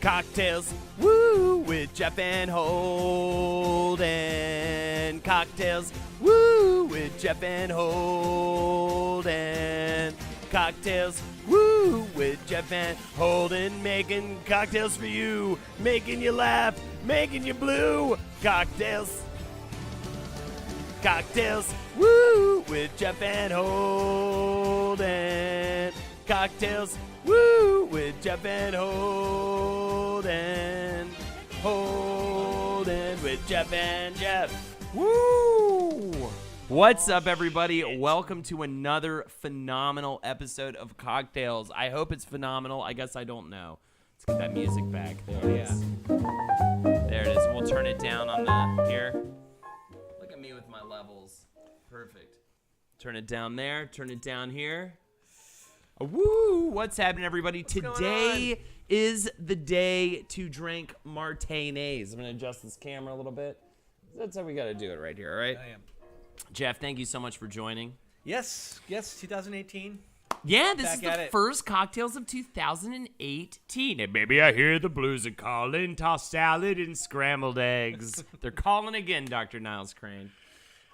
Cocktails, woo, with Jeff and Holden. Cocktails, woo, with Jeff and Holden. Cocktails, woo, with Jeff and Holden. Making cocktails for you, making you laugh, making you blue. Cocktails. Cocktails, woo, with Jeff and Holden. Cocktails, woo, with Jeff and Holden. Holden with Jeff and Jeff. Woo! What's up, everybody? Welcome to another phenomenal episode of CockTails. I hope it's phenomenal. I guess I don't know. Let's get that music back. There it is. There it is. We'll turn it down on the here. Look at me with my levels. Perfect. Turn it down there. Turn it down here. Woo! What's happening, everybody? Today is the day to drink Martinis. I'm going to adjust this camera a little bit. That's how we got to do it right here, all right? I am. Jeff, thank you so much for joining. Yes, 2018. Yeah, this is the first Cocktails of 2018. And baby, I hear the blues are calling. Tossed salad and scrambled eggs. They're calling again, Dr. Niles Crane.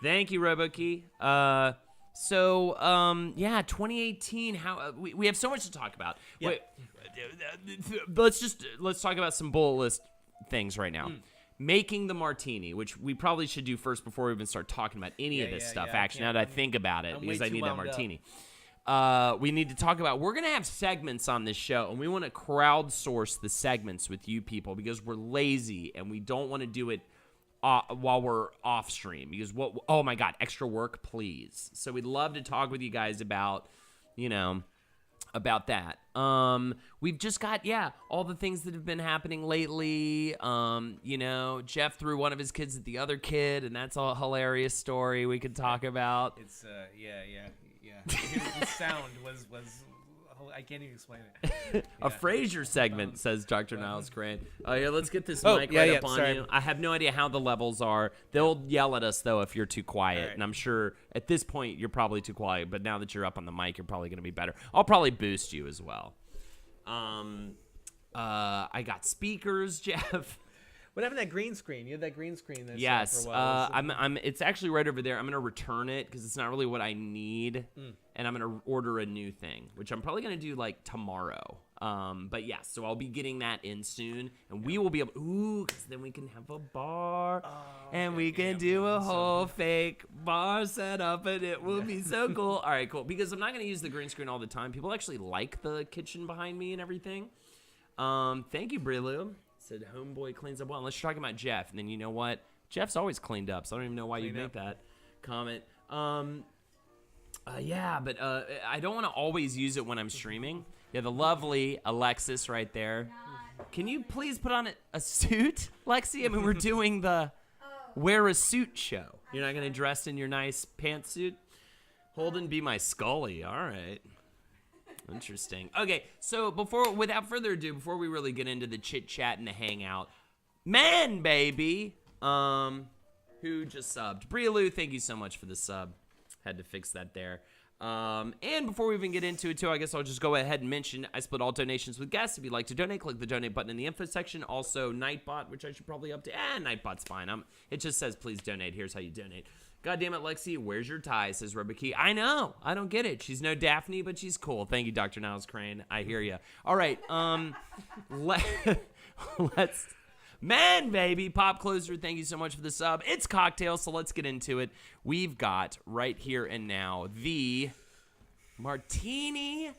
Thank you, RoboKey. So, 2018. How we have so much to talk about. Yep. Wait, let's talk about some bullet list things right now. Making the martini, which we probably should do first before we even start talking about any of this stuff. Actually, now that I think about it, because I need that martini. We need to talk about. We're gonna have segments on this show, and we want to crowdsource the segments with you people because we're lazy and we don't want to do it while we're off stream, because oh my god, extra work, please. So we'd love to talk with you guys about that. We've just got all the things that have been happening lately. Jeff threw one of his kids at the other kid, and that's a hilarious story we could talk about. It's yeah. The sound was I can't even explain it. A Frasier segment, says Dr. Niles Crane. Oh, yeah, let's get this mic up on you. I have no idea how the levels are. They'll yell at us, though, if you're too quiet. Right. And I'm sure at this point you're probably too quiet, but now that you're up on the mic, you're probably going to be better. I'll probably boost you as well. I got speakers, Jeff. What happened to that green screen? You had that green screen. Yes, for a while. It's actually right over there. I'm gonna return it because it's not really what I need, and I'm gonna order a new thing, which I'm probably gonna do like tomorrow. But yes, so I'll be getting that in soon, and we will be able. Because then we can have a bar, and we can do a whole fake bar setup, and it will be so cool. All right, cool. Because I'm not gonna use the green screen all the time. People actually like the kitchen behind me and everything. Thank you, Brilu. Said homeboy cleans up well. Unless you're talking about Jeff, and then you know what? Jeff's always cleaned up, so I don't even know why you make that comment. But I don't want to always use it when I'm streaming. Yeah, the lovely Alexis right there. Can you please put on a suit, Lexi? I mean, we're doing the wear a suit show. You're not going to dress in your nice pantsuit? Holden, be my Scully. All right. Interesting. Okay, so without further ado, before we really get into the chit chat and the hangout, man, baby, who just subbed, Brialoo, thank you so much for the sub. Had to fix that there. And before we even get into it, too, I guess I'll just go ahead and mention I split all donations with guests. If you'd like to donate, click the donate button in the info section. Also, Nightbot, which I should probably update. Nightbot's fine. It just says please donate. Here's how you donate. God damn it, Lexi, where's your tie, says RoboKey. I know. I don't get it. She's no Daphne, but she's cool. Thank you, Dr. Niles Crane. I hear you. All right. Let's... Man, baby, Pop Closer, thank you so much for the sub. It's Cocktails, so let's get into it. We've got, right here and now, the Martini...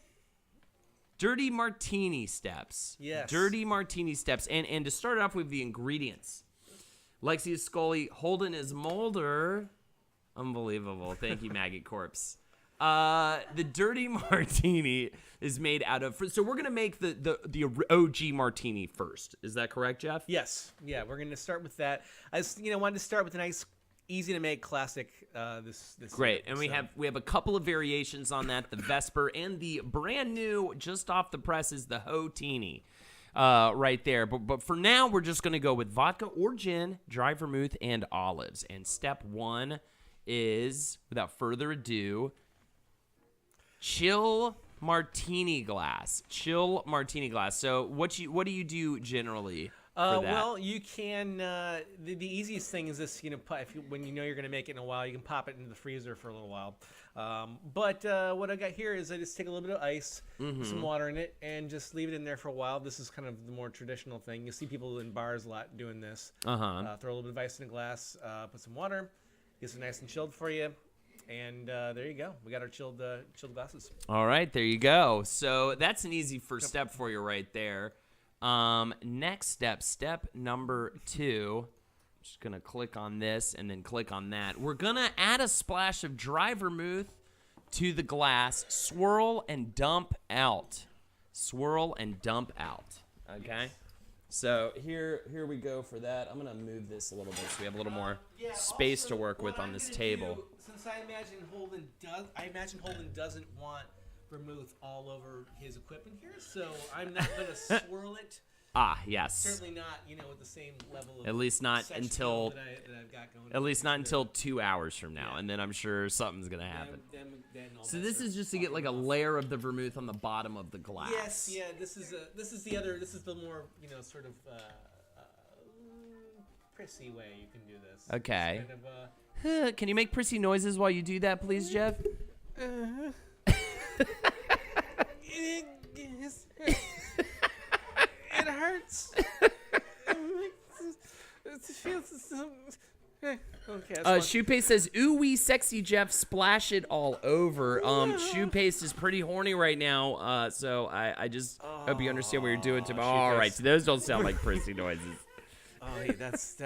Dirty Martini steps. Yes. Dirty Martini steps. And to start off with the ingredients. Lexi is Scully. Holden is Mulder. Unbelievable. Thank you, Maggot Corpse. The Dirty Martini is made out of... So we're going to make the OG Martini first. Is that correct, Jeff? Yes. Yeah, we're going to start with that. I just, wanted to start with a nice, easy-to-make classic. This Great. And we have a couple of variations on that. The Vesper and the brand new, just off the presses, the HO-TINI. Right there. But for now, we're just going to go with vodka or gin, dry vermouth, and olives. And step one is, without further ado, chill martini glass. Chill martini glass. So what do you do generally for that? Well, you can. The easiest thing is this. When you know you're going to make it in a while, you can pop it into the freezer for a little while. But what I got here is I just take a little bit of ice, put some water in it, and just leave it in there for a while. This is kind of the more traditional thing. You see people in bars a lot doing this. Throw a little bit of ice in a glass, put some water, gets it nice and chilled for you. And there you go. We got our chilled glasses. All right, there you go. So that's an easy first step for you right there. Next step number 2. I'm just going to click on this and then click on that. We're going to add a splash of dry vermouth to the glass. Swirl and dump out. Swirl and dump out. Okay? So here we go for that. I'm going to move this a little bit so we have a little more space to work with on this table. Since I imagine Holden doesn't want vermouth all over his equipment here, so I'm not going to swirl it. Yes. Certainly not, with the same level of at least not until that I've got going. At least not until 2 hours from now, and then I'm sure something's gonna happen. So this is just to get like a layer of the vermouth on the bottom of the glass. Yes, yeah. This is the more sort of prissy way you can do this. Okay. Kind of, Can you make prissy noises while you do that, please, Jeff? It hurts. It feels so. Okay. Shoe Paste says, "Ooh wee, sexy Jeff, splash it all over." Shoe Paste is pretty horny right now, so I just hope you understand what you're doing to me. All right, so those don't sound like prissy noises. Oh, yeah, that's the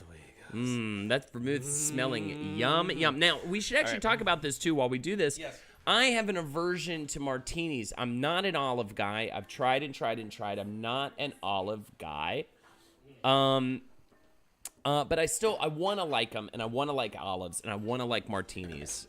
way it goes. That's vermouth smelling yum. Now we should actually talk about this too while we do this. Yes. I have an aversion to martinis. I'm not an olive guy. I've tried and tried and tried. I'm not an olive guy. But I want to like them, and I want to like olives, and I want to like martinis.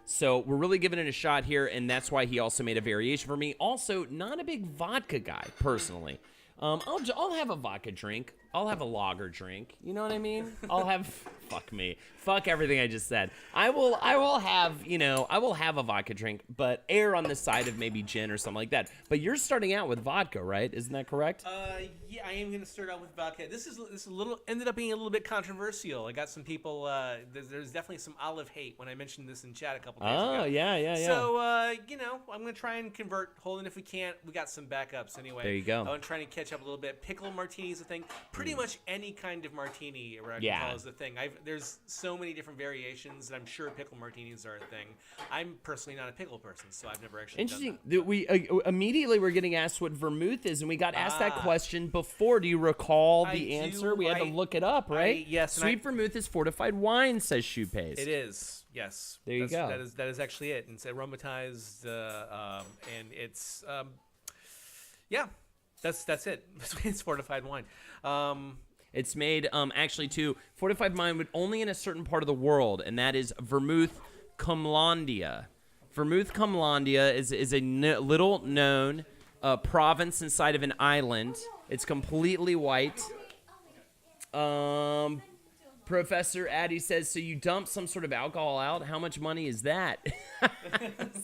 So we're really giving it a shot here, and that's why he also made a variation for me. Also, not a big vodka guy, personally. I'll have a vodka drink. I'll have a lager drink. You know what I mean? I'll have fuck me. Fuck everything I just said. I will have a vodka drink, but err on the side of maybe gin or something like that. But you're starting out with vodka, right? Isn't that correct? Yeah, I am going to start out with vodka. This ended up being a little bit controversial. I got some people. There's definitely some olive hate when I mentioned this in chat a couple days ago. Oh, yeah. So I'm going to try and convert Holden. If we can't, we got some backups anyway. There you go. I'm trying to catch up a little bit. Pickle martini is a thing. Pretty much any kind of martini I can call is a thing. There's so many different variations, and I'm sure pickle martinis are a thing. I'm personally not a pickle person, so I've never actually Interesting. done that. We immediately were getting asked what vermouth is, and we got asked that question before. Do you recall the answer? We had to look it up, right? Yes. Sweet vermouth is fortified wine, says Shoe Paste. It is. Yes. There you go. That is actually it. And it's aromatized, and it's that's it. It's fortified wine. It's made actually too fortified wine, but only in a certain part of the world, and that is Vermouth Cumlandia. Vermouth Cumlandia is a little known province inside of an island. It's completely white. Professor Addy says, so you dump some sort of alcohol out? How much money is that?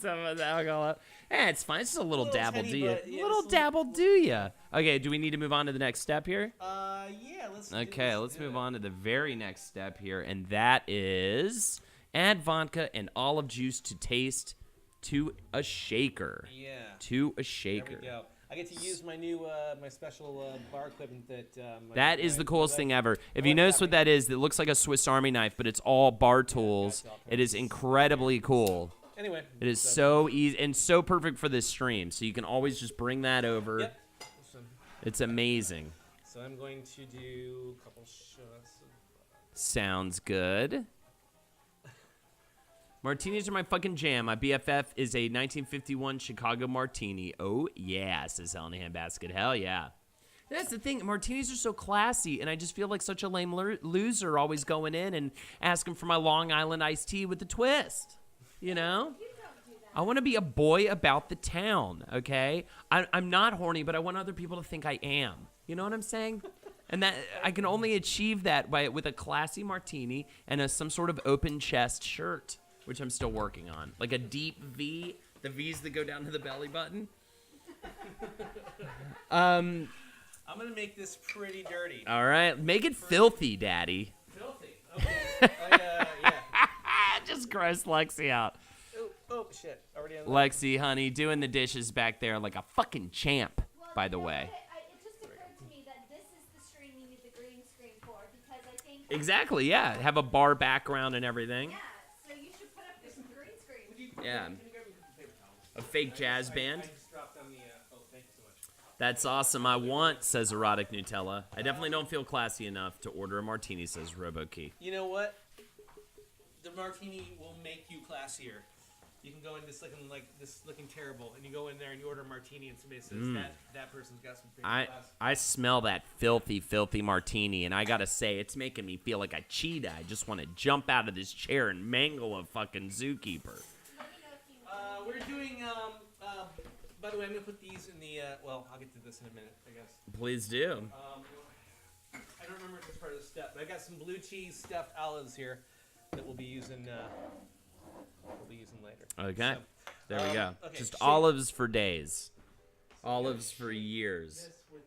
Some of the alcohol out. It's fine. It's just a little dabble, do you? Little dabble, do you? Okay, do we need to move on to the next step here? Yeah, let's let's move on to the very next step here, and that is add vodka and olive juice to taste to a shaker. Yeah. To a shaker. There we go. I get to use my new, my special bar equipment that. That is the coolest thing ever. If you notice what that is, it looks like a Swiss Army knife, but it's all bar tools. It is incredibly cool. Anyway. It is so easy and so perfect for this stream, so you can always just bring that over. Yep. It's amazing. So I'm going to do a couple shots of. Sounds good. Martinis are my fucking jam. My BFF is a 1951 Chicago Martini. Oh, yeah, says Helen Handbasket. Hell yeah. That's the thing. Martinis are so classy, and I just feel like such a lame loser always going in and asking for my Long Island iced tea with a twist. You know? I want to be a boy about the town, okay? I'm not horny, but I want other people to think I am. You know what I'm saying? And that I can only achieve that with a classy martini and some sort of open chest shirt, which I'm still working on. Like a deep V The V's that go down to the belly button. I'm gonna make this pretty dirty. All right, make it filthy, Daddy. Filthy. Okay. Yeah. Just gross Lexi out. Oh shit! Already on. Lexi, honey, doing the dishes back there like a fucking champ. By the way. It just occurred to me that this is the stream you need the green screen for, because I think. Exactly. Yeah. Have a bar background and everything. Yeah. So you should put up this green screen. Yeah. A fake jazz band. I just dropped on the. Oh, thank you so much. That's awesome. I want, says Erotic Nutella. I definitely don't feel classy enough to order a martini, says RoboKey. You know what? The martini will make you classier. You can go in this looking terrible, and you go in there and you order a martini, and somebody says that person's got some pretty class. I smell that filthy, filthy martini, and I gotta say, it's making me feel like a cheetah. I just want to jump out of this chair and mangle a fucking zookeeper. We're doing. By the way, I'm gonna put these in the. Well, I'll get to this in a minute, I guess. Please do. I don't remember if it's part of the step, but I got some blue cheese stuffed olives here that we'll be using. Later. Okay. So, there we go. Okay, Just shake. olives for days. Olives for years. This with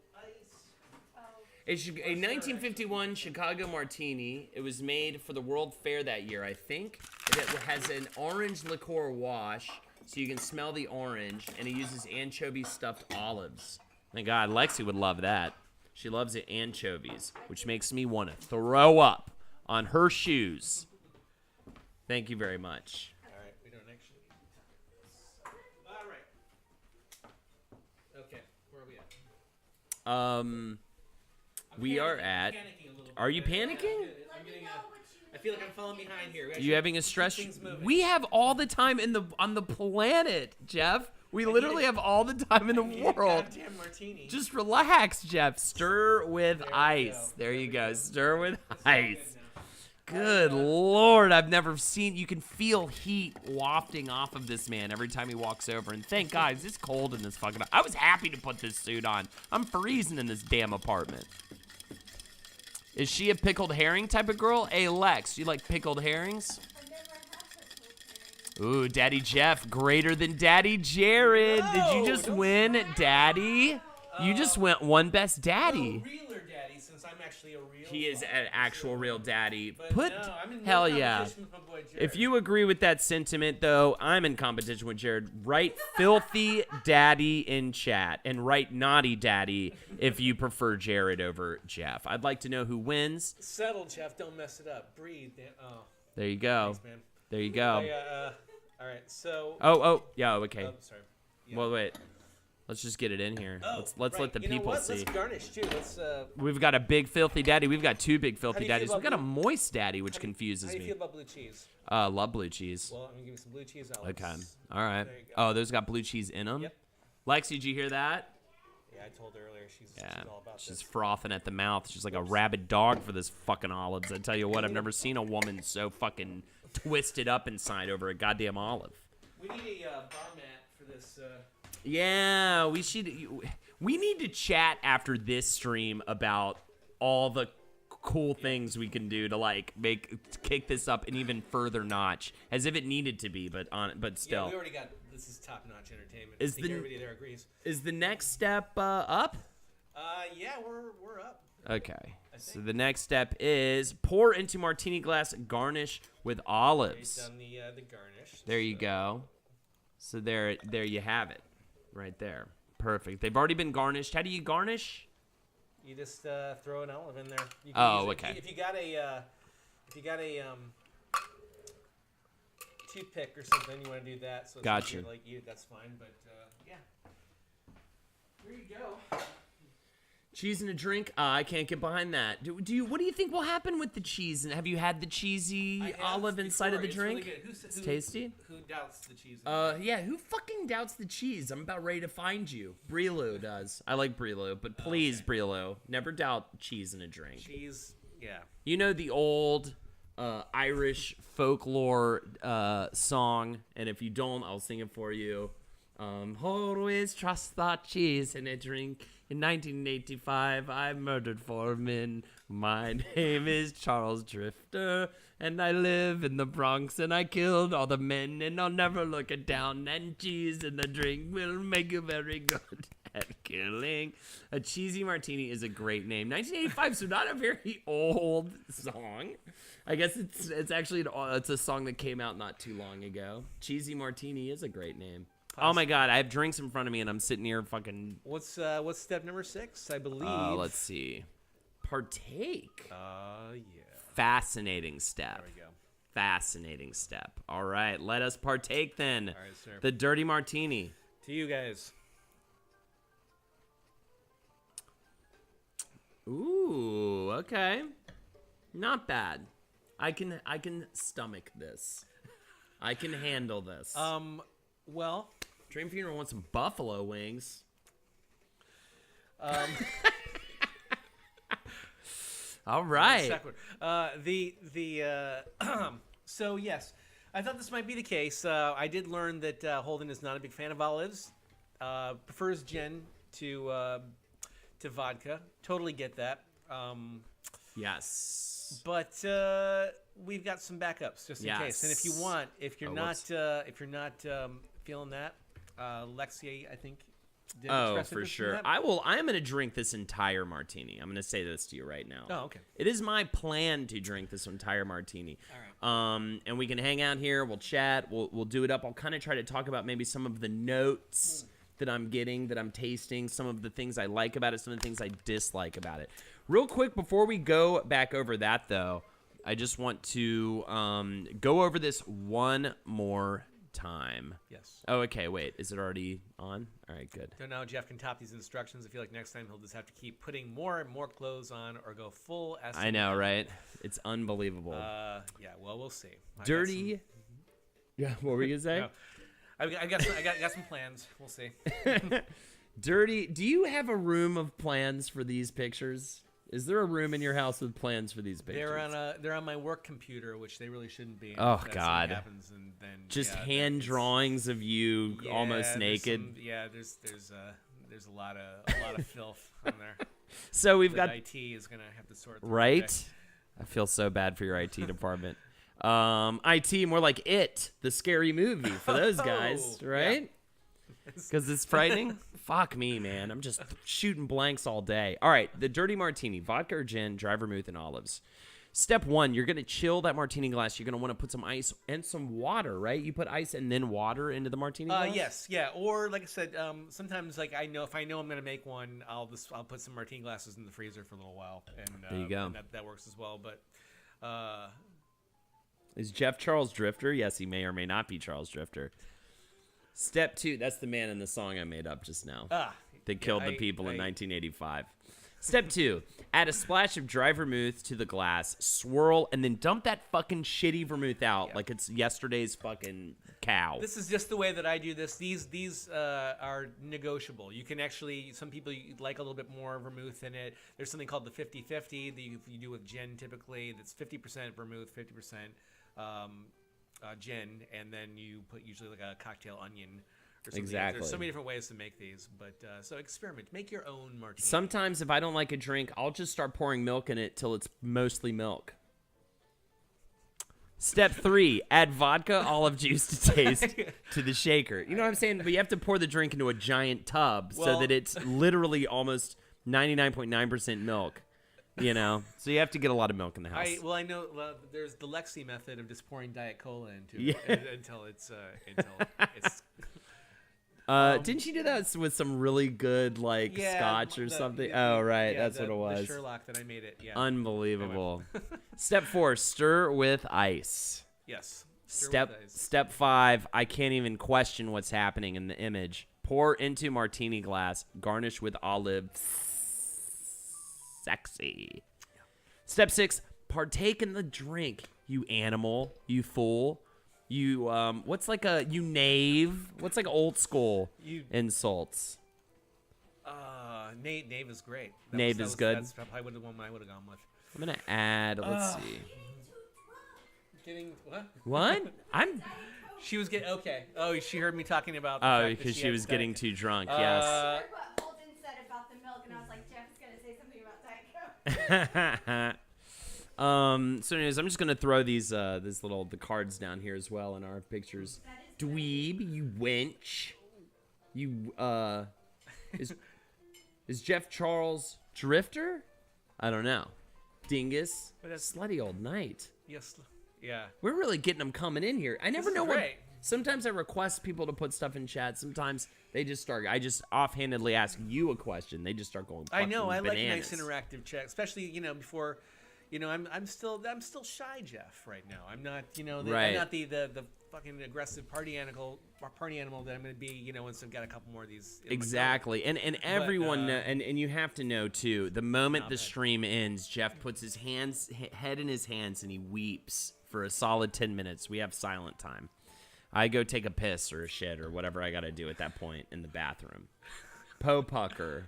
ice. A 1951 Chicago Martini. It was made for the World Fair that year, I think. It has an orange liqueur wash, so you can smell the orange, and it uses anchovy stuffed olives. My God, Lexi would love that. She loves the anchovies, which makes me want to throw up on her shoes. Thank you very much. All right, we don't actually. All right. Okay, where are we at? We are at. Are you panicking? I feel like I'm falling behind here. You having a stress? Things moving. We have all the time on the planet, Jeff. We literally have all the time in the world. Goddamn martini. Just relax, Jeff. Stir with ice. go. There you go. Stir with It's all ice. good now. Good Lord, I've never seen. You can feel heat wafting off of this man every time he walks over. And thank God, it's cold in this fucking. I was happy to put this suit on. I'm freezing in this damn apartment. Is she a pickled herring type of girl? Hey, Lex, you like pickled herrings? I've never had pickled herring. Ooh, Daddy Jeff, greater than Daddy Jared. Did you No, just don't win, say that. Daddy? You just went one best Daddy. Realer daddy, since I'm actually a real. He is father. an actual real daddy. But Put no, I'm in no hell yeah. competition with my boy Jared. If you agree with that sentiment, though, I'm in competition with Jared. Write filthy daddy in chat and write naughty daddy if you prefer Jared over Jeff. I'd like to know who wins. settle, Jeff, don't mess it up. Breathe. Oh, There you go. thanks, man. There you go. All right, so. Yeah, okay. Oh, sorry. Yeah. Well, wait. Let's just get it in here. Oh, Let's right. let the You know people what? see. Let's garnish too. Let's. We've got a big filthy daddy. We've got two big How filthy do you feel daddies. about We've got a blue- moist daddy, which confuses How do you me. feel about blue cheese? Love blue cheese. Well, I'm gonna give you some blue cheese olives. Okay. All right. There you go. Oh, those got blue cheese in them? Yep. Lexi, did you hear that? Yeah, I told her earlier. She's Yeah. all about She's this. frothing at the mouth. She's like a rabid dog for this fucking olives. I tell you what, I've never seen a woman so fucking twisted up inside over a goddamn olive. We need a bar mat for this. Yeah, we need to chat after this stream about all the cool things we can do to like kick this up an even further notch, as if it needed to be, but still. Yeah, we already got. This is top-notch entertainment. Is I think the- everybody there agrees. Is the next step up? Yeah, we're up. Okay. So think. the next step is pour into martini glass, garnish with We've olives. done the garnish. There you go. So there you have it, right there. Perfect. They've already been garnished. How do you garnish? You just throw an olive in there. You can Oh, use it- okay. If you got a toothpick or something, you want to do that. So it's Gotcha. easier to, like you, that's fine. But yeah, there you go. Cheese in a drink? I can't get behind that. Do you? What do you think will happen with the cheese? And have you had the cheesy I have olive inside of the before. It's drink? really good. It's tasty. Who doubts the cheese? Yeah. Who fucking doubts the cheese? I'm about ready to find you. Brilo does. I like Brilo, but please, Brilo, never doubt cheese in a drink. Cheese. Yeah. You know the old Irish folklore song, and if you don't, I'll sing it for you. Always trust the cheese in a drink. In 1985, I murdered 4 men. My name is Charles Drifter, and I live in the Bronx, and I killed all the men, and I'll never look it down. And cheese in the drink will make you very good at killing. A cheesy martini is a great name. 1985, so not a very old song. I guess it's actually it's a song that came out not too long ago. Cheesy martini is a great name. Oh my God, I have drinks in front of me and I'm sitting here fucking. What's step number 6? I believe. Let's see. Partake. Yeah. Fascinating step. There we go. Fascinating step. All right, let us partake then. All right, sir. The dirty martini. To you guys. Ooh, okay. Not bad. I can stomach this. I can handle this. Well, Dream Funeral wants some buffalo wings. All right. So yes, I thought this might be the case. I did learn that Holden is not a big fan of olives. Prefers gin to vodka. Totally get that. Yes. But we've got some backups just in case. And if you want, if you're not feeling that, Lexi, I think. Oh, for sure. I am going to drink this entire martini. I'm going to say this to you right now. Oh, okay. It is my plan to drink this entire martini. All right. And we can hang out here. We'll chat. We'll do it up. I'll kind of try to talk about maybe some of the notes that I'm getting, that I'm tasting, some of the things I like about it, some of the things I dislike about it. Real quick, before we go back over that, though, I just want to go over this one more time. Yes. Oh, okay. Wait. Is it already on? All right, good. So now Jeff can top these instructions. I feel like next time he'll just have to keep putting more and more clothes on or go full S. I know, right? It's unbelievable. Yeah, well, we'll see. Dirty. Yeah, what were you going to say? No. I got some plans. We'll see. Dirty. Do you have a room of plans for these pictures? Is there a room in your house with plans for these pictures? They're on my work computer, which they really shouldn't be. Oh That's God! What happens, and then, just hand drawings of you almost naked. There's a lot of filth on there. So we've got IT is gonna have to sort through. Right. I feel so bad for your IT department. IT, more like It, the scary movie for those guys, right? Because it's frightening. Fuck me, man. I'm just shooting blanks all day. All right, the dirty martini, vodka or gin, dry vermouth, and olives. Step 1, you're going to chill that martini glass. You're going to want to put some ice and some water, right? You put ice and then water into the martini glass? Yes, yeah. Or like I said, sometimes like if I know I'm going to make one, I'll put some martini glasses in the freezer for a little while, and there you go. And that works as well. But is Jeff Charles Drifter? Yes, he may or may not be Charles Drifter. Step 2, that's the man in the song I made up just now. That killed the people in 1985. Step 2, add a splash of dry vermouth to the glass, swirl, and then dump that fucking shitty vermouth out like it's yesterday's fucking cow. This is just the way that I do this. These are negotiable. You can actually, some people like a little bit more vermouth in it. There's something called the 50-50 that you do with gin typically. That's 50% vermouth, 50% gin, and then you put usually like a cocktail onion or something. Exactly. There's so many different ways to make these, but so experiment. Make your own martini. Sometimes if I don't like a drink, I'll just start pouring milk in it till it's mostly milk. Step 3, add vodka, olive juice to taste to the shaker. You know what I'm saying? But you have to pour the drink into a giant tub so that it's literally almost 99.9% milk. You know, so you have to get a lot of milk in the house. I know. There's the Lexi method of just pouring Diet Cola into it until it's. Didn't you do that with some really good scotch or something? Right, that's what it was. The Sherlock that I made it. Yeah. Unbelievable. Step 4, stir with ice. Yes. Step 5, I can't even question what's happening in the image. Pour into martini glass, garnish with olives. Sexy. Step 6, partake in the drink, you animal, you fool, you what's like you knave? What's like old school insults? Knave is great. Knave is good. That's probably the one I would have gone with. I'm gonna add. Let's see. Getting what? What? I'm. She was getting okay. Oh, she heard me talking about. The Oh, fact that because she had was Diet getting Coke. too drunk. Yes. I heard what Holden said about the milk, and I was like, Jeff is gonna say something about Diet Coke. So anyways, I'm just gonna throw these the cards down here as well in our pictures. Dweeb, you wench. You is Jeff Charles Drifter? I don't know. Dingus. Slutty old night. Yes. Yeah. We're really getting them coming in here. I never This know is what. great. Sometimes I request people to put stuff in chat. Sometimes they just start. I just offhandedly ask you a question. They just start going. I know. I like bananas. nice interactive chat, especially before. I'm still shy, Jeff. Right now, I'm not. Right. I'm not the fucking aggressive party animal that I'm going to be. Once I've got a couple more of these. Exactly, and everyone and you have to know too. The moment the stream ends, Jeff puts his head in his hands and he weeps for a solid 10 minutes. We have silent time. I go take a piss or a shit or whatever I got to do at that point in the bathroom. Po pucker.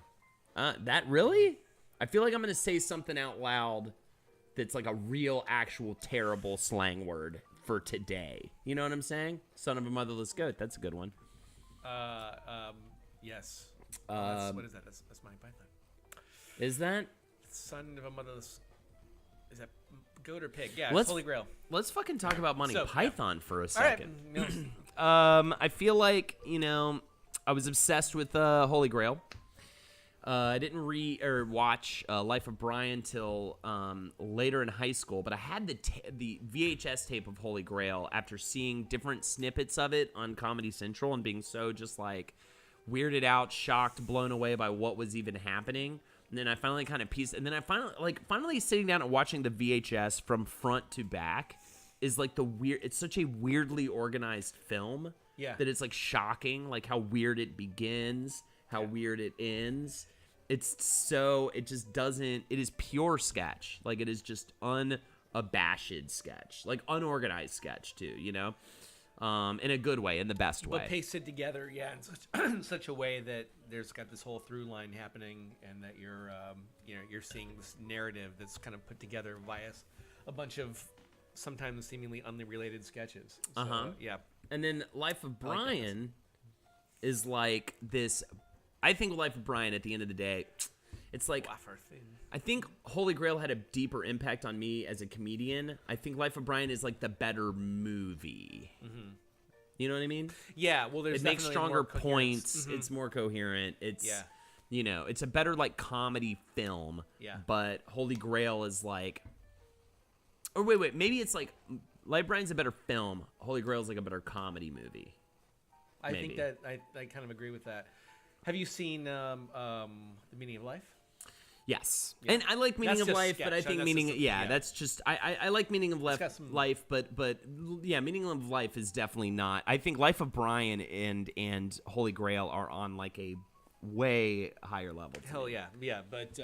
That really? I feel like I'm going to say something out loud that's like a real, actual, terrible slang word for today. You know what I'm saying? Son of a motherless goat. That's a good one. Yes. What is that? That's Monty Python. Is that? Son of a motherless. Is that goat or pig? Yeah, Let's- it's Holy Grail. Let's fucking talk about Monty So, Python for a All right. second. No, I feel like, I was obsessed with Holy Grail. I didn't read or watch Life of Brian till later in high school, but I had the VHS tape of Holy Grail after seeing different snippets of it on Comedy Central and being so just like weirded out, shocked, blown away by what was even happening. And then I finally kind of pieced, and then I finally sitting down and watching the VHS from front to back is like it's such a weirdly organized film. Yeah. That it's like shocking, like how weird it begins, how weird it ends. It is pure sketch. Like it is just unabashed sketch, like unorganized sketch too, in a good way, in the best way. But pasted together, in such a way that there's got this whole through line happening, and that you're seeing this narrative that's kind of put together via a bunch of sometimes seemingly unrelated sketches. So, yeah. And then Life of Brian is like this. I think Life of Brian, at the end of the day, it's like Wafer thing. I think Holy Grail had a deeper impact on me as a comedian. I think Life of Brian is like the better movie. Mm-hmm. You know what I mean? Yeah. Well, there's it makes definitely stronger more coherence. points. Mhm. It's more coherent. It's it's a better like comedy film. Yeah. But Holy Grail is like, or wait, maybe it's like Life of Brian's a better film. Holy Grail is like a better comedy movie. I Maybe. think that I kind of agree with that. Have you seen The Meaning of Life? Yes, Yeah. and I like Meaning That's of just Life, sketch. but I think That's Meaning, just that's just I like Meaning of got some- Life, but yeah, Meaning of Life is definitely not. I think Life of Brian and Holy Grail are on like a way higher level. to Hell me. yeah. But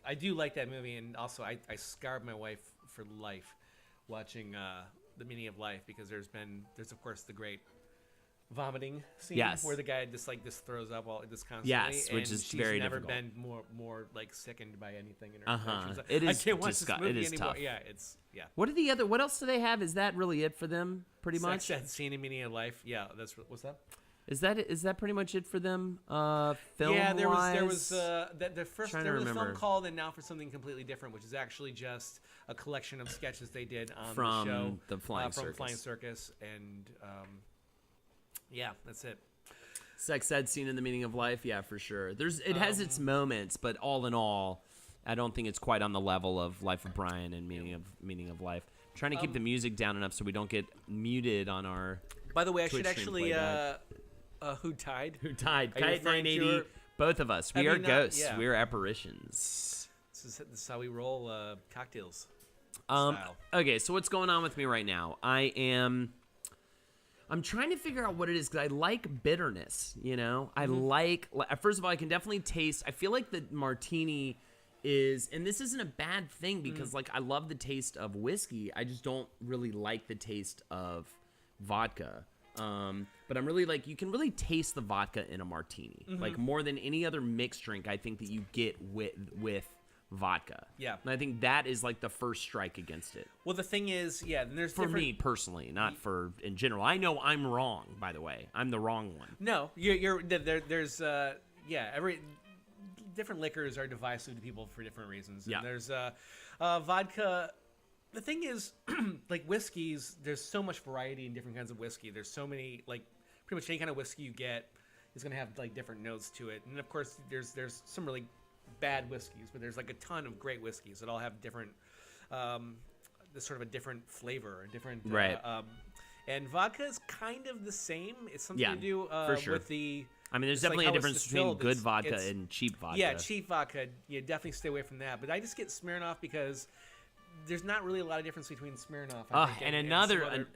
I do like that movie, and also I scarred my wife for life watching The Meaning of Life, because there's of course the great vomiting scene, Yes. where the guy just throws up all this constantly. Yes, which and is she's very never difficult. been more like sickened by anything in her life. Uh-huh. She was like, It I is can't watch this movie it is anymore. tough. Yeah, What else do they have? Is that really it for them? Pretty much. That scene in Meaning of Life. Yeah, what's that? Is that pretty much it for them? Film. Yeah, there was the first Trying there to was a film remember. called And Now for Something Completely Different, which is actually just a collection of sketches they did on From the show the Flying from Circus. Flying Circus, and yeah, that's it. Sex ed scene in The Meaning of Life, yeah, for sure. It has its moments, but all in all, I don't think it's quite on the level of Life of Brian and Meaning of Life. I'm trying to keep the music down enough so we don't get muted on our By the way, I Twitch should stream actually playback. Who died? Who died. Are you Kite referring to 980. her- Both of us. We Have are you not- ghosts. yeah. We are apparitions. This is how we roll CockTails style. Okay, so what's going on with me right now? I'm trying to figure out what it is, because I like bitterness, I like, first of all, I can definitely taste, I feel like the Martini is, and this isn't a bad thing, because like I love the taste of whiskey, I just don't really like the taste of vodka. But I'm really like, you can really taste the vodka in a martini, like more than any other mixed drink I think that you get with vodka. Yeah. And I think that is like the first strike against it. Well, the thing is, there's For me personally, not for in general. I know I'm wrong, by the way. I'm the wrong one. No, there's every different liquors are divisive to people for different reasons. And Yeah. there's vodka. The thing is, like whiskeys, there's so much variety in different kinds of whiskey. There's so many, like pretty much any kind of whiskey you get is going to have like different notes to it. And of course, there's some really bad whiskeys, but there's like a ton of great whiskeys that all have different, sort of a different flavor, a different right. And vodka is kind of the same. It's something to do for sure. with the. I mean, there's it's definitely like a how it's difference between distilled. good vodka and cheap vodka. Yeah, cheap vodka. You definitely stay away from that. But I just get Smirnoff because there's not really a lot of difference between Smirnoff. I think, and some another other,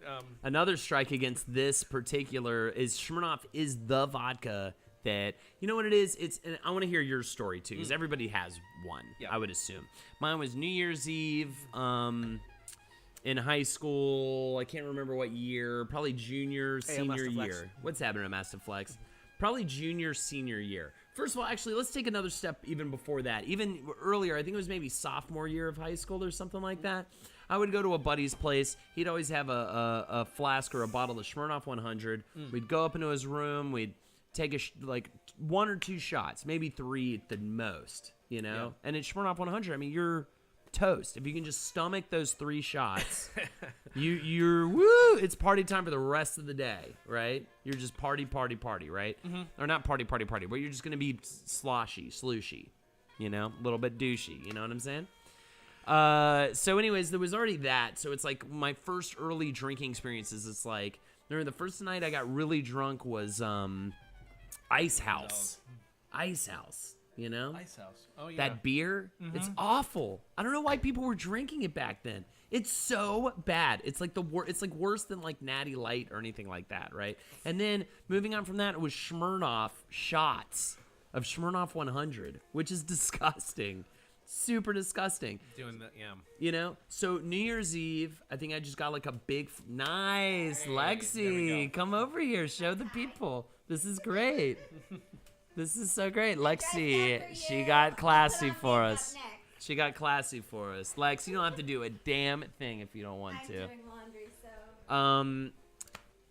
another strike against this particular is Smirnoff is the vodka that, you know what it is? It's, and I want to hear your story too, because everybody has one. Yeah. I would assume mine was New Year's Eve. In high school, I can't remember what year. Probably junior, senior Master Flex. year. What's happening at Master Flex? Probably junior, senior year. First of all, actually, let's take another step even before that. Even earlier, I think it was maybe sophomore year of high school or something like that. I would go to a buddy's place. He'd always have a flask or a bottle of Smirnoff 100. We'd go up into his room. We'd take like 1 or 2 shots, maybe 3 at the most, you know? Yeah. And at Smirnoff 100, I mean, you're toast. If you can just stomach those 3 shots, you're woo. It's party time for the rest of the day, right? You're just party, right? Or not party, but you're just gonna be slooshy, you know, a little bit douchey. You know what I'm saying? So, anyways, there was already that. So it's like my first early drinking experiences. It's like, remember the first night I got really drunk was Ice House. You know? Ice House. Oh yeah. That beer, it's awful. I don't know why people were drinking it back then. It's so bad. It's like it's like worse than like Natty Light or anything like that, right? And then moving on from that, it was Smirnoff shots of Smirnoff 100, which is disgusting. Super disgusting. Doing that, yeah. You know? So New Year's Eve, I think I just got like a big nice Hey, there we Lexi. go. Come over here, show the people. This is great. This is so great. Lexi, she got classy for us. She got classy for us. Lex, you don't have to do a damn thing if you don't want I'm to. doing laundry, so.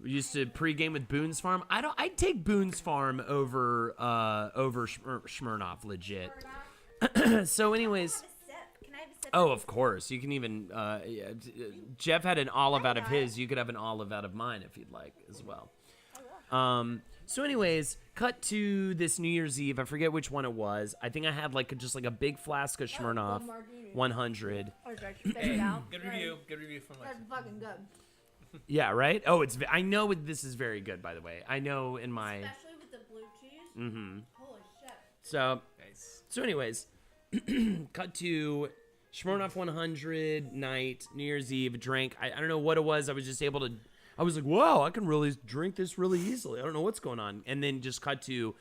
We used to pregame with Boone's Farm. I'd take Boone's Farm over Smirnoff, legit. So, anyways. Can I have a sip? Oh, of course. You can even. Jeff had an olive out of his. You could have an olive out of mine if you'd like as well. So, anyways, cut to this New Year's Eve. I forget which one it was. I think I had just a big flask of Smirnoff, 100. Good review from That's Lexi. fucking good. Yeah, right. Oh, I know this is very good. By the way, I know in my. Especially with the blue cheese. Mm-hmm. Holy shit. So, Nice. anyways, cut to Smirnoff 100 night, New Year's Eve, drink. I don't know what it was. I was just able to. I was like, wow, I can really drink this really easily. I don't know what's going on. And then just cut to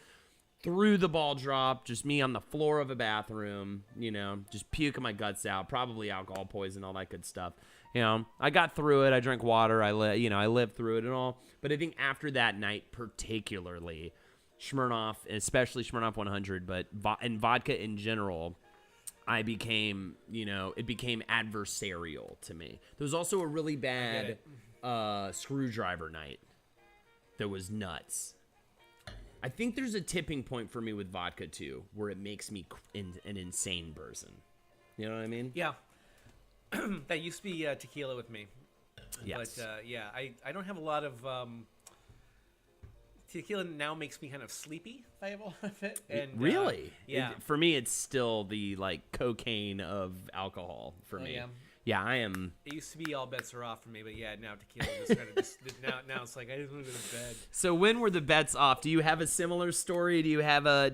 through the ball drop, just me on the floor of a bathroom, you know, just puking my guts out, probably alcohol poison, all that good stuff. You know, I got through it. I drank water. I lived through it and all. But I think after that night, particularly Smirnoff, especially Smirnoff 100, but and vodka in general, it became adversarial to me. There was also a really bad screwdriver night that was nuts. I think there's a tipping point for me with vodka too, where it makes me an insane person. You know what I mean? Yeah. That used to be tequila with me. Yes. But I don't have a lot of tequila now makes me kind of sleepy if I have a lot of it. And Really? yeah. For me, it's still the cocaine of alcohol for me. Yeah. Yeah, I am. It used to be all bets are off for me, but yeah, now tequila just kind of now it's like I just want to go to bed. So when were the bets off? Do you have a similar story? Do you have a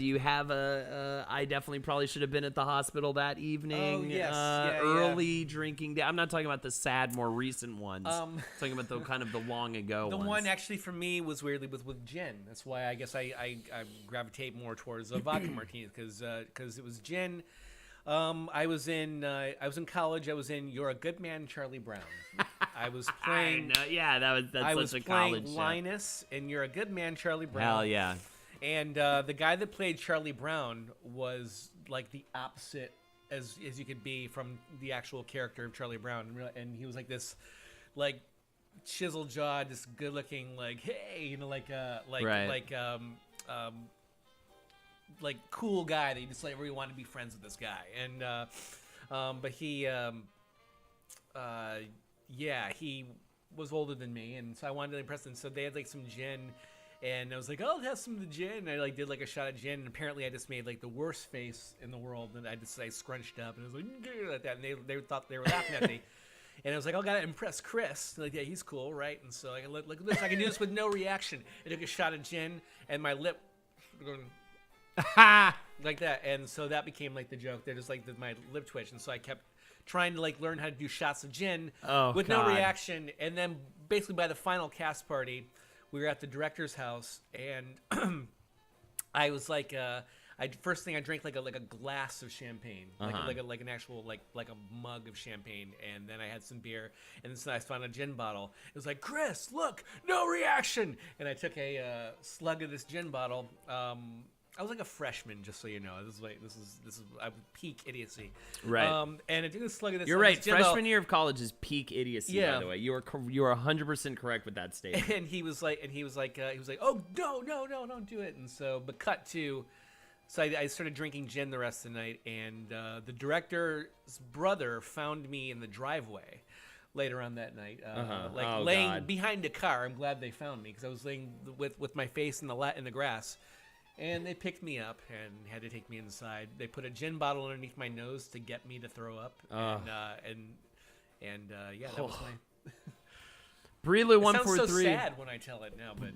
I definitely probably should have been at the hospital that evening. Oh, yes. Early drinking day. I'm not talking about the sad, more recent ones. I'm talking about the kind of the long ago The ones. one actually for me was weirdly with gin. That's why I guess I gravitate more towards vodka martinis because it was gin. I was in college. I was in You're a Good Man, Charlie Brown. I was playing. That's I was such a playing college show. Linus in You're a Good Man, Charlie Brown. Hell yeah. And the guy that played Charlie Brown was like the opposite as you could be from the actual character of Charlie Brown, and he was like this, like chiseled jawed, just good looking, like hey, like cool guy that you just like really want to be friends with this guy, and but he he was older than me, and so I wanted to impress him. So they had like some gin, and I was like, "Oh, have some of the gin." And I like did like a shot of gin, and apparently I just made like the worst face in the world, and I scrunched up, and I was like that, and they thought they were laughing at me. And I was like, "Oh, gotta impress Chris." They're like, yeah, he's cool, right? And so like, look at this, I can do this with no reaction. I took a shot of gin, and my lip going like that, and so that became like the joke. They're just like my lip twitch, and so I kept trying to like learn how to do shots of gin with no reaction. And then basically by the final cast party, we were at the director's house, and I was like, first thing I drank like a glass of champagne, like an actual like a mug of champagne, and then I had some beer, and then I found a gin bottle. It was like, Chris, look, no reaction, and I took a slug of this gin bottle. I was like a freshman, just so you know. This is peak idiocy. Right. And I took a slug of this. You're right. Gin Freshman bottle. year of college is peak idiocy. By the way, you are 100% correct with that statement. And he was like, oh no, don't do it. And so, but cut to, so I started drinking gin the rest of the night, and the director's brother found me in the driveway later on that night, laying behind a car. I'm glad they found me because I was laying with my face in the grass. And they picked me up and had to take me inside. They put a gin bottle underneath my nose to get me to throw up. That was my. Brelu 143. It sounds so sad when I tell it now, but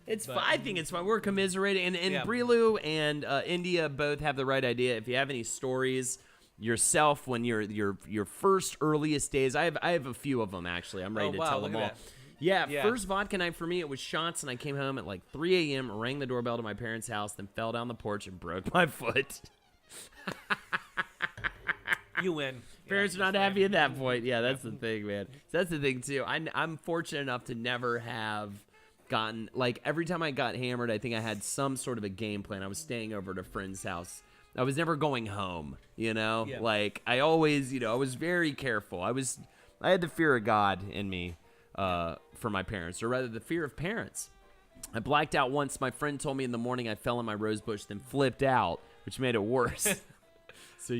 it's. I think it's fine. We're commiserating, and Brelu and India both have the right idea. If you have any stories yourself when your first earliest days, I have a few of them actually. I'm ready to tell them all. Yeah, first vodka night for me, it was shots, and I came home at like 3 a.m., rang the doorbell to my parents' house, then fell down the porch and broke my foot. You win. Parents are not happy at that point. Yeah, that's the thing, man. That's the thing, too. I'm fortunate enough to never have gotten, like, every time I got hammered, I think I had some sort of a game plan. I was staying over at a friend's house. I was never going home, Yeah. Like, I always, I was very careful. I had the fear of God in me. For my parents, or rather the fear of parents. I blacked out once. My friend told me in the morning I fell in my rose bush, then flipped out, which made it worse. So,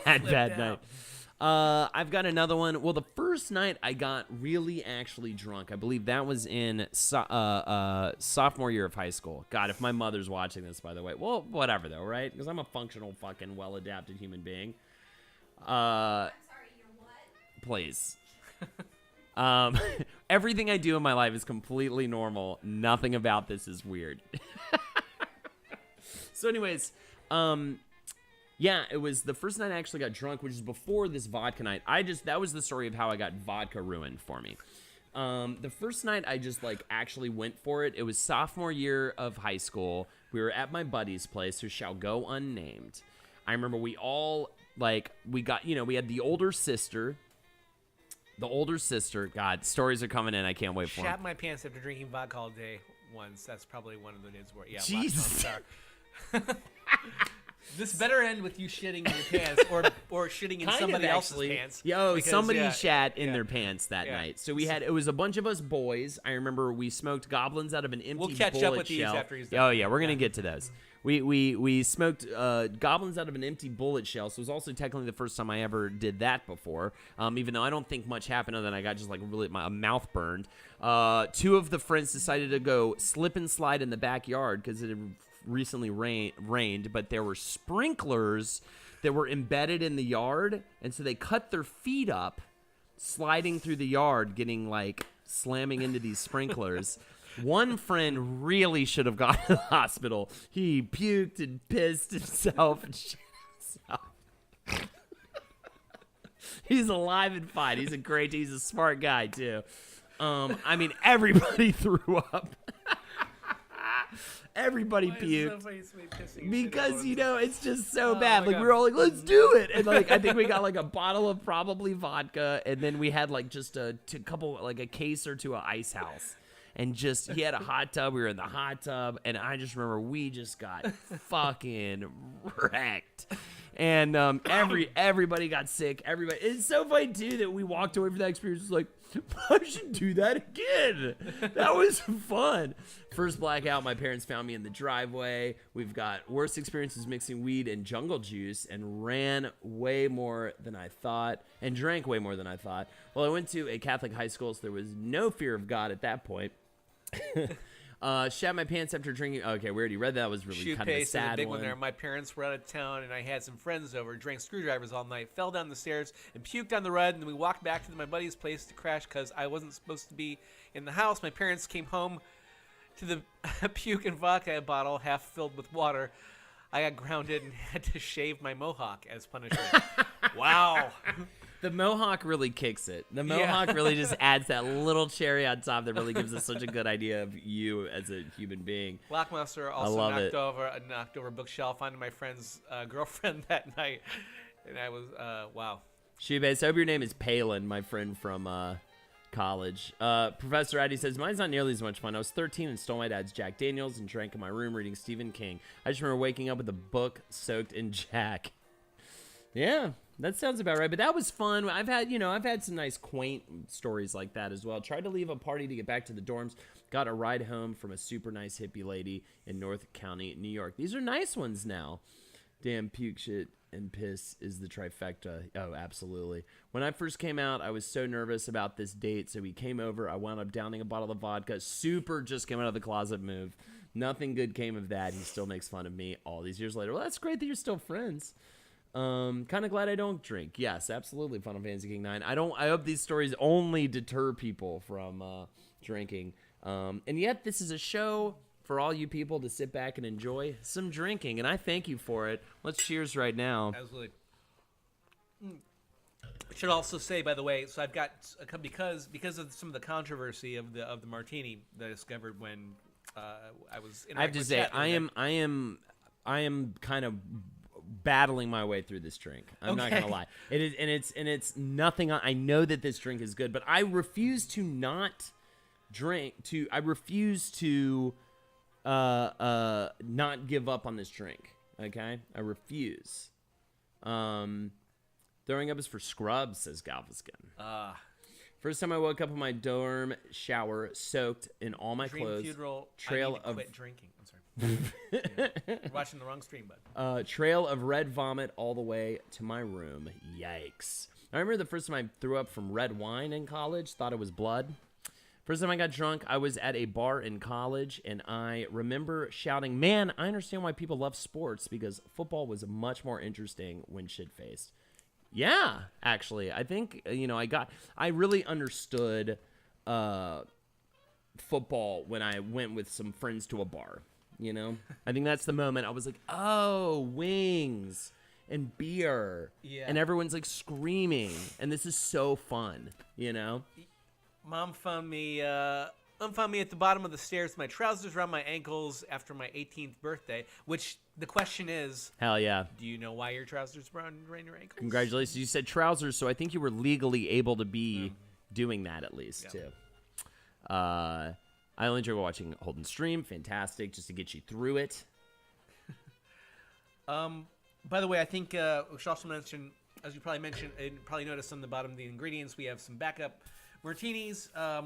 bad night. I've got another one. Well, the first night I got really actually drunk. I believe that was in sophomore year of high school. God, if my mother's watching this, by the way. Well, whatever, though, right? Because I'm a functional, fucking, well-adapted human being. I'm sorry, you're what? Please. Everything I do in my life is completely normal. Nothing about this is weird. So anyways, it was the first night I actually got drunk, which is before this vodka night. That was the story of how I got vodka ruined for me. The first night I just actually went for it. It was sophomore year of high school. We were at my buddy's place, who shall go unnamed. I remember we all we had the older sister. God, stories are coming in. I can't wait for them. Shat my pants after drinking vodka all day once. That's probably one of the days where, Jesus. This better end with you shitting in your pants or shitting in somebody else's pants. Somebody shat in their pants that night. So it was a bunch of us boys. I remember we smoked goblins out of an empty bullet shell. We'll catch up with these after he's done. Oh, yeah, we're going to get to those. We smoked goblins out of an empty bullet shell, so it was also technically the first time I ever did that before, even though I don't think much happened other than I got just really my mouth burned. Two of the friends decided to go slip and slide in the backyard because it had recently rained, but there were sprinklers that were embedded in the yard, and so they cut their feet up, sliding through the yard, getting slamming into these sprinklers. One friend really should have gone to the hospital. He puked and pissed himself and shit himself. He's alive and fine. He's a smart guy, too. Everybody threw up. Everybody puked. Because, it's just so bad. We were all let's do it. And, I think we got, a bottle of probably vodka, and then we had, just a couple, a case or two of Ice House. And he had a hot tub. We were in the hot tub. And I just remember we just got fucking wrecked. And everybody got sick. Everybody. It's so funny too that we walked away from that experience like, I should do that again. That was fun. First blackout, my parents found me in the driveway. We've got worst experiences mixing weed and jungle juice, and ran way more than I thought and drank way more than I thought. Well, I went to a Catholic high school, so there was no fear of God at that point. Shat my pants after drinking. Okay, we already read that. Was really Shoe kind of a paste and sad the big one. one there. My parents were out of town, and I had some friends over. Drank screwdrivers all night. Fell down the stairs and puked on the rug. And then we walked back to my buddy's place to crash because I wasn't supposed to be in the house. My parents came home to the puke and vodka bottle half filled with water. I got grounded and had to shave my mohawk as punishment. Wow. The mohawk really kicks it. The mohawk really just adds that little cherry on top that really gives us such a good idea of you as a human being. Blockbuster also knocked over a bookshelf onto my friend's girlfriend that night, and I was wow. Shoebase, I hope your name is Palin, my friend from college. Professor Addy says, mine's not nearly as much fun. I was 13 and stole my dad's Jack Daniels and drank in my room reading Stephen King. I just remember waking up with a book soaked in Jack. Yeah, that sounds about right. But that was fun. I've had some nice quaint stories like that as well. Tried to leave a party to get back to the dorms. Got a ride home from a super nice hippie lady in North County, New York. These are nice ones now. Damn, puke, shit, and piss is the trifecta. Oh, absolutely. When I first came out, I was so nervous about this date. So he came over. I wound up downing a bottle of vodka. Super just came out of the closet move. Nothing good came of that. He still makes fun of me all these years later. Well, that's great that you're still friends. Kind of glad I don't drink. Yes, absolutely. Final Fantasy King 9. I hope these stories only deter people from drinking. And yet this is a show for all you people to sit back and enjoy some drinking, and I thank you for it. Let's cheers right now. Absolutely. I should also say, by the way, so I've got because of some of the controversy of the Martini that I discovered when I was. I have to say, I am kind of battling my way through this drink. I'm not gonna lie. It is, and it's nothing. I know that this drink is good, but I refuse to not drink. I refuse to not give up on this drink. Okay, I refuse. Throwing up is for scrubs, says Galveston. First time I woke up in my dorm shower, soaked in all my Dream clothes. Funeral. Trail I need to of quit drinking. I'm sorry. You're watching the wrong stream, bud. Trail of red vomit all the way to my room. Yikes. I remember the first time I threw up from red wine in college. Thought it was blood. First time I got drunk, I was at a bar in college, and I remember shouting, man, I understand why people love sports, because football was much more interesting when shit-faced. Yeah, actually. I think, I really understood football when I went with some friends to a bar, I think that's the moment I was like, oh, wings and beer. Yeah. And everyone's like screaming, and this is so fun, Mom found me at the bottom of the stairs with my trousers around my ankles after my 18th birthday, which the question is, Hell yeah. do you know why your trousers were around your ankles? Congratulations. You said trousers, so I think you were legally able to be doing that at least, too. I only enjoy watching Holden stream. Fantastic, just to get you through it. By the way, I think we should also mention, as you probably mentioned, and probably noticed on the bottom of the ingredients, we have some backup martinis. I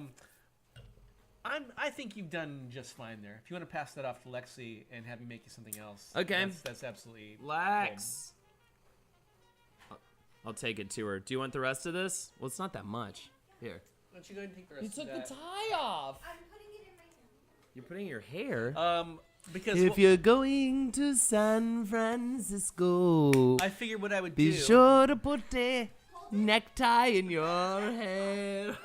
think you've done just fine there. If you want to pass that off to Lexi and have me make you something else, okay, that's absolutely Lex. Cool. I'll take it to her. Do you want the rest of this? Well, it's not that much. Here. Why don't you go ahead and take the rest You of took that? the tie off. I'm putting it in my hair. You're putting your hair. Because if you're going to San Francisco, I figured what I would be do. sure to put a necktie in your hair.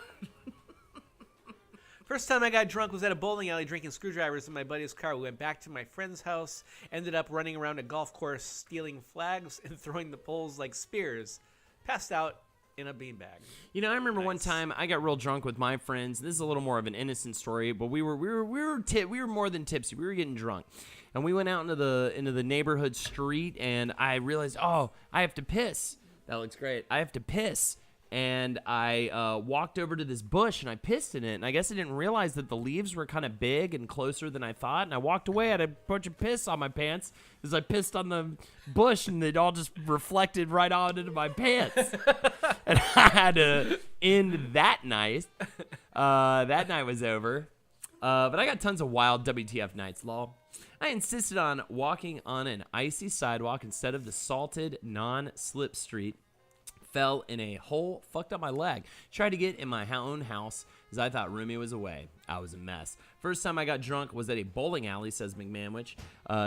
First time I got drunk was at a bowling alley drinking screwdrivers in my buddy's car. We went back to my friend's house, ended up running around a golf course stealing flags and throwing the poles like spears. Passed out in a beanbag. I remember one time I got real drunk with my friends. This is a little more of an innocent story, but we were more than tipsy. We were getting drunk, and we went out into the neighborhood street, and I realized, oh, I have to piss. That looks great. I have to piss. and I walked over to this bush and I pissed in it. And I guess I didn't realize that the leaves were kind of big and closer than I thought. And I walked away, I had a bunch of piss on my pants as I pissed on the bush, and it all just reflected right on into my pants. And I had to end that night. That night was over. But I got tons of wild WTF nights, lol. I insisted on walking on an icy sidewalk instead of the salted, non-slip street. Fell in a hole, fucked up my leg. Tried to get in my own house as I thought Rumi was away. I was a mess. First time I got drunk was at a bowling alley, says McManwich.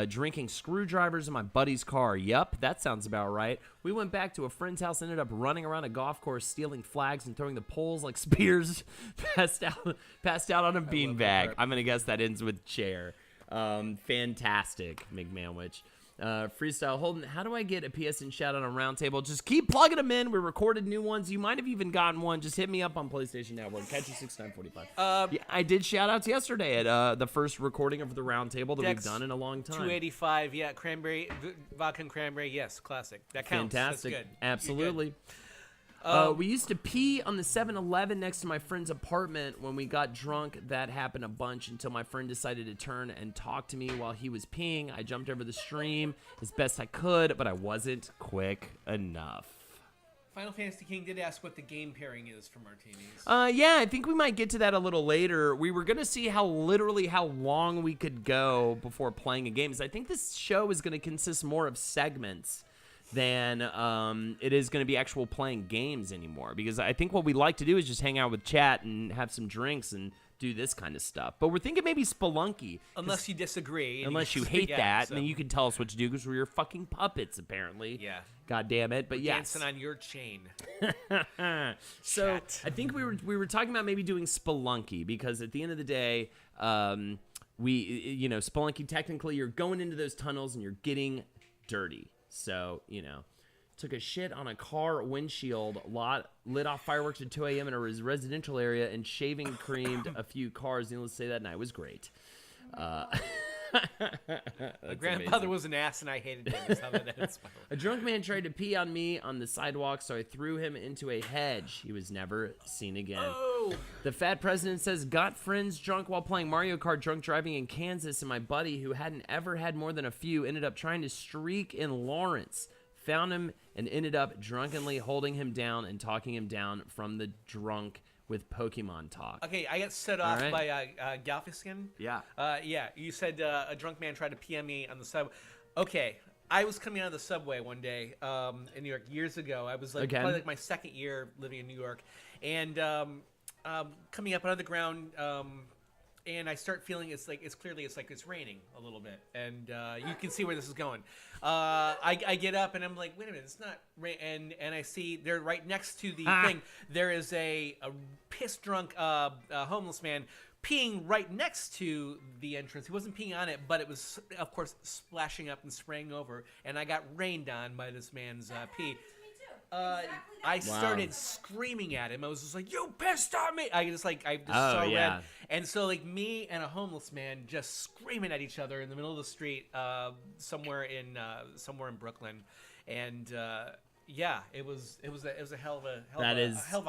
Drinking screwdrivers in my buddy's car. Yup, that sounds about right. We went back to a friend's house, ended up running around a golf course, stealing flags and throwing the poles like spears. Passed out on a beanbag. I'm going to guess that ends with chair. Fantastic, McManwich. Freestyle Holden, how do I get a PSN shout out on Roundtable? Just keep plugging them in. We recorded new ones. You might have even gotten one. Just hit me up on PlayStation Network. Catch you 6945. Yeah, I did shout outs yesterday at the first recording of the Roundtable that we've done in a long time. 285, yeah, cranberry, vodka and cranberry, yes, classic. That counts. Fantastic. That's good. Absolutely. We used to pee on the 7-Eleven next to my friend's apartment when we got drunk. That happened a bunch until my friend decided to turn and talk to me while he was peeing. I jumped over the stream as best I could, but I wasn't quick enough. Final Fantasy King did ask what the game pairing is for martinis. Yeah, I think we might get to that a little later. We were going to see how long we could go before playing a game. I think this show is going to consist more of segments than it is going to be actual playing games anymore, because I think what we like to do is just hang out with chat and have some drinks and do this kind of stuff. But we're thinking maybe Spelunky. Unless you disagree. Unless you hate that, and then you can tell us what to do, because we're your fucking puppets, apparently. Yeah. God damn it. But yes. Dancing on your chain. So Chat. I think we were talking about maybe doing Spelunky, because at the end of the day, Spelunky, technically you're going into those tunnels and you're getting dirty. So, took a shit on a car windshield, lit off fireworks at 2 a.m. in a residential area, and shaving creamed a few cars. Needless to say, that night was great. My grandfather was an ass, and I hated him. That's how that ends. A drunk man tried to pee on me on the sidewalk, so I threw him into a hedge. He was never seen again. Oh. The fat president says, got friends drunk while playing Mario Kart drunk driving in Kansas, and my buddy, who hadn't ever had more than a few, ended up trying to streak in Lawrence. Found him and ended up drunkenly holding him down and talking him down from the drunk with Pokemon talk. Okay, I got set off by Galfiskin. Yeah. Yeah, you said a drunk man tried to PM me on the subway. Okay, I was coming out of the subway one day in New York years ago. I was probably like my second year living in New York, and coming up out of the ground, and I start feeling it's raining a little bit, and you can see where this is going. I get up and I'm like, wait a minute, it's not rain, and I see they're right next to the thing. There is a piss drunk homeless man peeing right next to the entrance. He wasn't peeing on it, but it was, of course, splashing up and spraying over, and I got rained on by this man's pee. I started screaming at him. I was just like, "You pissed on me!" I just saw red, and so me and a homeless man just screaming at each other in the middle of the street, somewhere in Brooklyn, and yeah, it was a hell of a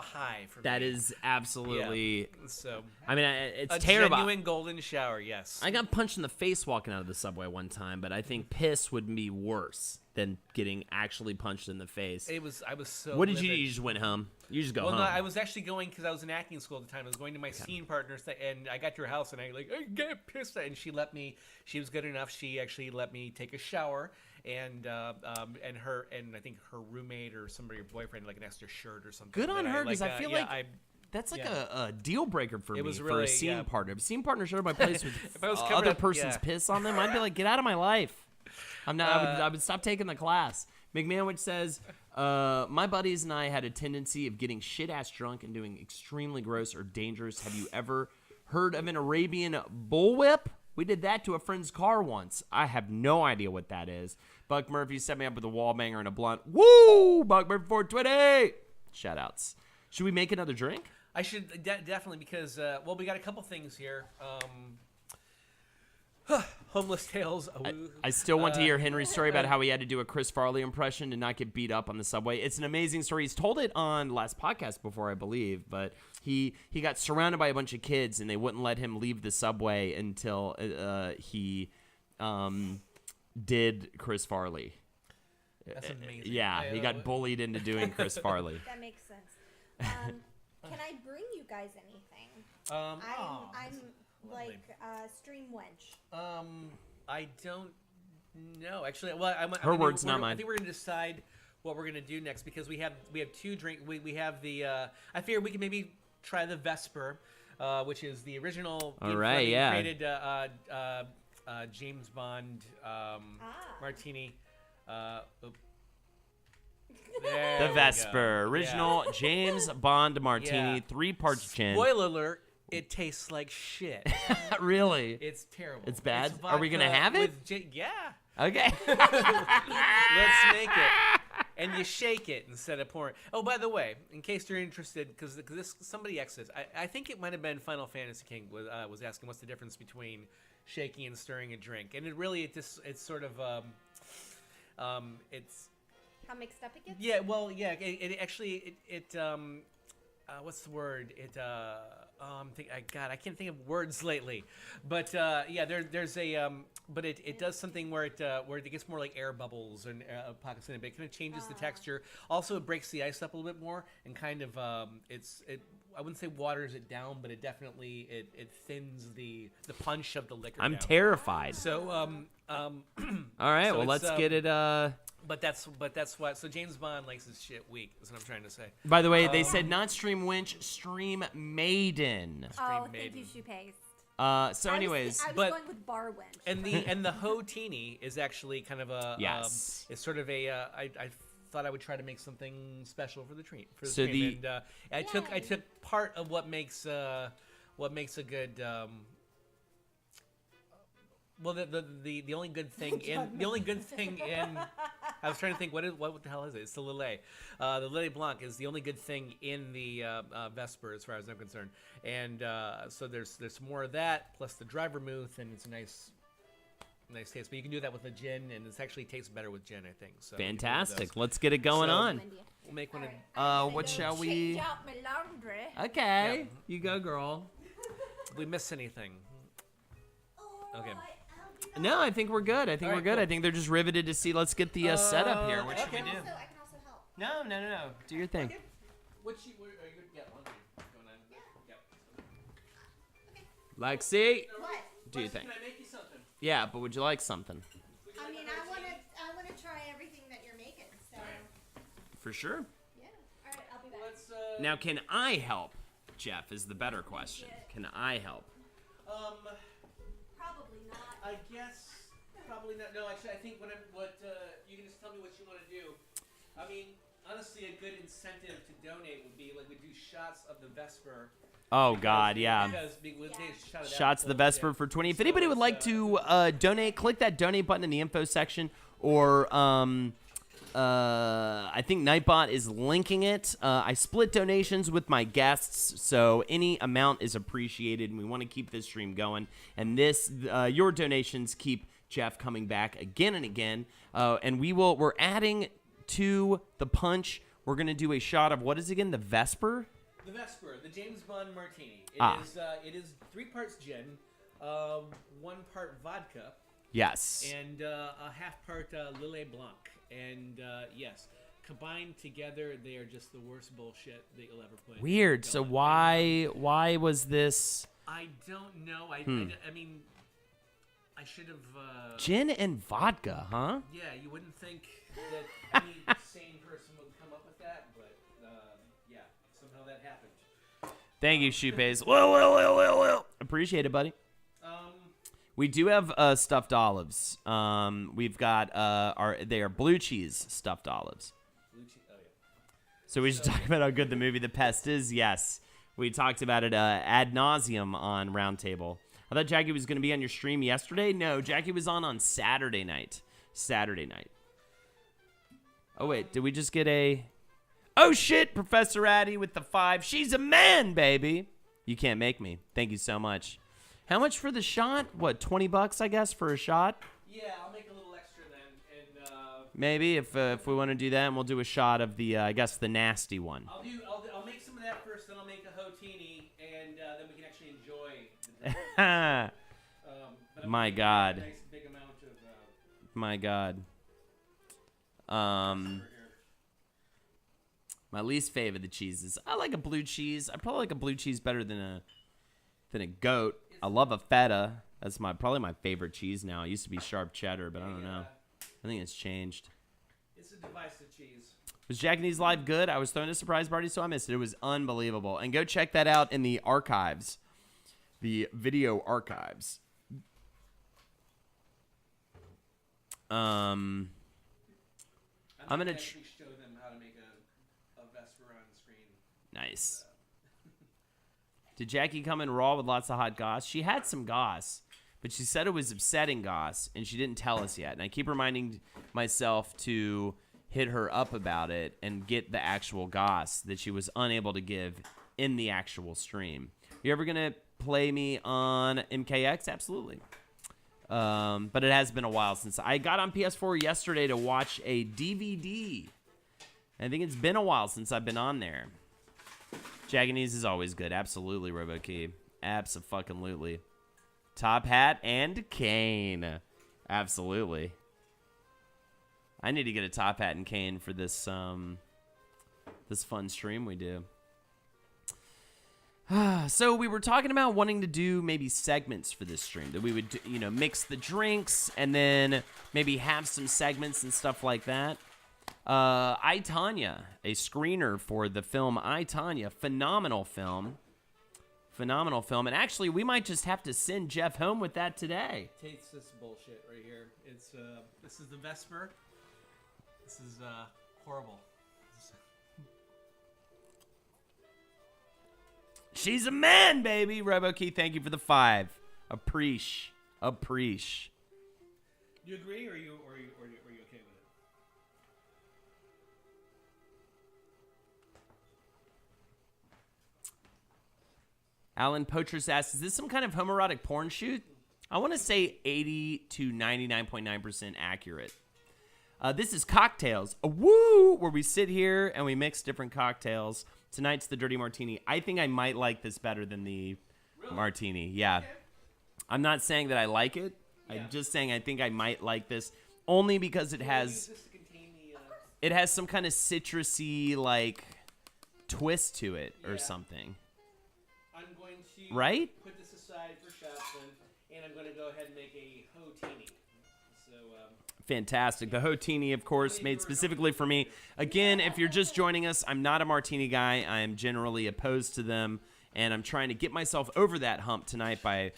high for me. That is absolutely. Yeah. So I mean, it's a terrible. Genuine golden shower. Yes. I got punched in the face walking out of the subway one time, but I think piss would be worse than getting actually punched in the face. I was so. What did you do? You just went home. You just go home. Well, no, I was actually going because I was in acting school at the time. I was going to my scene partner, and I got to her house, and I get pissed, and she let me. She was good enough. She actually let me take a shower, and I think her roommate or somebody, her boyfriend, like an extra shirt or something. Good on her, because I feel like that's like a deal breaker for me. Was for really, a scene partner. If a scene partner showed up at my place with if I was other person's piss on them, I'd be like, get out of my life. I'm not. I would stop taking the class. McManwich says, my buddies and I had a tendency of getting shit-ass drunk and doing extremely gross or dangerous. Have you ever heard of an Arabian bullwhip? We did that to a friend's car once. I have no idea what that is. Buck Murphy set me up with a wall banger and a blunt. Woo! Buck Murphy 420! Shout-outs. Should we make another drink? I should definitely, because we got a couple things here. Homeless Tales. I still want to hear Henry's story about how he had to do a Chris Farley impression and not get beat up on the subway. It's an amazing story. He's told it on last podcast before, I believe, but he got surrounded by a bunch of kids and they wouldn't let him leave the subway until he did Chris Farley. That's amazing. Yeah, he got bullied into doing Chris Farley. That makes sense. Can I bring you guys anything? I'm like stream wench. I don't know. Actually, well, Her words, not mine. I think we're gonna decide what we're gonna do next because we have 2 drink. We have the. I figure we can maybe try the Vesper, which is the original. All right, yeah. Created James Bond Martini. The Vesper, original James Bond Martini, 3 parts gin. Spoiler alert. It tastes like shit. Really? It's terrible. It's bad? It's Are we going to have it? Yeah. Okay. Let's make it. And you shake it instead of pouring. Oh, by the way, in case you're interested, because somebody exits, I think it might have been Final Fantasy King was asking what's the difference between shaking and stirring a drink, and it's sort of it's How mixed up it gets? yeah. Well, yeah. It actually what's the word? I can't think of words lately, but there's a but it does something where it gets more like air bubbles and pockets in it. But it kind of changes the texture. Also, it breaks the ice up a little bit more and kind of I wouldn't say waters it down, but it definitely it thins the punch of the liquor. I'm down. terrified. So all right, so well, let's get it. But that's what. So James Bond likes his shit weak. Is what I'm trying to say. By the way, they said not stream winch, stream maiden. Oh, maiden. thank you, shoe paste. So, anyways, I was but- going with bar wench. And the HO-TINI is actually kind of a Yes. it's sort of a I thought I would try to make something special for the treat. So and I Yay. took part of what makes a good. Well, the only good thing in I was trying to think what the hell is it? It's the Lillet. The Lillet Blanc is the only good thing in the Vesper, as far as I'm concerned. And so there's more of that plus the dry vermouth, and it's a nice taste. But you can do that with a gin, and it actually tastes better with gin, I think. So fantastic. Let's get it going So- on. we'll make one. What shall we? Change out my laundry. Okay, Yep. you go, girl. Did we miss anything? Okay. No, I think we're good. I think All we're right, good. cool. I think they're just riveted to see. Let's get the setup here. What should okay. we do? I can also help. No. Do your thing. What are you laundry going on? Yep. Lexi, What? do your thing. Can I make you something? Yeah, but would you like something? I mean, I wanna try everything that you're making. So For sure. yeah. All right, I'll be back. Let's Now, can I help? Jeff is the better question. Can I help? Probably not. I guess probably not. No, actually, I think what you can just tell me what you want to do. I mean, honestly, a good incentive to donate would be like we do shots of the Vesper. Oh God, yeah. Because we'll take a shot of that Shots of the before, Vesper yeah. for 20. If So anybody would it's, like to donate, click that donate button in the info section, or I think Nightbot is linking it. I split donations with my guests, so any amount is appreciated, and we want to keep this stream going. And your donations keep Jeff coming back again and again. And we're adding to the punch. We're gonna do a shot of what is it again? The Vesper. The Vesper, the James Bond Martini. It is 3 parts gin, 1 part vodka, Yes. and a half part Lillet Blanc. And yes, combined together, they are just the worst bullshit that you'll ever put. Weird. So why was this I don't know. I mean, I should have. gin and vodka? Huh? Yeah, you wouldn't think that any sane person would come up with that, but yeah, somehow that happened. Thank you, Shoepays. Well. Appreciate it, buddy. We do have stuffed olives. We've got they are blue cheese stuffed olives. Blue cheese. Oh yeah. So we should talk about how good the movie The Pest is. Yes, we talked about it ad nauseum on Roundtable. I thought Jackie was going to be on your stream yesterday. No, Jackie was on Saturday night. Oh wait, did we just get a? Oh shit, Professor Addy with the 5. She's a man, baby. You can't make me. Thank you so much. How much for the shot? What, $20, I guess, for a shot? Yeah, I'll make a little extra then, and Maybe if we want to do that, and we'll do a shot of the, I guess, the nasty one. I'll make some of that first, then I'll make a HO-TINI, and then we can actually enjoy the drink. But I'm My gonna make God. a nice big amount of My God. My least favorite of the cheeses. I like a blue cheese. I probably like a blue cheese better than a goat. I love a feta. That's probably my favorite cheese now. It used to be sharp cheddar, but I don't know. I think it's changed. It's a divisive cheese. Was Jack and E's Live good? I was throwing a surprise party, so I missed it. It was unbelievable. And go check that out in the archives. The video archives. I'm gonna actually show them how to make a Vesper on screen. Nice. Did Jackie come in raw with lots of hot goss? She had some goss, but she said it was upsetting goss, and she didn't tell us yet. And I keep reminding myself to hit her up about it and get the actual goss that she was unable to give in the actual stream. You ever gonna play me on MKX? Absolutely. But it has been a while since I got on PS4 yesterday to watch a DVD. I think it's been a while since I've been on there. Jaganese is always good. Absolutely, RoboKey. Abso-fucking-lutely. Top Hat and Kane. Absolutely. I need to get a Top Hat and Kane for this this fun stream we do. So we were talking about wanting to do maybe segments for this stream. That we would, mix the drinks and then maybe have some segments and stuff like that. I, Tonya, a screener for the film I, Tonya. Phenomenal film. Phenomenal film. And actually, we might just have to send Jeff home with that today. Taste this bullshit right here. It's this is the Vesper. This is horrible. She's a man, baby. RoboKey, thank you for the 5. Appreciate. You agree, or are you okay with it? Alan Poitras asks, is this some kind of homoerotic porn shoot? I want to say 80 to 99.9% accurate. This is CockTails, where we sit here and we mix different cocktails. Tonight's the Dirty Martini. I think I might like this better than the Martini. Yeah. Okay. I'm not saying that I like it. Yeah. I'm just saying I think I might like this only because it has it has some kind of citrusy twist to it or something. I'm going to put this aside for shots then, and I'm going to go ahead and make a HO-TINI. Fantastic. The HO-TINI, of course, made specifically for me. Again, if you're just joining us, I'm not a martini guy. I am generally opposed to them, and I'm trying to get myself over that hump tonight by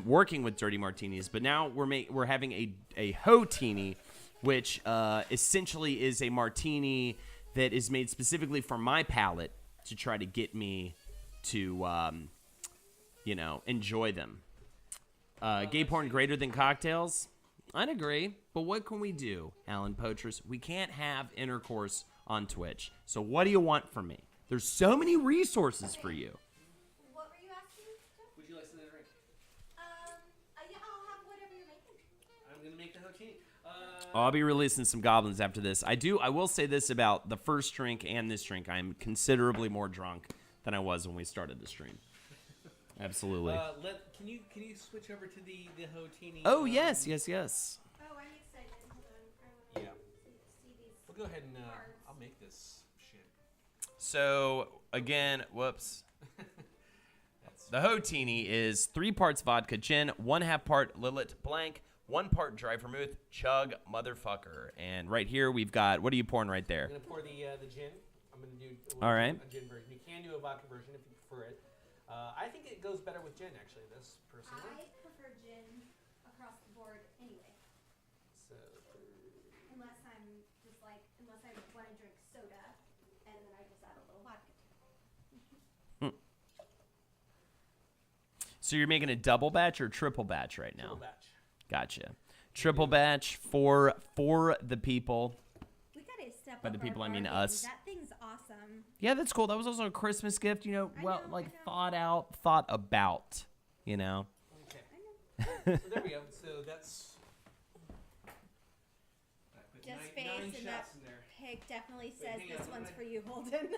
working with dirty martinis. But now we're having a HO-TINI, which essentially is a martini that is made specifically for my palate to try to get me to, enjoy them. Gay porn greater than cocktails? I'd agree, but what can we do, Alan Poitras? We can't have intercourse on Twitch. So what do you want from me? There's so many resources for you. What were you asking, Jeff? Would you like some drink? Yeah, I'll have whatever you're making. I'm going to make the HO-TINI. I'll be releasing some goblins after this. I will say this about the first drink and this drink. I'm considerably more drunk than I was when we started the stream. Absolutely. Can you switch over to the HO-TINI? Oh, yes. Oh, I'm excited. Hold on. Yeah. See these. We'll go ahead and I'll make this shit. So, again, whoops. The HO-TINI is 3 parts vodka gin, 1/2 part Lillet Blanc, 1 part dry vermouth, chug motherfucker. And right here we've got, what are you pouring right there? I'm going to pour the gin. I'm going to do a gin version. You can do a vodka version if you prefer it. I think it goes better with gin, actually, this personally. I prefer gin across the board anyway. So, unless I want to drink soda, and then I just add a little vodka to it. So you're making a double batch or triple batch right now? Triple batch. Gotcha. Triple batch for the people. We gotta step By up the people, our I mean game. us. That thing's awesome. Yeah, that's cool. That was also a Christmas gift, I know. thought about, So there we go. So that's Just nine face and that shots in there. pig definitely says hang on, this what one's am I- for you, Holden.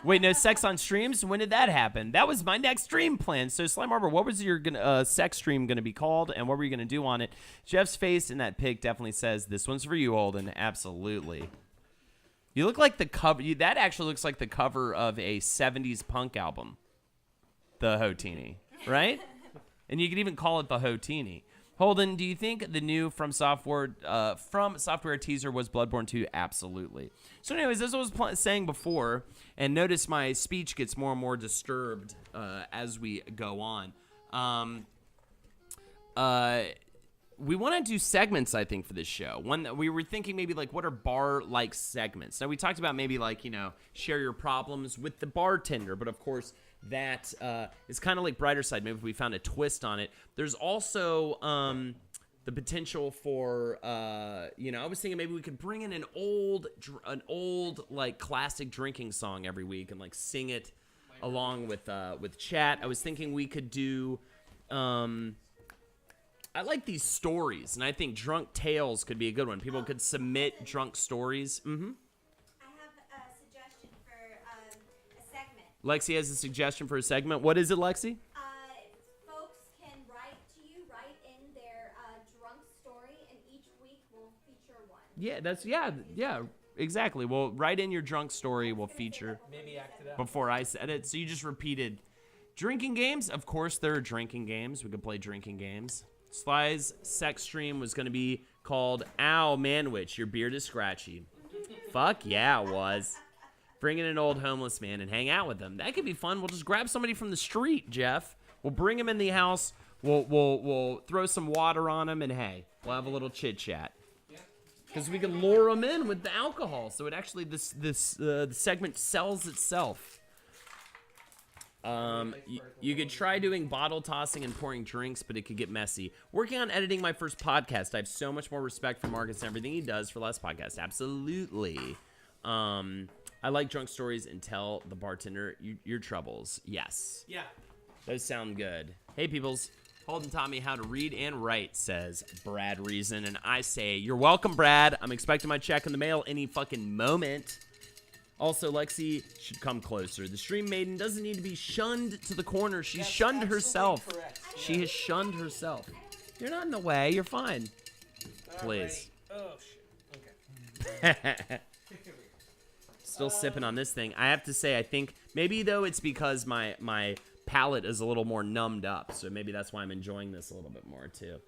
Wait, no sex on streams? When did that happen? That was my next stream plan. So, Slime Arbor, what was your sex stream going to be called, and what were you going to do on it? Jeff's face and that pig definitely says, this one's for you, Holden. Absolutely. You look like the cover. That actually looks like the cover of a 70s punk album. The HO-TINI, right? And you could even call it the HO-TINI. Holden, do you think the new From Software teaser was Bloodborne 2? Absolutely. So anyways, as I was saying before, and notice my speech gets more and more disturbed as we go on. We want to do segments, I think, for this show. One that we were thinking maybe like, what are bar-like segments? Now, we talked about maybe like, share your problems with the bartender, but of course, that is kind of like Brighter Side. Maybe if we found a twist on it. There's also the potential for, I was thinking maybe we could bring in an old like classic drinking song every week and like sing it along with chat. I was thinking we could do. I like these stories, and I think Drunk Tales could be a good one. People could submit drunk stories. Mm-hmm. I have a suggestion for a segment. Lexi has a suggestion for a segment. What is it, Lexi? Folks can write in their drunk story, and each week we'll feature one. Yeah, exactly. Well, write in your drunk story. We'll feature Maybe act it out. before I said it. So you just repeated drinking games. Of course, there are drinking games. We could play drinking games. Sly's sex stream was going to be called Ow Manwich, Your Beard is Scratchy. Fuck yeah, it was. Bring in an old homeless man and hang out with him. That could be fun. We'll just grab somebody from the street, Jeff. We'll bring him in the house. We'll throw some water on him, and hey, we'll have a little chit chat. Because we can lure him in with the alcohol. So it actually the segment sells itself. You could try doing bottle tossing and pouring drinks, but it could get messy. Working on editing my first podcast. I have so much more respect for Marcus and everything he does for Last Podcast. Absolutely. I like drunk stories and tell the bartender your troubles. Yes. Yeah. Those sound good. Hey, peoples. Holden taught me how to read and write, says Brad Reason. And I say, you're welcome, Brad. I'm expecting my check in the mail any fucking moment. Also, Lexi should come closer. The stream maiden doesn't need to be shunned to the corner. She's That's shunned absolutely herself. correct. She has shunned herself. You're not in the way. You're fine. Please. All right. Oh, shit. Okay. Still sipping on this thing. I have to say, I think maybe though it's because my palate is a little more numbed up, so maybe that's why I'm enjoying this a little bit more too.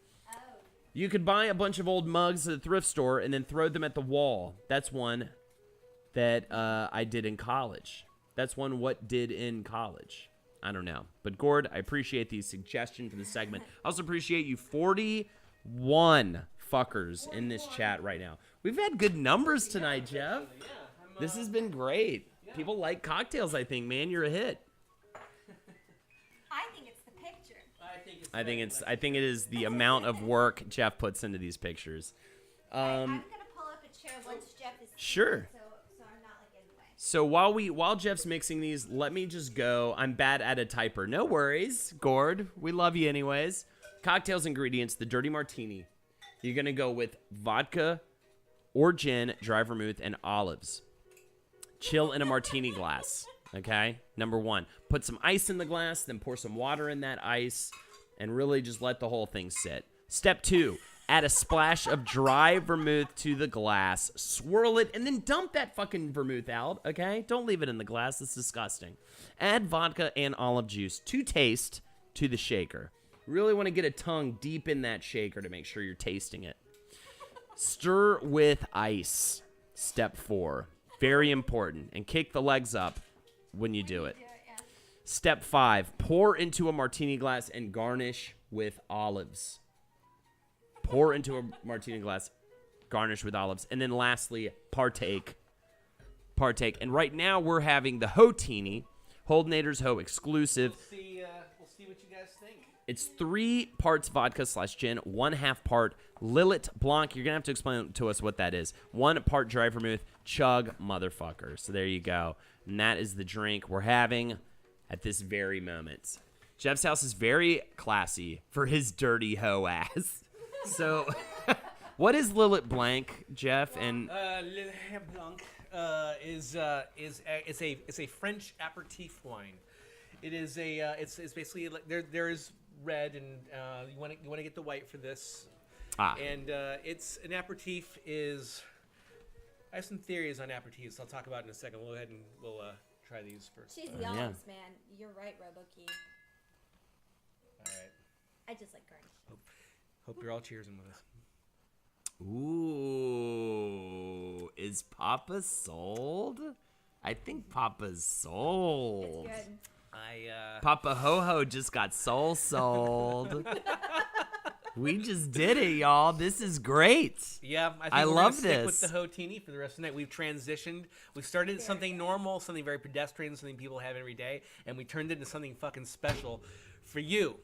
You could buy a bunch of old mugs at a thrift store and then throw them at the wall. That's one that I did in college. That's one what did in college. I don't know. But Gord, I appreciate the suggestion for the segment. I also appreciate you 41 fuckers in this chat right now. We've had good numbers tonight, Jeff. This has been great. People like cocktails, I think, man. You're a hit. I think it's the picture. I think it is the amount of work Jeff puts into these pictures. I'm gonna pull up a chair once Jeff is Sure. so I'm not like in the way. So while Jeff's mixing these, let me just go. I'm bad at a typer. No worries, Gord. We love you anyways. Cocktails ingredients: the dirty martini. You're gonna go with vodka or gin, dry vermouth, and olives. Chill in a martini glass. Okay. Number 1. Put some ice in the glass, then pour some water in that ice, and really just let the whole thing sit. Step 2. Add a splash of dry vermouth to the glass, swirl it, and then dump that fucking vermouth out, okay? Don't leave it in the glass. It's disgusting. Add vodka and olive juice to taste to the shaker. Really want to get a tongue deep in that shaker to make sure you're tasting it. Stir with ice. Step 4. Very important. And kick the legs up when you do it. Step 5. Pour into a martini glass and garnish with olives. Pour into a martini glass, garnish with olives. And then lastly, partake. And right now we're having the HO-TINI, Holdenator's Ho exclusive. We'll see what you guys think. It's 3 parts vodka / gin, 1/2 part Lillet Blanc. You're going to have to explain to us what that is. 1 part dry vermouth. Chug, motherfucker. So there you go. And that is the drink we're having at this very moment. Jeff's house is very classy for his dirty hoe ass. So, what is Lillet Blanc, Jeff? And Le Blanc is a French aperitif wine. It is it's basically like there's red and you want to get the white for this. And it's an aperitif is. I have some theories on aperitifs I'll talk about in a second. We'll go ahead and we'll try these first. She's the honest man. You're right, Robo-Key. All right. I just like garnish. Hope you're all cheersing with us. Ooh, is Papa sold? I think Papa's sold. It's good. Papa Ho-Ho just got sold. We just did it, y'all. This is great. Yeah, I think I we're love gonna stick this. with the HO-TINI for the rest of the night. We've transitioned. We started something normal, something very pedestrian, something people have every day, and we turned it into something fucking special for you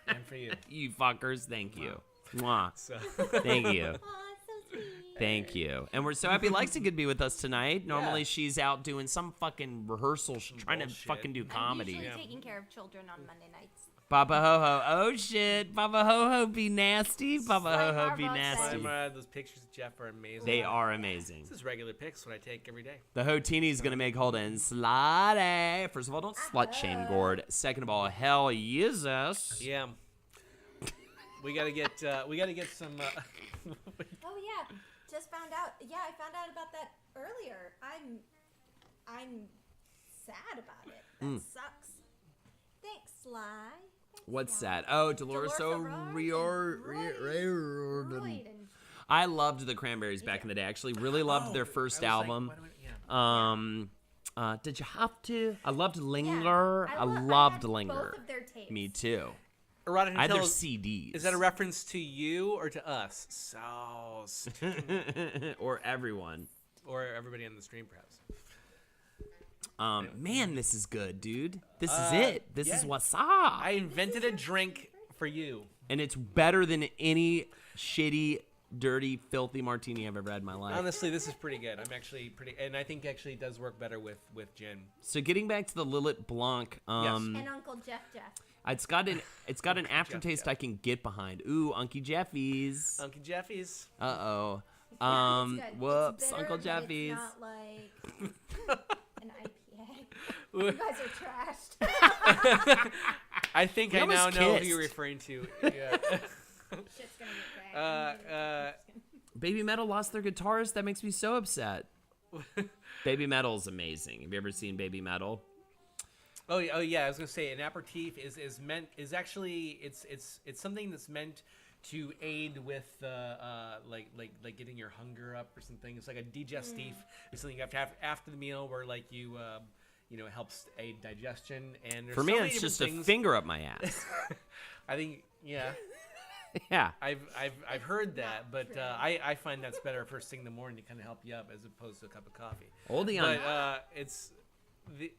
and for you. You fuckers, thank you. Mwah. So. Thank you. Aw, it's so sweet. Thank you. And we're so happy Lexi could be with us tonight. Normally she's out doing some fucking rehearsal, trying to bullshit. fucking do comedy. I'm usually taking care of children on Monday nights. Papa Ho-Ho, oh shit. Papa Ho-Ho be nasty. Papa Slide Ho-Ho be Marble nasty. Those pictures of Jeff are amazing. They are amazing. This is regular pics what I take every day. The HO-TINI is going to make Holden slutty. First of all, don't slut shame Gord. Second of all, hell yes. Yeah. We gotta get some. Oh yeah, just found out. Yeah, I found out about that earlier. I'm sad about it. That sucks. Thanks, Sly. Thanks, What's Sly. that? Oh, Dolores O'Riordan. I loved the Cranberries back in the day. I actually really loved their first album. Did you have to? I loved Linger. I loved had Linger. Both of their tapes. Me too. Erotic I had their Untitled- CDs. Is that a reference to you or to us? So or everyone. or everybody on the stream, perhaps. Man, this is good, dude. This is it. This is yeah. what's up. I invented a drink for you. And it's better than any shitty, dirty, filthy martini I've ever had in my life. Honestly, this is pretty good. I'm actually pretty, and I think actually it does work better with gin. So getting back to the Lillet Blanc, And Uncle Jeff. it's got an aftertaste I can get behind. Ooh, Unky Jeffy's. Uncle Jeffy's. Uh-oh. Yeah, it's good. Whoops, It's bitter, Uncle but Jeffy's. It's not like an IPA. You guys are trashed. I think I now almost know who kissed. you're referring to. Yeah. Shit's gonna get bad. Baby Metal lost their guitarist. That makes me so upset. Baby Metal's amazing. Have you ever seen Baby Metal? Oh yeah. I was gonna say an aperitif is actually it's something that's meant to aid with like getting your hunger up or something. It's like a digestif. It's something you have to have after the meal where like you it helps aid digestion. And there's For me, so many it's just different a things. finger up my ass. I think yeah. Yeah. I've heard that, but I find that's better first thing in the morning to kind of help you up as opposed to a cup of coffee. Holding on. But it's the.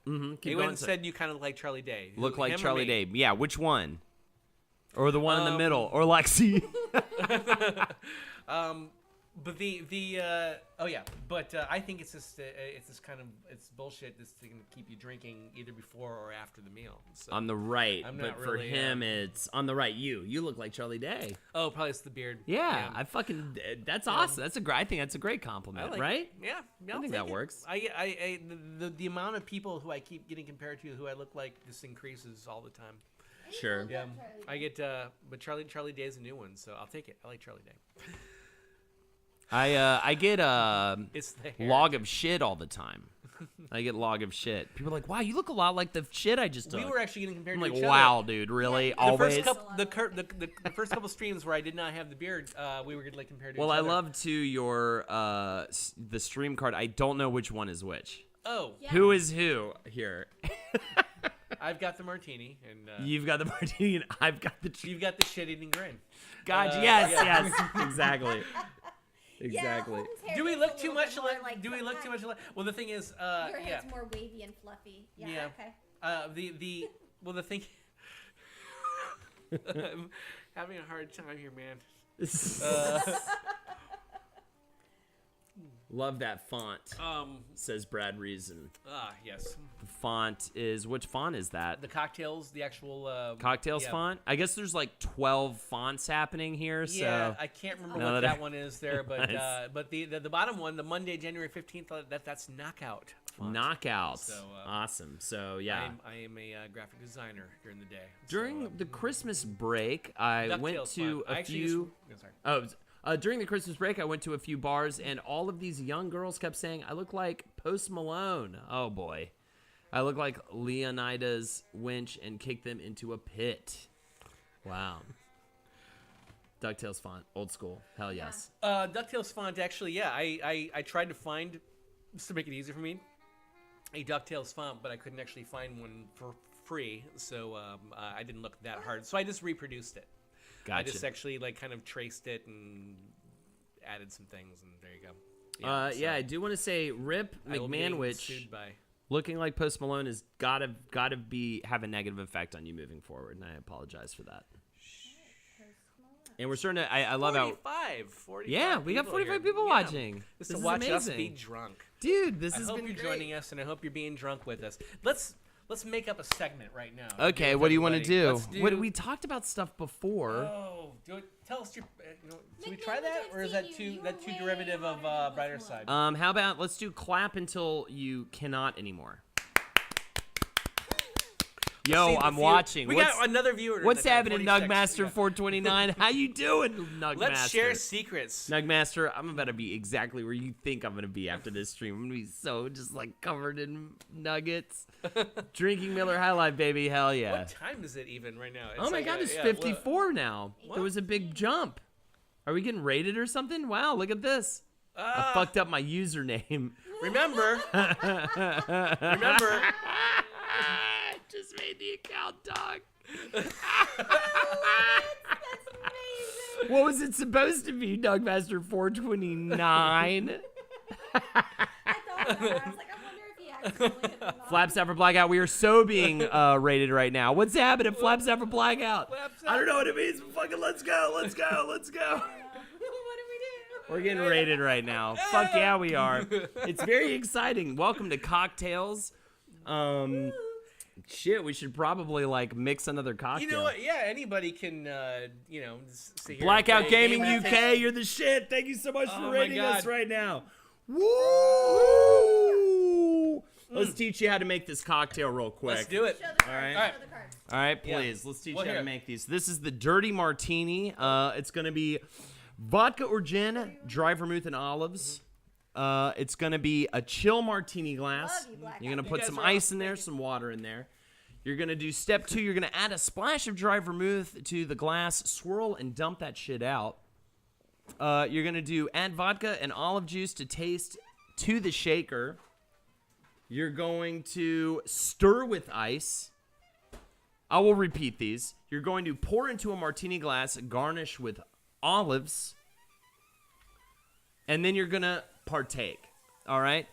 Keep They going, went and sir. said you kind of look like Charlie Day. Look like Him or Charlie me? Day. Yeah, which one? Or the one in the middle? Or Lexi? But I think it's just it's this kind of it's bullshit that's going to keep you drinking either before or after the meal. So. On the right, I'm but not for really, him, it's on the right. You look like Charlie Day. Oh, probably it's the beard. Yeah, I fucking. That's awesome. That's I think that's a great I compliment, like right? it. Yeah, I I'll think take that it. works. The amount of people who I keep getting compared to who I look like just increases all the time. Sure. Yeah, I get but Charlie Day is a new one, so I'll take it. I like Charlie Day. I get It's the hair. log of shit all the time. I get log of shit. People are like, wow, you look a lot like the shit I just took. We were actually getting compared I'm to like, each other. wow, dude, really? Yeah, Always? The first couple streams where I did not have the beard, we were like compared to Well, each I other. love to your the stream card. I don't know which one is which. Oh, Yeah. Who is who here? I've got the martini, and You've got the martini, and I've got the. you've got the shit-eating grin. God, yeah. yes, exactly, exactly. Holden's hair Do we gets look a too little much bit more, alike? Do we cut look back. too much alike? Well, the thing is, Your yeah. hair's more wavy and fluffy. Yeah. Okay. The thing. I'm having a hard time here, man. Love that font. Says Brad Reason. Yes. The font is, which font is that? The CockTails, the actual CockTails font. I guess there's like 12 fonts happening here. Yeah, so I can't remember what that one is there, but Nice. but the bottom one, the Monday, January 15th, that's Knockout font. Knockout. So, awesome. So yeah. I am a graphic designer during the day. During so, the Christmas break, I went DuckTales to font. a few. During the Christmas break, I went to a few bars, and all of these young girls kept saying, "I look like Post Malone." Oh boy, I look like Leonidas winch and kick them into a pit. Wow. DuckTales font, old school. Hell yes. DuckTales font, actually, yeah. I tried to find, just to make it easy for me, a DuckTales font, but I couldn't actually find one for free, so I didn't look that hard. So I just reproduced it. Gotcha. I just actually kind of traced it and added some things, and there you go. Yeah, I do want to say, Rip McManwich, looking like Post Malone has gotta have a negative effect on you moving forward, and I apologize for that. And we're starting to. I love 45. Yeah, we got 45 people watching. Just this to is watch amazing. us be drunk, dude. This I has hope been you're great. joining us, and I hope you're being drunk with us. Let's make up a segment right now. Okay, what do you want to do? Let's What we talked about stuff before. Oh, tell us your. Should we try that, or is that too derivative of Brighter Side? How about let's do clap until you cannot anymore. Yo, I'm watching. We got another viewer. What's happening, 46. Nugmaster 429? How you doing, Nugmaster? Let's share secrets. Nugmaster, I'm about to be exactly where you think I'm gonna be after this stream. I'm gonna be so just like covered in nuggets, drinking Miller High Life, baby. Hell yeah. What time is it even right now? Oh my God, it's 54 now. What? There was a big jump. Are we getting rated or something? Wow, look at this. I fucked up my username. Remember. Just made the account, dog. That's amazing. What was it supposed to be, Nugmaster 429? I thought that. I was like, I wonder if he accidentally hit the knob. Flaps Out for Blackout. We are so being rated right now. What's happening? Flaps Out for Blackout. I don't know what it means, but fucking let's go. Let's go. Let's go. What do we do? We're getting rated right now. Fuck yeah, we are. It's very exciting. Welcome to CockTails. Shit, we should probably like mix another cocktail. You know what? Yeah, anybody can. Sit here Blackout and play a Gaming game that UK, you're the shit. Thank you so much Oh for my rating God. us right now. Woo! Let's teach you how to make this cocktail real quick. Let's do it. Show the cards. All right. Show the cards. All right, Yeah. please. Let's teach Well, you how to here. make these. This is the Dirty Martini. It's going to be vodka or gin, dry vermouth and olives. It's going to be a chill martini glass. Love you, Blackout. You're going to put guys some are ice awesome. in there, some water in there. You're going to do step 2. You're going to add a splash of dry vermouth to the glass, swirl and dump that shit out. You're going to add vodka and olive juice to taste to the shaker. You're going to stir with ice. I will repeat these. You're going to pour into a martini glass, garnish with olives, and then you're going to partake. All right?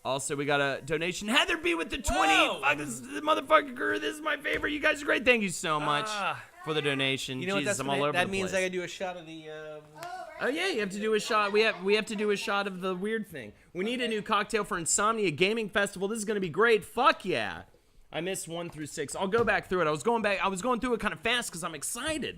Also, we got a donation. Heather B with the 20. Whoa! Fuck, this is the motherfucking crew. This is my favorite. You guys are great. Thank you so much for the donation. You know what Jesus, that's I'm all over that the means? place. I gotta do a shot of the. Oh yeah, you have to do a shot. We have to do a shot of the weird thing. We need a new cocktail for Insomnia Gaming Festival. This is gonna be great. Fuck yeah. I missed 1 through 6. I'll go back through it. I was going through it kind of fast because I'm excited.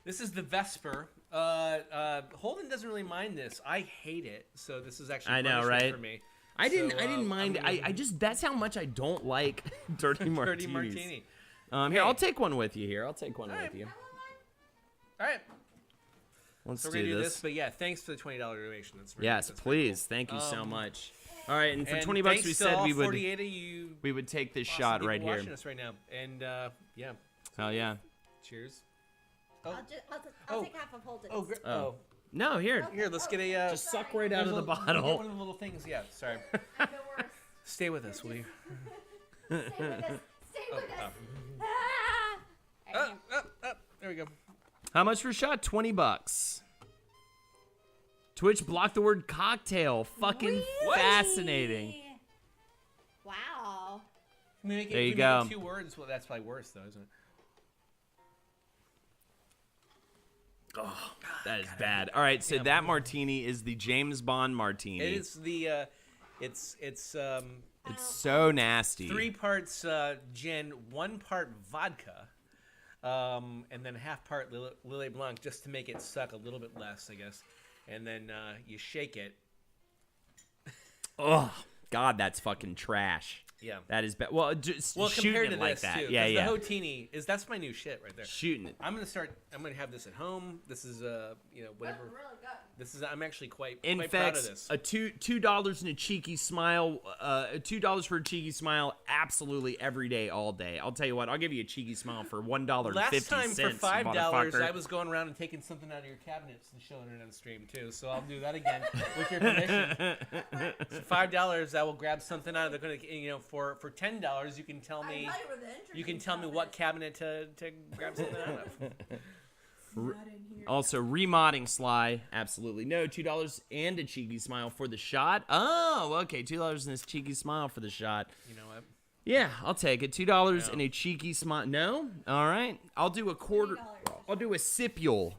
This is the Vesper. Holden doesn't really mind this. I hate it, so this is actually I know, punishment right? for me. I didn't So, mind. I'm gonna- I just that's how much I don't like dirty martinis. Dirty martini. Here, I'll take one with you. Here, I'll take one Alright. with you. All right, Let's so we're gonna do do this. this. But yeah, thanks for the $20 donation. That's very, Yes, that's very please. Thank you so Um, much. All right, and for And 20 bucks, thanks we to said all we would 48 of you take this awesome shot people right here. watching us right now. And yeah, Hell yeah. cheers. I'll Oh. take half of Holden's. Oh. No, here. Here, let's get a. Just suck right out of the Get one bottle. of the little things. Yeah, sorry. I'm the worst. Stay with us, will you? Stay with us. Stay with us. There we go. How much for a shot? 20 bucks. Twitch blocked the word cocktail. Fucking fascinating. Wow. Can we make it, There you if we make go. it 2 words? Well, that's probably worse, though, isn't it? Oh, that is bad. All right, so that martini is the James Bond martini. It is the, it's It's so nasty. 3 parts gin, 1 part vodka, and then half part Lillet Blanc just to make it suck a little bit less, I guess. And then you shake it. Oh, God, that's fucking trash. Yeah. That is bad. Well, just Well, shooting compared it to like this that. too, Yeah, yeah. The HO-TINI that's my new shit right there. Shooting it. I'm gonna have this at home. This is whatever. That's really good. This is I'm actually quite In proud fact, of this. a $2 and a cheeky smile, $2 for a cheeky smile, absolutely every day, all day. I'll tell you what, I'll give you a cheeky smile for $1.50. Last time for $5, motherfucker. I was going around and taking something out of your cabinets and showing it on stream too. So I'll do that again with your permission. So $5, I will grab something out of the for $10 you can tell me what cabinet to grab something out of. Also, remodding Sly, absolutely no. $2 and a cheeky smile for the shot. Oh, okay, $2 and a cheeky smile for the shot. You know what? Yeah, I'll take it. $2 and a cheeky smile. No? All right. I'll do a quarter. I'll do a sipule.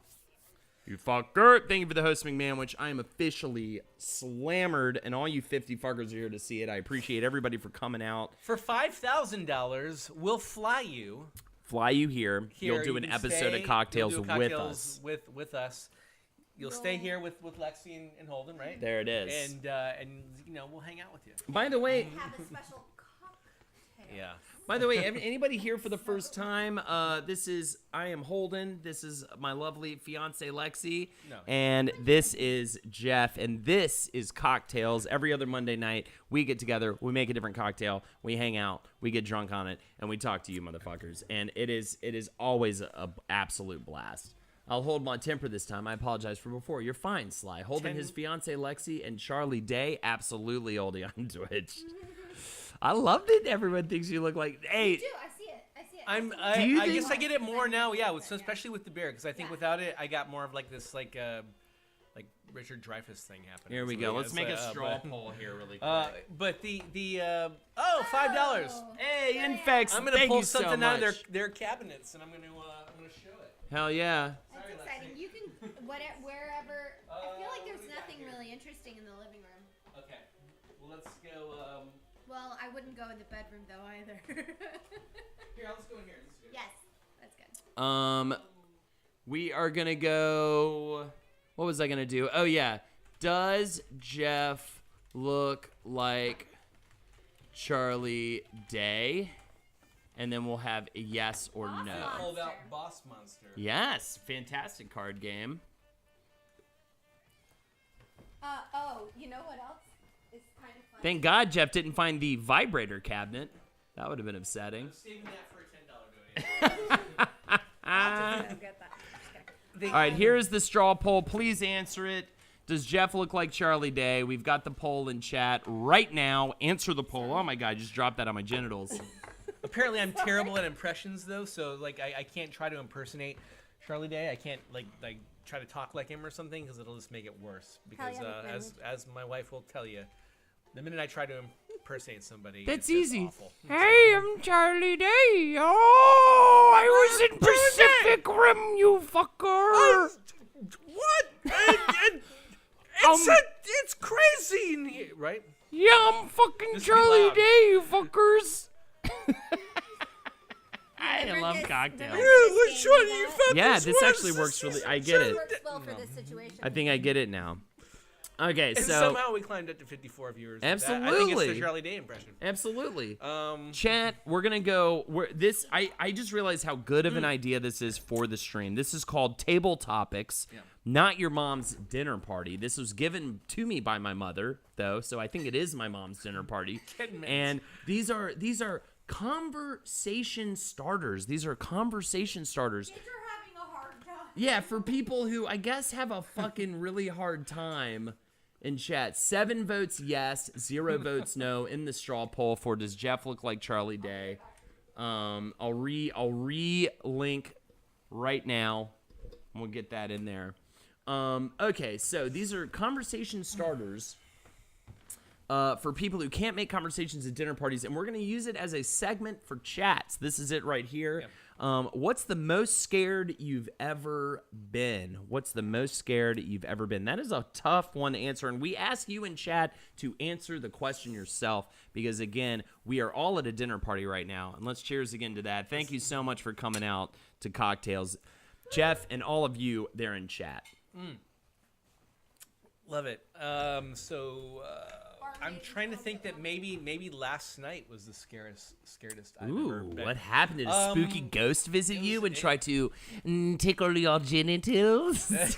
You fucker. Thank you for the host, McMahon, which I am officially slammered, and all you 50 fuckers are here to see it. I appreciate everybody for coming out. For $5,000, we'll fly you. Fly you here. You'll do you an can episode stay, of CockTails you'll do with Cocktails us. With us. You'll stay here with Lexi and Holden, right? There it is. And we'll hang out with you. By the way, Have a special cocktail. Yeah. By the way, anybody here for the first time? I am Holden. This is my lovely fiance Lexi, and this is Jeff, and this is CockTails. Every other Monday night, we get together, we make a different cocktail, we hang out, we get drunk on it, and we talk to you motherfuckers. And it is always a absolute blast. I'll hold my temper this time. I apologize for before. You're fine, Sly. Holden, his fiance Lexi, and Charlie Day, absolutely oldie on Twitch. I loved it. Everyone thinks you look like. Hey, I do. I see it. I guess I get it more now. Yeah, especially with the beer, because I think without it, I got more of like this like Richard Dreyfuss thing happening. Here we go. Let's make a straw poll here really quick. But the $5. Hey, Infex, I'm gonna thank pull you so something out much. of their cabinets, and I'm gonna show it. Hell yeah. That's exciting. You can wherever. I feel like there's nothing really interesting in the living room. Okay. Well, let's go. Well, I wouldn't go in the bedroom though either. Here, let's go in here. Yes, that's good. We are gonna go. What was I gonna do? Oh yeah. Does Jeff look like Charlie Day? And then we'll have a yes or no. Hold out Boss Monster. Yes, fantastic card game. You know what else is kind of fun? Thank God Jeff didn't find the vibrator cabinet. That would have been upsetting. I'm saving that for a $10 donation. I'll get that. All right, here's the straw poll. Please answer it. Does Jeff look like Charlie Day? We've got the poll in chat right now. Answer the poll. Oh my God, I just dropped that on my genitals. Apparently, I'm terrible at impressions though, so like I can't try to impersonate Charlie Day. I can't like try to talk like him or something because it'll just make it worse. Because as my wife will tell you, the minute I try to impersonate somebody, That's it's just easy. awful. Hey, I'm Charlie Day. Oh, I was in Pacific Rim, you fucker. What? It's crazy in here, right? Yeah, I'm fucking Just be Charlie loud. Day, you fuckers. I love cocktails. Which one you found? Yeah, this actually works really. I get it. Works well for this situation. I think I get it now. Okay, And so somehow we climbed up to 54 viewers. I think it's Absolutely. the Charlie Day impression. absolutely. Chat, we're gonna go. I just realized how good of an idea this is for the stream. This is called Table Topics, not your mom's dinner party. This was given to me by my mother, though, so I think it is my mom's dinner party. And these are conversation starters. These are conversation starters. Kids are having a hard time. Yeah, for people who I guess have a fucking really hard time in chat. 7 votes yes, 0 votes no in the straw poll for does Jeff look like Charlie Day? I'll re-link right now. We'll get that in there. Okay, so these are conversation starters for people who can't make conversations at dinner parties, and we're going to use it as a segment for chats. This is it right here. What's the most scared you've ever been? What's the most scared you've ever been? That is a tough one to answer, and we ask you in chat to answer the question yourself because, again, we are all at a dinner party right now, and let's cheers again to that. Thank you so much for coming out to CockTails. Jeff and all of you there in chat. Love it. I'm trying to think that maybe last night was the scariest I've ever been. What happened? Did a spooky ghost visit you and try to tickle your genitals? That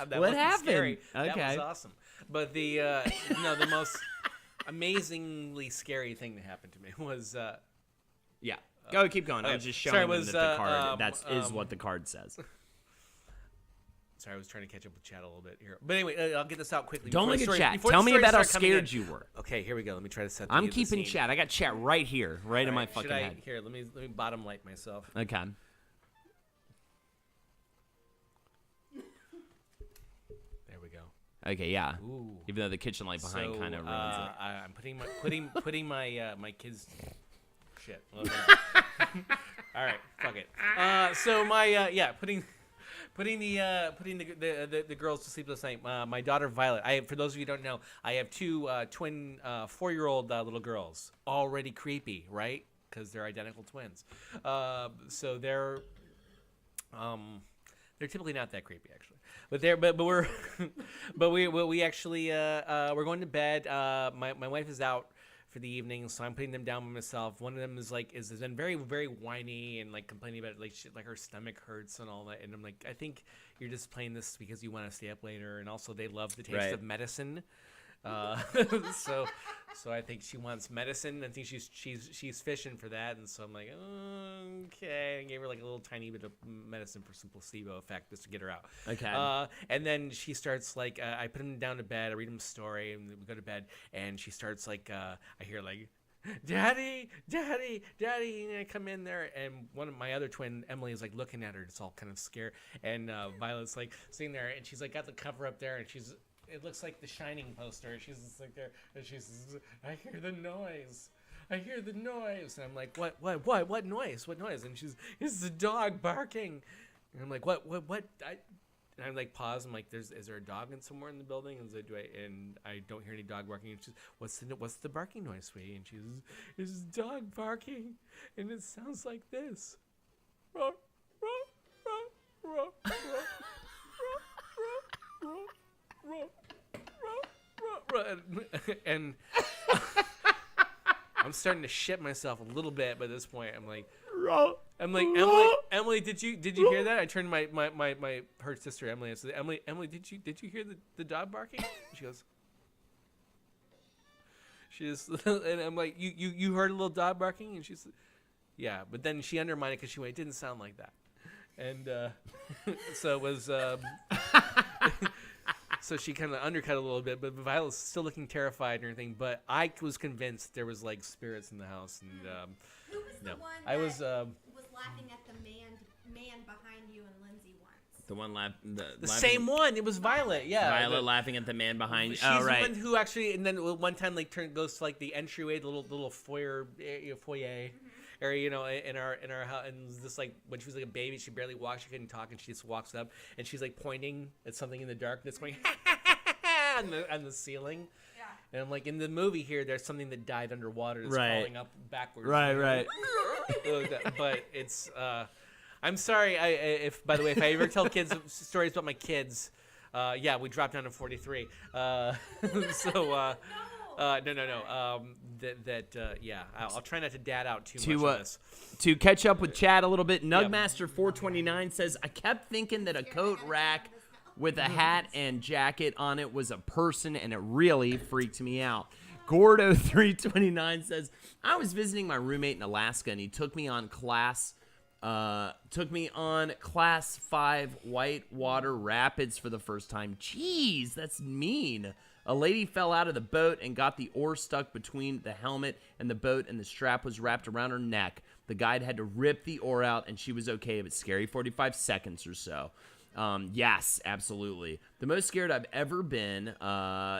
What wasn't happened? Scary. Okay. That was awesome. But the the most amazingly scary thing that happened to me was Yeah. Go, keep going. I was just showing them that the card, is what the card says. Sorry, I was trying to catch up with chat a little bit here. But anyway, I'll get this out quickly. Don't before look the at story- chat. before the Tell me stories about how start coming scared in. you were. Okay, here we go. Let me try to set I'm the keeping scene. chat. I got chat right here, right in my All right, fucking should I, head. Here, let me bottom light myself. Okay. There we go. Okay, yeah. Ooh. Even though the kitchen light behind kind of ruins it. I'm putting my kids. Shit. Well, all right, fuck it. So my putting the girls to sleep last night. My daughter Violet. For those of you who don't know, I have two twin 4-year-old little girls. Already creepy, right? Because they're identical twins. So they're typically not that creepy actually, but we're we actually we're going to bed. My wife is out for the evening, so I'm putting them down by myself. One of them is then very, very whiny and like complaining about like her stomach hurts and all that. And I'm like, I think you're just playing this because you want to stay up later, and also they love the taste of medicine. So I think she wants medicine. I think she's fishing for that, and so I'm like, okay. I gave her like a little tiny bit of medicine for some placebo effect just to get her out. Okay. And then she starts like, I put him down to bed. I read him a story, and we go to bed. And she starts like, I hear like, Daddy, and I come in there, and one of my other twin, Emily, is like looking at her, just all kind of scared. And Violet's like sitting there, and she's like got the cover up there, and it looks like the Shining poster. She's just like there, and she's, I hear the noise. And I'm like, what noise? And it's the dog barking. And I'm like, what? And I'm like, pause. I'm like, is there a dog somewhere in the building? And I don't hear any dog barking. And she's, what's the barking noise, sweetie? And she's, it's dog barking, and it sounds like this. And I'm starting to shit myself a little bit, but at this point I'm like Emily, did you hear that? I turned her sister Emily and said, Emily, did you hear the dog barking? She just and I'm like, you heard a little dog barking? And she's, yeah, but then she undermined it because she went, it didn't sound like that. And so it was so she kind of undercut a little bit, but Violet's still looking terrified and everything. But I was convinced there was like spirits in the house. And who was the one I that was laughing at the man behind you and Lindsay once? The one the same one. It was Violet. Yeah, Violet laughing at the man behind you. She's the one who actually, and then one time like goes to like the entryway, the little foyer area, in our house. And this like when she was like a baby, she barely walked, she couldn't talk, and she just walks up and she's like pointing at something in the darkness, going on the ceiling. Yeah. And I'm like, in the movie here, there's something that died underwater that's falling up backwards. Right. But it's I'm sorry if by the way, if I ever tell kids stories about my kids, we dropped down to 43. No. I'll try not to dad out too much on this. To catch up with Chad a little bit, Nugmaster429 says, I kept thinking that a coat rack with a hat and jacket on it was a person, and it really freaked me out. Gordo329 says, I was visiting my roommate in Alaska, and he took me on class 5 whitewater rapids for the first time. Jeez, that's mean. A lady fell out of the boat and got the oar stuck between the helmet and the boat, and the strap was wrapped around her neck. The guide had to rip the oar out, and she was okay, but scary 45 seconds or so. Yes, absolutely. The most scared I've ever been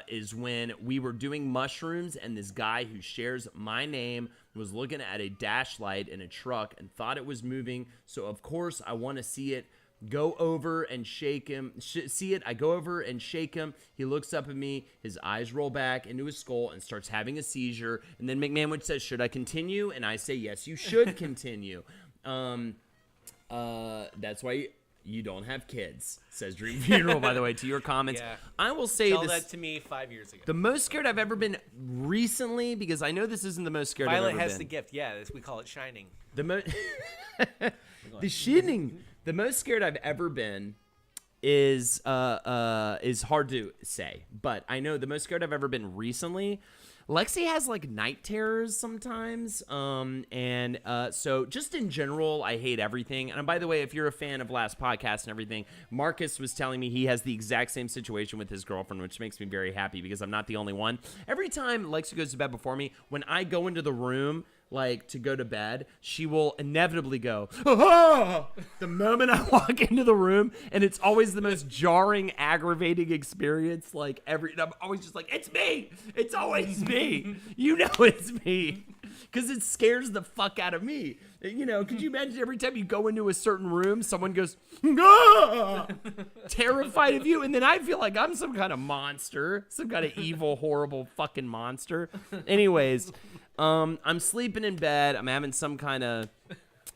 is when we were doing mushrooms and this guy who shares my name was looking at a dash light in a truck and thought it was moving. So, of course, I want to see it. Go over and shake him. See it. I go over and shake him. He looks up at me. His eyes roll back into his skull and starts having a seizure. And then McMahon says, "Should I continue?" And I say, "Yes, you should continue." That's why you don't have kids, says Dream Funeral, by the way, to your comments. Yeah. I will say Tell this. that to me 5 years ago. The most scared I've ever been recently, because I know this isn't the most scared I've Violet ever has been. the gift. Yeah, we call it shining. The shining. The most scared I've ever been is hard to say, but I know the most scared I've ever been recently. Lexi has like night terrors sometimes, and so just in general, I hate everything. And by the way, if you're a fan of last podcast and everything, Marcus was telling me he has the exact same situation with his girlfriend, which makes me very happy because I'm not the only one. Every time Lexi goes to bed before me, when I go into the room, like to go to bed, she will inevitably go, "Ah!" the moment I walk into the room, and it's always the most jarring, aggravating experience. Like and I'm always just like, "It's me! It's always me! You know it's me!" Because it scares the fuck out of me. You know, could you imagine every time you go into a certain room, someone goes, "Ah!" terrified of you, and then I feel like I'm some kind of monster, some kind of evil, horrible fucking monster. Anyways, I'm sleeping in bed. I'm having some kind of,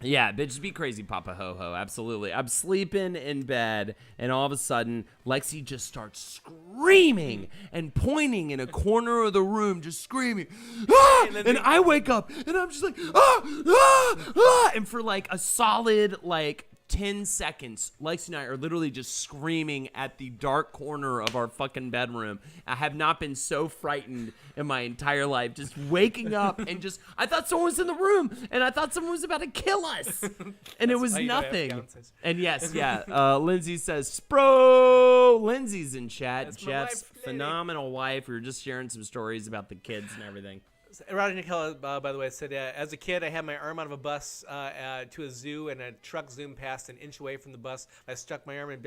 yeah, bitch, be crazy, Papa Ho-Ho. Absolutely. I'm sleeping in bed, and all of a sudden, Lexi just starts screaming and pointing in a corner of the room, just screaming. "Ah!" And I wake up, and I'm just like, "Ah! Ah! Ah!" And for like a solid, like, 10 seconds, Lexi and I are literally just screaming at the dark corner of our fucking bedroom. I have not been so frightened in my entire life. Just waking up and just, I thought someone was in the room, and I thought someone was about to kill us. And it was why you don't have nothing. fiancés. And yes, yeah. Lindsay says, "Spro." Lindsay's in chat. That's my Jeff's wife, lady. phenomenal wife. We were just sharing some stories about the kids and everything. Roger Nicole, by the way, said, as a kid, I had my arm out of a bus to a zoo, and a truck zoomed past an inch away from the bus. I stuck my arm in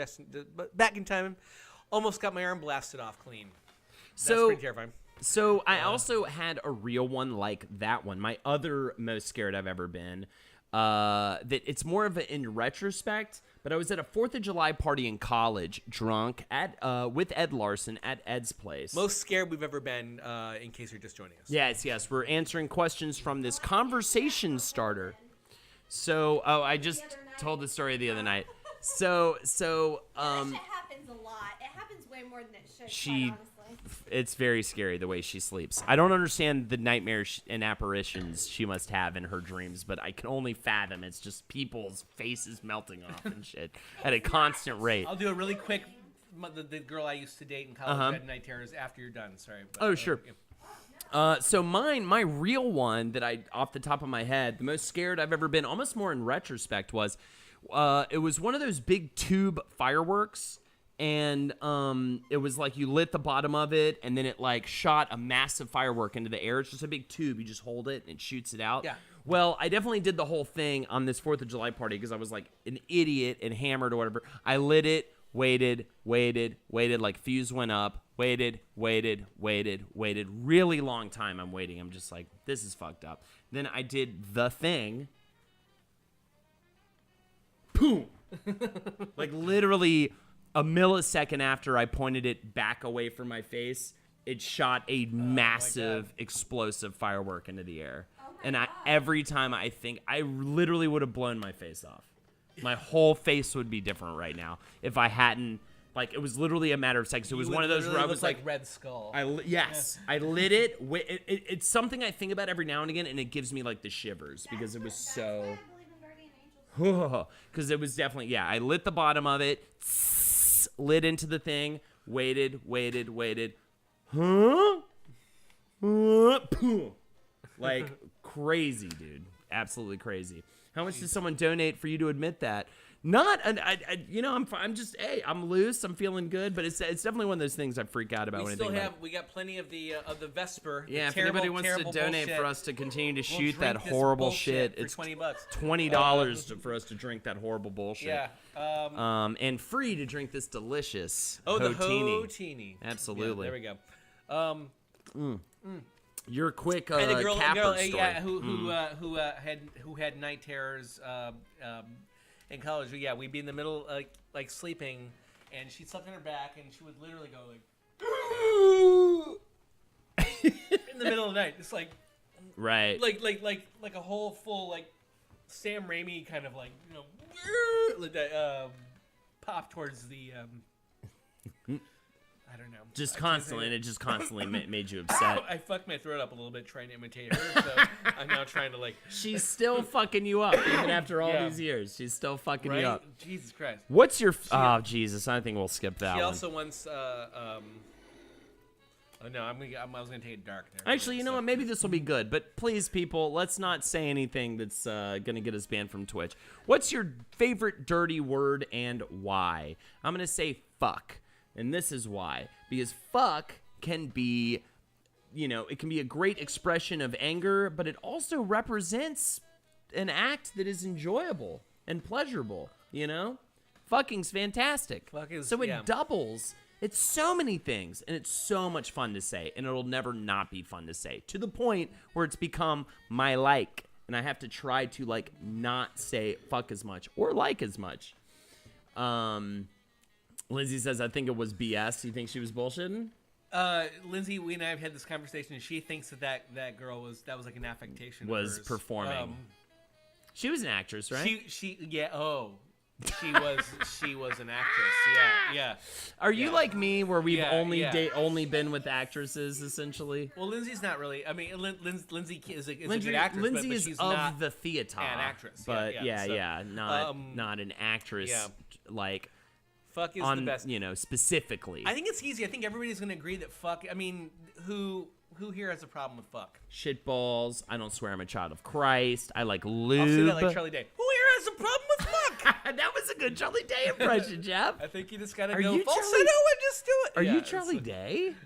back in time, almost got my arm blasted off clean. That's pretty terrifying. So I also had a real one like that one. My other most scared I've ever been. That it's more of a in retrospect, but I was at a 4th of July party in college, drunk at with Ed Larson at Ed's place. Most scared we've ever been, in case you're just joining us. Yes, we're answering questions from this conversation starter. So, I just told the story the other night. So, That shit happens a lot. It happens way more than it should. Quite honestly. it's very scary the way she sleeps. I don't understand the nightmares and apparitions she must have in her dreams, but I can only fathom it's just people's faces melting off and shit at a constant rate. I'll do a really quick. The girl I used to date in college had night terrors after you're done. Sorry. But, Oh, sure. So my real one that I, off the top of my head, the most scared I've ever been, almost more in retrospect, was it was one of those big tube fireworks. And it was like you lit the bottom of it, and then it like shot a massive firework into the air. It's just a big tube. You just hold it, and it shoots it out. Yeah. Well, I definitely did the whole thing on this 4th of July party because I was like an idiot and hammered or whatever. I lit it, waited, like fuse went up, waited. Really long time I'm waiting. I'm just like, this is fucked up. Then I did the thing. Boom. Like literally a millisecond after I pointed it back away from my face, it shot a massive explosive firework into the air. And every time I think, I literally would have blown my face off. My whole face would be different right now if I hadn't, like, it was literally a matter of seconds. It was one of those where I was like Red Skull. I lit it. It's something I think about every now and again, and it gives me like the shivers because it was so. That's why I believe in guardian angels. Because it was definitely, I lit the bottom of it, lit into the thing, waited. Like crazy, dude. Absolutely crazy. How much did someone donate for you to admit that? Not, I'm just, hey, I'm loose. I'm feeling good, but it's definitely one of those things I freak out about. We got plenty of the Vesper. Yeah, the if anybody wants to donate bullshit, for us to continue to we'll shoot drink that this horrible bullshit shit, for it's $20. $20 for us to drink that horrible bullshit. Yeah. And free to drink this delicious the HO-TINI. HO-TINI. Absolutely. Yeah, there we go. Your quick And a girl, capper story. yeah, who had night terrors in college. Yeah, we'd be in the middle, like sleeping, and she slept on her back, and she would literally go like in the middle of the night, just like right, like a whole full like Sam Raimi kind of like pop towards the. I don't know. Just constantly, and it just constantly made you upset. I fucked my throat up a little bit trying to imitate her, so I'm now trying to like. She's still fucking you up even after all these years. She's still fucking you up. Jesus Christ. What's your? Oh Jesus! I think we'll skip that She one. also once. Oh no, I was gonna take it dark there. Actually, you know what? Maybe this will be good. But please, people, let's not say anything that's gonna get us banned from Twitch. What's your favorite dirty word and why? I'm gonna say fuck. And this is why. Because fuck can be, it can be a great expression of anger, but it also represents an act that is enjoyable and pleasurable, Fucking's fantastic. So it doubles. It's so many things, and it's so much fun to say, and it'll never not be fun to say, to the point where it's become my like, and I have to try to, not say fuck as much or like as much. Lindsay says, I think it was BS. You think she was bullshitting? Lindsay, we and I have had this conversation, and she thinks that girl was like an affectation. Was of hers. performing. She was an actress, right? She was an actress. Yeah. Are you like me, where we've only been with actresses, essentially? Well, Lindsay's not really. I mean, Lindsay is a good actress, Lindsay but is she's of not the theater, an actress. But not an actress. Like. Fuck is the best. Specifically. I think it's easy. I think everybody's gonna agree that fuck. I mean, who here has a problem with fuck? Shitballs. I don't swear I'm a child of Christ. I like lube. I'll say that like Charlie Day. Who here has a problem with fuck? That was a good Charlie Day impression, Jeff. I think you just gotta go falsetto and just do it. Are you Charlie Day?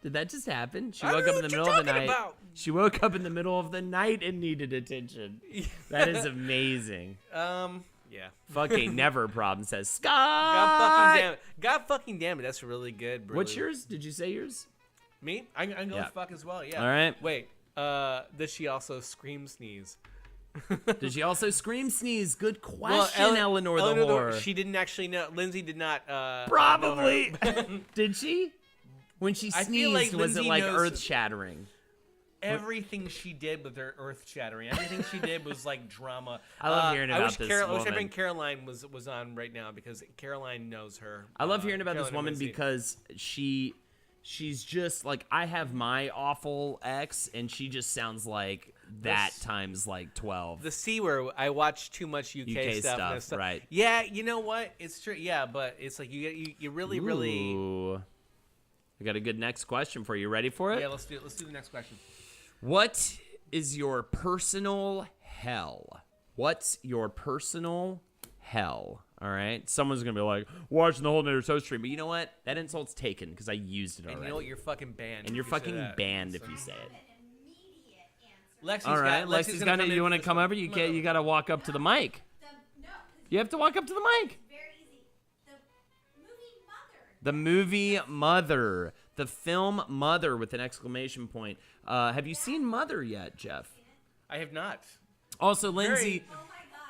Did that just happen? She woke up in the middle of the night. About. She woke up in the middle of the night and needed attention. That is amazing. Yeah. Fuck ain't never a problem, says Scott. God fucking damn it. That's really good, bro. What's yours? Did you say yours? Me? I can go with fuck as well, yeah. All right. Wait, does she also scream sneeze? Did she also scream sneeze? Good question, Eleanor the whore. She didn't actually know. Lindsay did not Probably. Did she? When she sneezed, was it like earth-shattering? Everything she did with her earth shattering. Everything she did was like drama. I love hearing about this woman. I wish Caroline was on right now because Caroline knows her. I love hearing about this woman because she's just like, I have my awful ex, and she just sounds like that times like 12. The C word. I watch too much UK stuff. Right? Yeah, you know what? It's true. Yeah, but it's like you really. I got a good next question for you. Ready for it? Yeah, let's do the next question. What is your personal hell? What's your personal hell? All right. Someone's going to be like, watching the whole Nader So stream. But you know what? That insult's taken because I used it already. And you know what? You're fucking banned. And you're fucking banned if you say it. Lexi's got it. You want to come over? You got to walk up to the mic. You have to walk up to the mic. Very easy. The movie Mother. The movie Mother. The film Mother with an exclamation point. Have you seen Mother yet, Jeff? I have not. Also, Lindsay,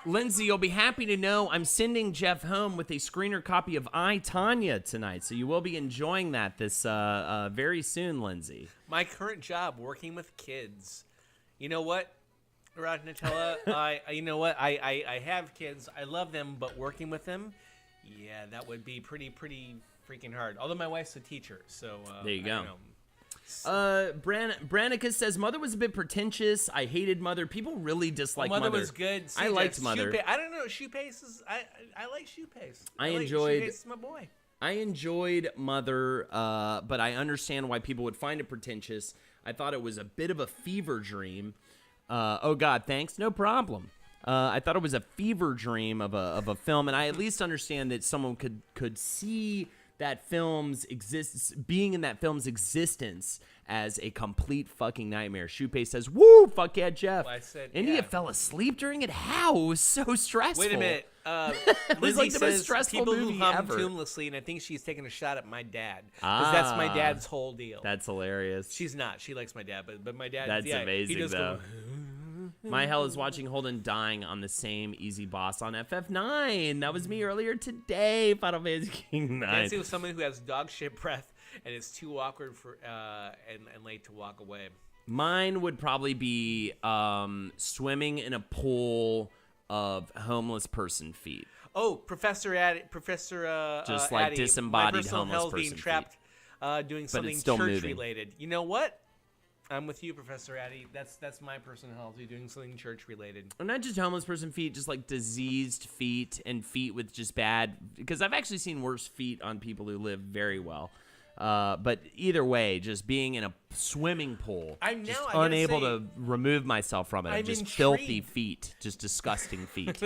you'll be happy to know I'm sending Jeff home with a screener copy of I, Tonya tonight. So you will be enjoying that this very soon, Lindsay. My current job, working with kids. You know what, Rod Nutella? I have kids. I love them, but working with them, yeah, that would be pretty freaking hard. Although my wife's a teacher, so there you go. Branica says Mother was a bit pretentious. I hated Mother. People really dislike Mother. Mother was good. I liked Mother. I don't know. Shoe Pace is. I like Shoe Pace. Shoe Pace is my boy. I enjoyed Mother, but I understand why people would find it pretentious. I thought it was a bit of a fever dream. Oh God, thanks. No problem. I thought it was a fever dream of a film, and I at least understand that someone could see that being in that film's existence as a complete fucking nightmare. Shupei says, "Woo, fuck yeah, Jeff." Well, I said, India yeah. fell asleep during it. How? It was so stressful. Wait a minute. It was Lizzie like the most says stressful people movie who hum ever. tunelessly, and I think she's taking a shot at my dad because that's my dad's whole deal. That's hilarious. She's not. She likes my dad, but my dad. That's yeah, amazing, he does though. My hell is watching Holden dying on the same easy boss on FF9. That was me earlier today. Final Fantasy King 9. Dancing with someone who has dog shit breath and it's too awkward for and late to walk away. Mine would probably be swimming in a pool of homeless person feet. Oh, Professor Addy, Just like Addy, disembodied my personal homeless hell's being person trapped, doing something still church moving. related. You know what? I'm with you, Professor Addy. That's my personal hell, doing something church related. Or not just homeless person feet, just like diseased feet and feet with just bad. Because I've actually seen worse feet on people who live very well. But either way, just being in a swimming pool, I'm just now, I gotta unable say, to remove myself from it. I'm Just intrigued. filthy feet, just disgusting feet.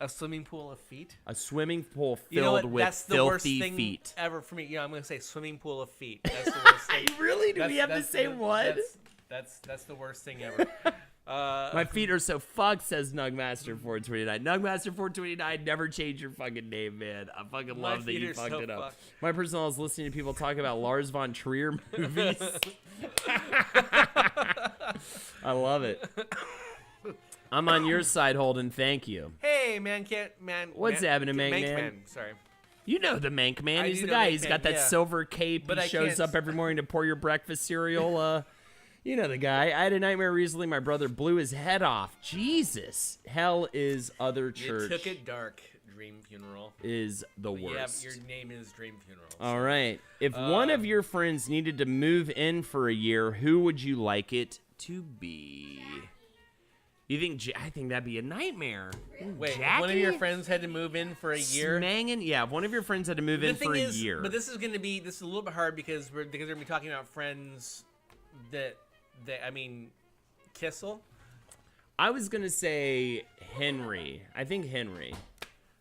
A swimming pool of feet. A swimming pool filled You know what? with That's the worst filthy thing feet. ever for me. Yeah, I'm gonna say swimming pool of feet. That's the worst thing. Really? Do we have the same one? That's the worst thing ever. My feet are so fucked, says Nugmaster429. Nugmaster429, never change your fucking name, man. I fucking My love that feet you are fucked so it up. fucked. My personal is listening to people talk about Lars von Trier movies. I love it. I'm on your side, Holden. Thank you. Hey, man. What's happening, Mank Man? Sorry. You know the Mank Man. I He's do the know guy. Mank He's Man, got that yeah. silver cape. But he I shows can't up every morning to pour your breakfast cereal. You know the guy. I had a nightmare recently. My brother blew his head off. Jesus. Hell is other church. You took it dark. Dream Funeral. Is the Yeah, worst. your name is Dream Funeral. All right. If one of your friends needed to move in for a year, who would you like it to be? You think? I think that'd be a nightmare. Wait, if Jackie? one of your friends had to move in for a year. Smangin'? Yeah, if one of your friends had to move in for a year. But this is a little bit hard because we're gonna be talking about friends that I mean, Kissel. I was gonna say Henry. I think Henry.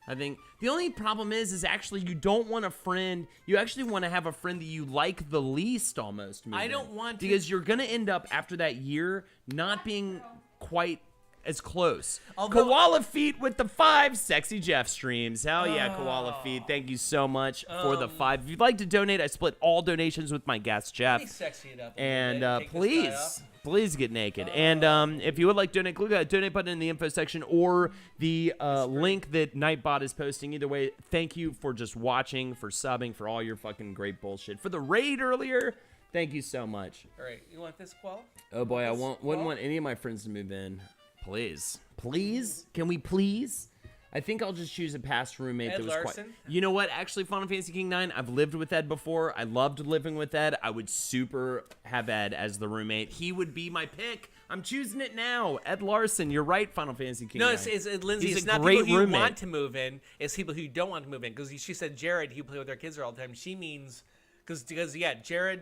I think the only problem is actually you don't want a friend. You actually want to have a friend that you like the least, almost. I don't want to, because you're gonna end up after that year not being quite as close. Koala Feet with the 5 Sexy Jeff streams. Hell yeah, Koala Feet. Thank you so much for the 5. If you'd like to donate, I split all donations with my guest, Jeff. Let me sexy it up a And little bit. Take this guy off. please get naked. And if you would like to donate, click that donate button in the info section or the link that Nightbot is posting. Either way, thank you for just watching, for subbing, for all your fucking great bullshit. For the raid earlier, thank you so much. All right, you want this, Qual? Oh boy, I wouldn't want any of my friends to move in. Please. Please? Can we please? I think I'll just choose a past roommate Ed that was Larson? quite... You know what? Actually, Final Fantasy King 9, I've lived with Ed before. I loved living with Ed. I would super have Ed as the roommate. He would be my pick. I'm choosing it now. Ed Larson, you're right, Final Fantasy King 9. No, it's Lindsay. He's It's a not great people who roommate. want to move in. It's people who don't want to move in. Because she said Jared, who play with their kids all the time. She means because yeah, Jared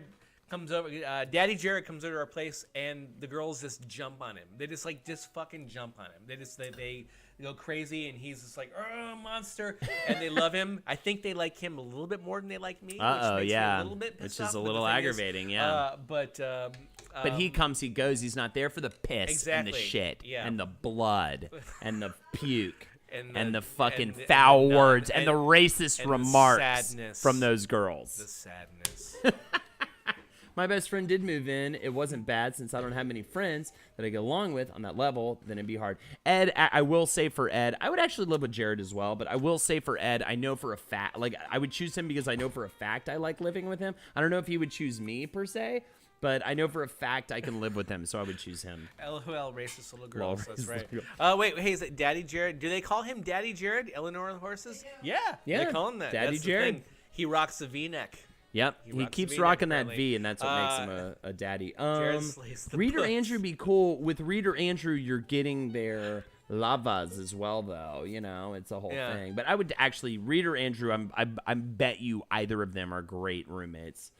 comes over. Daddy Jared comes over to our place, and the girls just jump on him. They just fucking jump on him. They go crazy, and he's just like, oh, monster, and they love him. I think they like him a little bit more than they like me. Which makes me a little bit pissed Which is off, a but the little thing is, aggravating, yeah. But he comes, he goes. He's not there for the piss Exactly, and the shit yeah. and the blood and the puke and the fucking and foul the words and the racist and the remarks sadness. from those girls. the sadness. My best friend did move in. It wasn't bad since I don't have many friends that I get along with on that level. Then it'd be hard. Ed, I will say for Ed, I would actually live with Jared as well. But I will say for Ed, I know for a fact, like I would choose him because I know for a fact I like living with him. I don't know if he would choose me per se, but I know for a fact I can live with him, so I would choose him. LOL, racist little girls. That's racist right. little Wait, hey, is it Daddy Jared? Do they call him Daddy Jared? Eleanor and the Horses? Yeah, Yeah, they call him that. Daddy That's the Jared. thing. He rocks the V-neck. Yep, He he rocks keeps the V-neck, rocking that apparently. V, and that's what makes him a daddy. Jared slays the Reader puss. Andrew be cool. With Reader Andrew, you're getting their lavas as well, though. You know, it's a whole Yeah. thing. But I would actually, Reader Andrew, I bet you either of them are great roommates.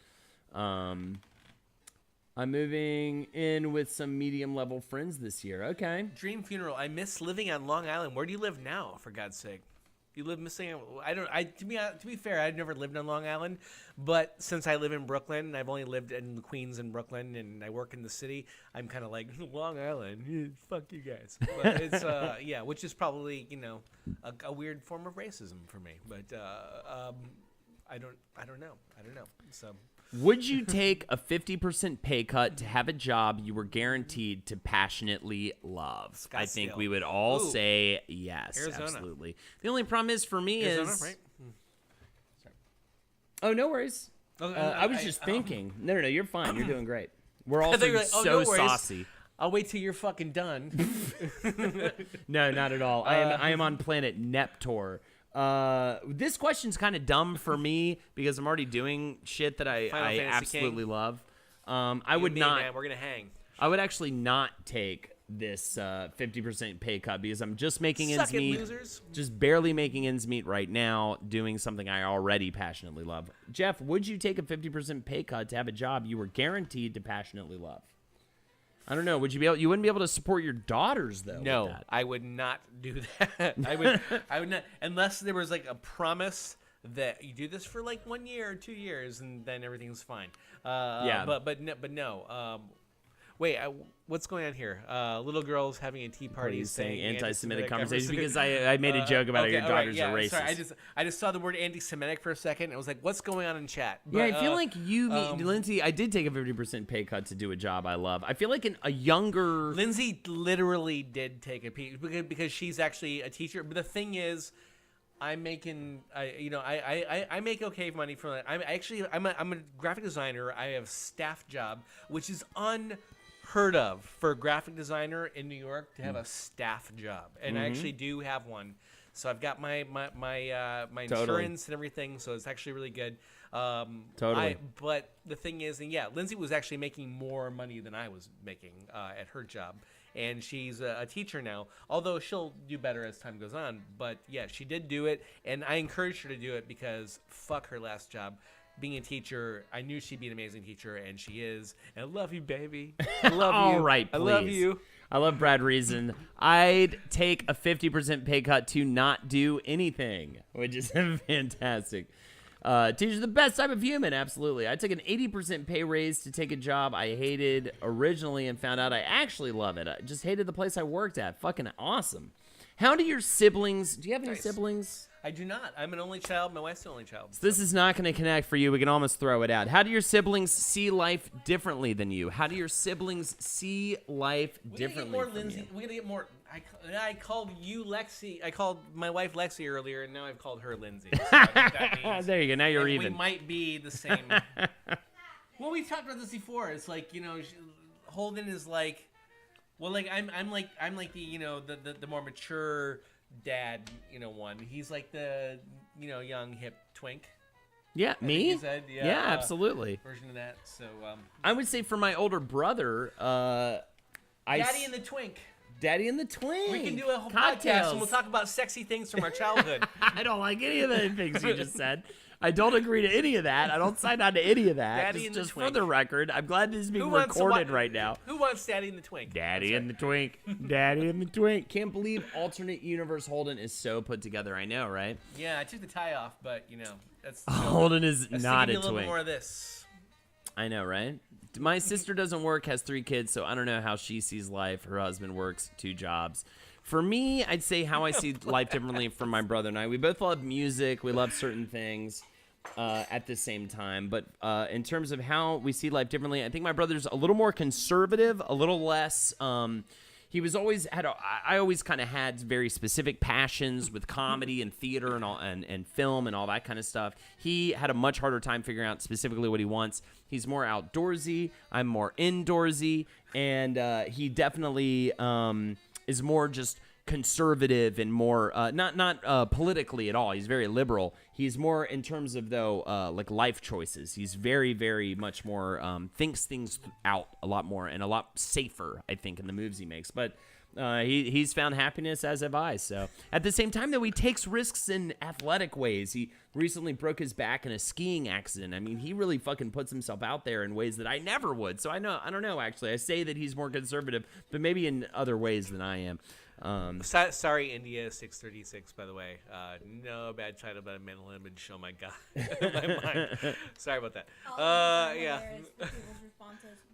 I'm moving in with some medium-level friends this year. Okay. Dream funeral. I miss living on Long Island. Where do you live now, for God's sake? You live missing. To be fair, I've never lived on Long Island, but since I live in Brooklyn, I've only lived in Queens and Brooklyn, and I work in the city. I'm kind of like Long Island. Fuck you guys. But it's yeah, which is probably a weird form of racism for me. But I don't know. So. Would you take a 50% pay cut to have a job you were guaranteed to passionately love? Scottsdale. I think we would all say yes, Arizona. absolutely. The only problem is for me Arizona, is... right? Oh, no worries. Oh, I was just thinking. No, you're fine. You're doing great. We're I also thought you were like, so no worries. saucy. I'll wait till you're fucking done. No, not at all. I am on planet Neptor. This question's kind of dumb for me because I'm already doing shit that I Fantasy absolutely King. love. I would not. Man, we're gonna hang. I would actually not take this 50% pay cut because I'm just making ends Suck it, meet. losers. Just barely making ends meet right now, doing something I already passionately love. Jeff, would you take a 50% pay cut to have a job you were guaranteed to passionately love? I don't know. Would you be able? You wouldn't be able to support your daughters though. No, with that. I would not do that. I would not, unless there was like a promise that you do this for like 1 year or 2 years, and then everything's fine. Yeah. But no. Wait, what's going on here? Little girls having a tea party saying saying anti-Semitic conversation because I made a joke about how your daughters are racist. Sorry, I just saw the word anti-Semitic for a second. I was like, what's going on in chat? But, Yeah, I feel like Lindsay, I did take a 50% pay cut to do a job I love. I feel like a younger... Lindsay literally did take a pay because she's actually a teacher. But the thing is, I'm making, I make okay money from that. I'm a graphic designer. I have a staff job, which is unheard of for a graphic designer in New York to have a staff job, and I actually do have one. So I've got my insurance and everything, so it's actually really good. Totally. But the thing is, and yeah, Lindsay was actually making more money than I was making at her job. And she's a teacher now, although she'll do better as time goes on. But yeah, she did do it, and I encouraged her to do it because fuck her last job. Being a teacher, I knew she'd be an amazing teacher, and she is. And I love you, baby. I love you. All right, I love please. you. I love Brad Reason. I'd take a 50% pay cut to not do anything, which is fantastic. Teacher's the best type of human, absolutely. I took an 80% pay raise to take a job I hated originally and found out I actually love it. I just hated the place I worked at. Fucking awesome. How do your siblings... Do you have any siblings? I do not. I'm an only child. My wife's the only child. So this is not going to connect for you. We can almost throw it out. How do your siblings see life differently than you? How do your siblings see life differently from Lindsay. you? We're going to get more... I called you Lexi. I called my wife Lexi earlier, and now I've called her Lindsay. So I think that means There you go. Now you're even. We might be the same. Well, we've talked about this before. It's like, Holden is like... Well, like I'm like the more mature dad, one. He's like the young hip twink. Yeah, me? You said, yeah, absolutely. Version of that. So I would say for my older brother, Daddy and the Twink. Daddy and the Twink. We can do a whole CockTails. podcast and we'll talk about sexy things from our childhood. I don't like any of the things you just said. I don't agree to any of that. I don't sign on to any of that. Daddy and the just for Twink. the record, I'm glad this is being recorded right now. Who wants Daddy and the Twink? Daddy and the Twink. Daddy and the Twink. Can't believe alternate universe Holden is so put together. I know, right? Yeah, I took the tie off, but that's Holden is not a little bit twink. more of this. I know, right? My sister doesn't work, has 3 kids, so I don't know how she sees life. Her husband works 2 jobs. For me, I'd say how I see life differently from my brother and I. We both love music. We love certain things at the same time. But in terms of how we see life differently, I think my brother's a little more conservative, a little less... He was always I always kind of had very specific passions with comedy and theater and all and film and all that kind of stuff. He had a much harder time figuring out specifically what he wants. He's more outdoorsy. I'm more indoorsy, and he definitely is more just conservative and more not politically at all. He's very liberal. He's more in terms of like life choices. He's very, very much more thinks things out a lot more and a lot safer, I think, in the moves he makes. But He's found happiness, as have I. So at the same time, though, he takes risks in athletic ways. He recently broke his back in a skiing accident. I mean, he really fucking puts himself out there in ways that I never would. So I don't know, actually. I say that he's more conservative, but maybe in other ways than I am. Sorry, India 636. By the way, no bad title about a mental image. Oh my god, my mind. Sorry about that. Yeah.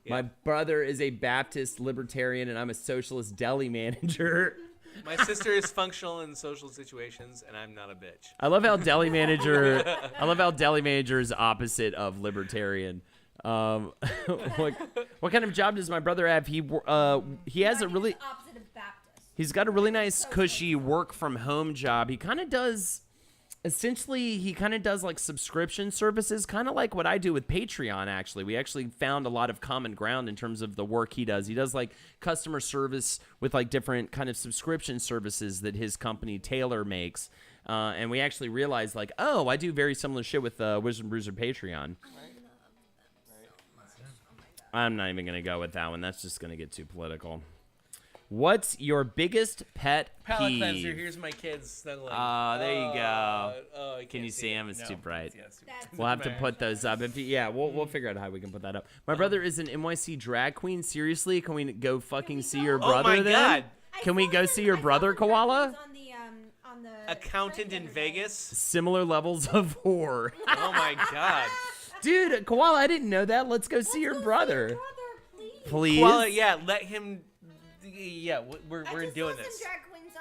My brother is a Baptist libertarian, and I'm a socialist deli manager. My sister is functional in social situations, and I'm not a bitch. I love how deli manager. Is opposite of libertarian. What kind of job does my brother have? He has a really. Opposite of Baptist. He's got a really nice, cushy work from home job. He kind of does. Essentially, he kind of does like subscription services, kind of like what I do with Patreon, actually. We actually found a lot of common ground in terms of the work he does. He does like customer service with like different kind of subscription services that his company Taylor makes. And we actually realized like, oh, I do very similar shit with Wizard Bruiser Patreon. I'm not even going to go with that one. That's just going to get too political. What's your biggest pet Palate peeve? cleanser. Here's my kids snuggling. Oh, there you go. You Can you see him? It's too bright. Yeah, it's too We'll have to put those up. We'll figure out how we can put that up. My brother is an NYC drag queen. Seriously, can we go fucking see your brother? Oh my then? God. Can we go see your brother, Koala? On the Accountant in Vegas. Similar levels of whore. Oh my god. Dude, Koala, I didn't know that. Let's go see your brother. Please. Well, yeah, let him. Yeah, we're doing this. I just saw some drag queens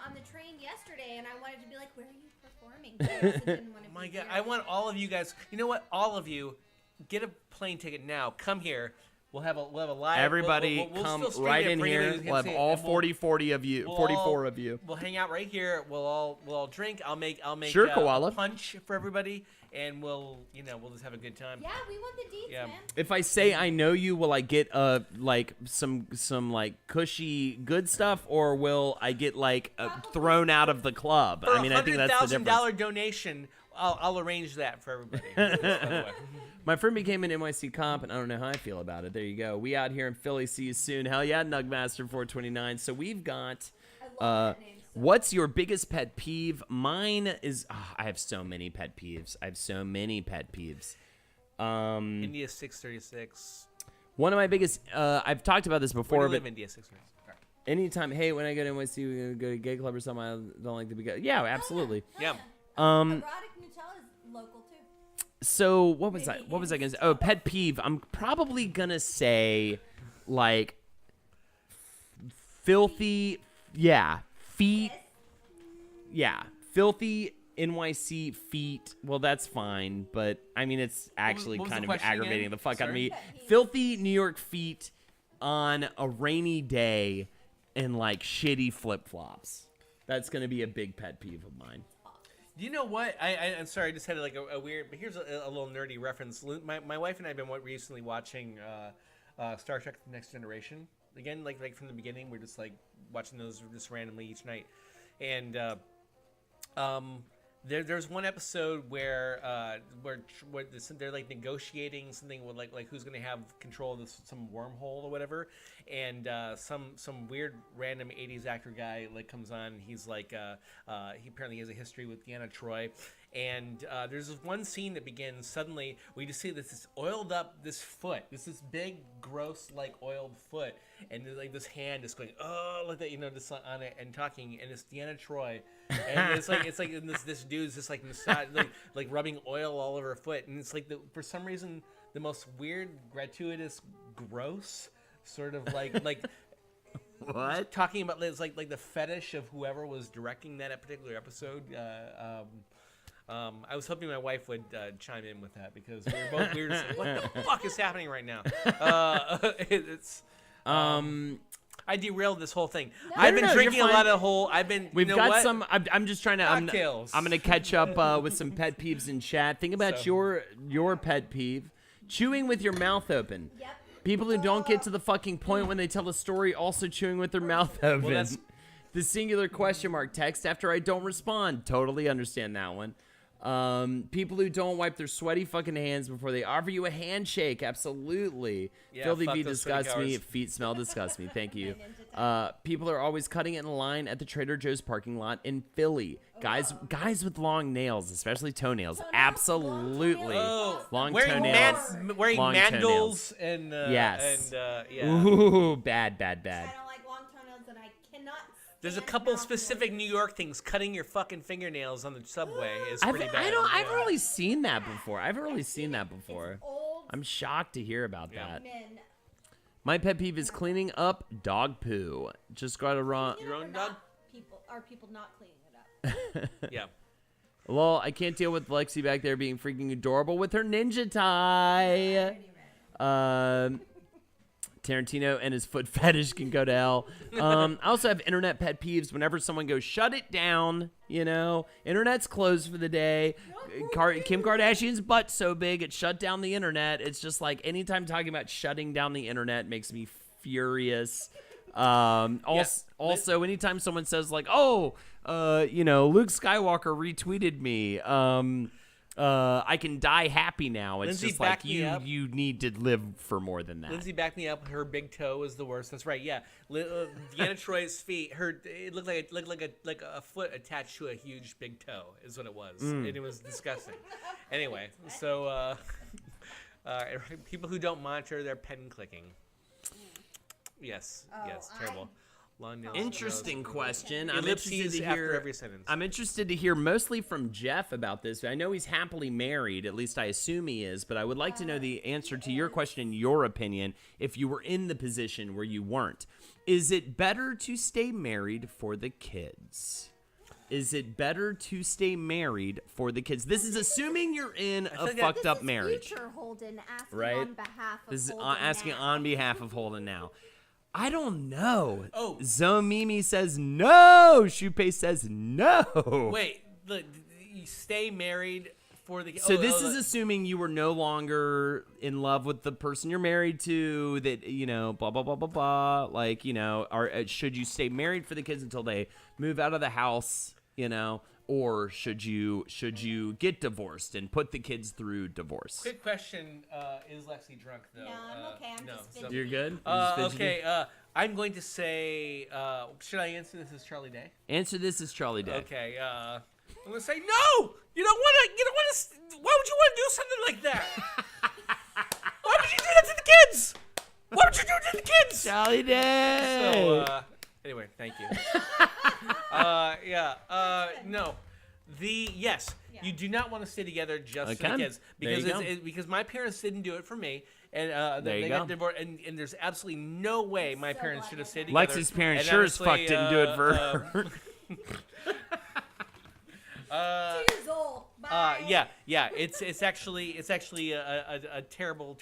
on the train yesterday, and I wanted to be like, "Where are you performing?" But I also didn't want to Oh my be god, here. I want all of you guys. You know what? All of you, get a plane ticket now. Come here. We'll have a live. Everybody we'll come still stream right it in for you here. guys can We'll have see it, all and 40 of you, 44 of you. We'll hang out right here. We'll all drink. I'll make Sure, Koala. punch for everybody, and we'll just have a good time. Yeah, we want the deets, Yeah. man. If I say I know you, will I get like some like cushy good stuff, or will I get like thrown out of the club? For I mean, I think that's the difference. $100,000 donation, I'll arrange that for everybody. By the way. My friend became an NYC comp, and I don't know how I feel about it. There you go. We out here in Philly. See you soon. Hell yeah, Nugmaster429. So we've got. I love that name. What's your biggest pet peeve? Mine is. I have so many pet peeves. India 636. One of my biggest. I've talked about this before, Where do you but live, India 636? anytime. Hey, when I go to NYC, we gonna go to a gay club or something. I don't like to be. Yeah, absolutely. Yeah. Erotic Nutella is local too. So what was I gonna say? Oh, pet peeve. I'm probably gonna say, like, filthy. Yeah, feet. Yeah, filthy NYC feet. Well, that's fine, but I mean, it's actually what was kind the of question aggravating again? the fuck out of Sorry? me. Filthy New York feet on a rainy day in like shitty flip flops. That's gonna be a big pet peeve of mine. You know what? I'm sorry, I just had like a weird. But here's a little nerdy reference. My wife and I have been recently watching Star Trek: The Next Generation again. Like from the beginning, we're just like watching those just randomly each night, and there's one episode where they're like negotiating something with like who's gonna have control of some wormhole or whatever, and some weird random 80s actor guy like comes on. And he's like he apparently has a history with Deanna Troi, and there's this one scene that begins suddenly. We just see this oiled up this big gross like oiled foot, and there's like this hand just going like that, just on it and talking, and it's Deanna Troi, and it's like and this dude's just like massage, like rubbing oil all over her foot, and it's like for some reason the most weird, gratuitous, gross sort of like What? talking about it's like the fetish of whoever was directing that particular episode. I was hoping my wife would chime in with that because we were just like, what the fuck is happening right now? I derailed this whole thing. I've been drinking a lot of We've you know got what? some. I'm just trying to. I'm CockTails. gonna catch up with some pet peeves in chat. Think about your pet peeve: chewing with your mouth open. Yep. People who don't get to the fucking point when they tell a story, also chewing with their mouth open. that's- The singular question mark text after I don't respond. Totally understand that one. People who don't wipe their sweaty fucking hands before they offer you a handshake. Absolutely. Yeah, Filthy fuck feet those sweaty disgust me. cowards. Feet smell disgust me. Thank you. Ninja People are always cutting in line at the Trader Joe's parking lot in Philly. Guys with long nails, especially toenails. Absolutely. Oh, Long wearing toenails. wearing Long mandals and Yes. and yeah. Ooh, bad. I don't like long toenails, and I cannot. There's a stand couple mouthwash. specific New York things. Cutting your fucking fingernails on the subway is I've pretty bad. really seen that before. Old I'm shocked to hear about Yeah. that. men. My pet peeve is cleaning up dog poo. Just got to run. You Your know, own they're dog? not- people not cleaning it up. Yeah. Lol, I can't deal with Lexi back there being freaking adorable with her ninja tie. Tarantino and his foot fetish can go to hell. I also have internet pet peeves whenever someone goes, shut it down, internet's closed for the day. Kim Kardashian's butt's so big, it shut down the internet. It's just like anytime talking about shutting down the internet makes me furious. Also, anytime someone says like, Luke Skywalker retweeted me. I can die happy now. It's Lindsay, just like back me up. you need to live for more than that. Lindsay backed me up. Her big toe is the worst. That's right. Yeah, Deanna Troy's feet. It looked like a foot attached to a huge big toe. Is what it was, and it was disgusting. Anyway, so people who don't monitor their pen clicking. Yes, terrible. Long nails. Interesting question. I'm Ellipses interested to after hear. every sentence. I'm interested to hear mostly from Jeff about this. I know he's happily married. At least I assume he is. But I would like to know the answer to your question, your opinion, if you were in the position where you weren't. Is it better to stay married for the kids? Is it better to stay married for the kids? This is assuming you're in a like fucked This up is marriage. Future Holden asking Right? on behalf of This is Holden asking now. on behalf of Holden now. I don't know. Oh. Zone Mimi says no. Shupei says no. Wait, you stay married for the. So this is assuming you were no longer in love with the person you're married to. That blah blah blah blah blah. Like should you stay married for the kids until they move out of the house? Or should you get divorced and put the kids through divorce? Quick question: is Lexi drunk though? No, I'm okay. I'm just fidgety. You're good. You're just fidgety? Okay. I'm going to say. Should I answer this as Charlie Day? Answer this is Charlie Day. Okay. I'm gonna say no. You don't want to. Why would you want to do something like that? Why would you do that to the kids? Why would you do it to the kids? Charlie Day. So, anyway, thank you. No. Yes, you do not want to stay together just for the Okay. kids There you because go. because my parents didn't do it for me, and There you they go. got divorced, and there's absolutely no way my parents should have stayed together. Lexi's parents And sure as honestly, fuck didn't do it for her. 2 years old. Bye. Yeah. It's actually a terrible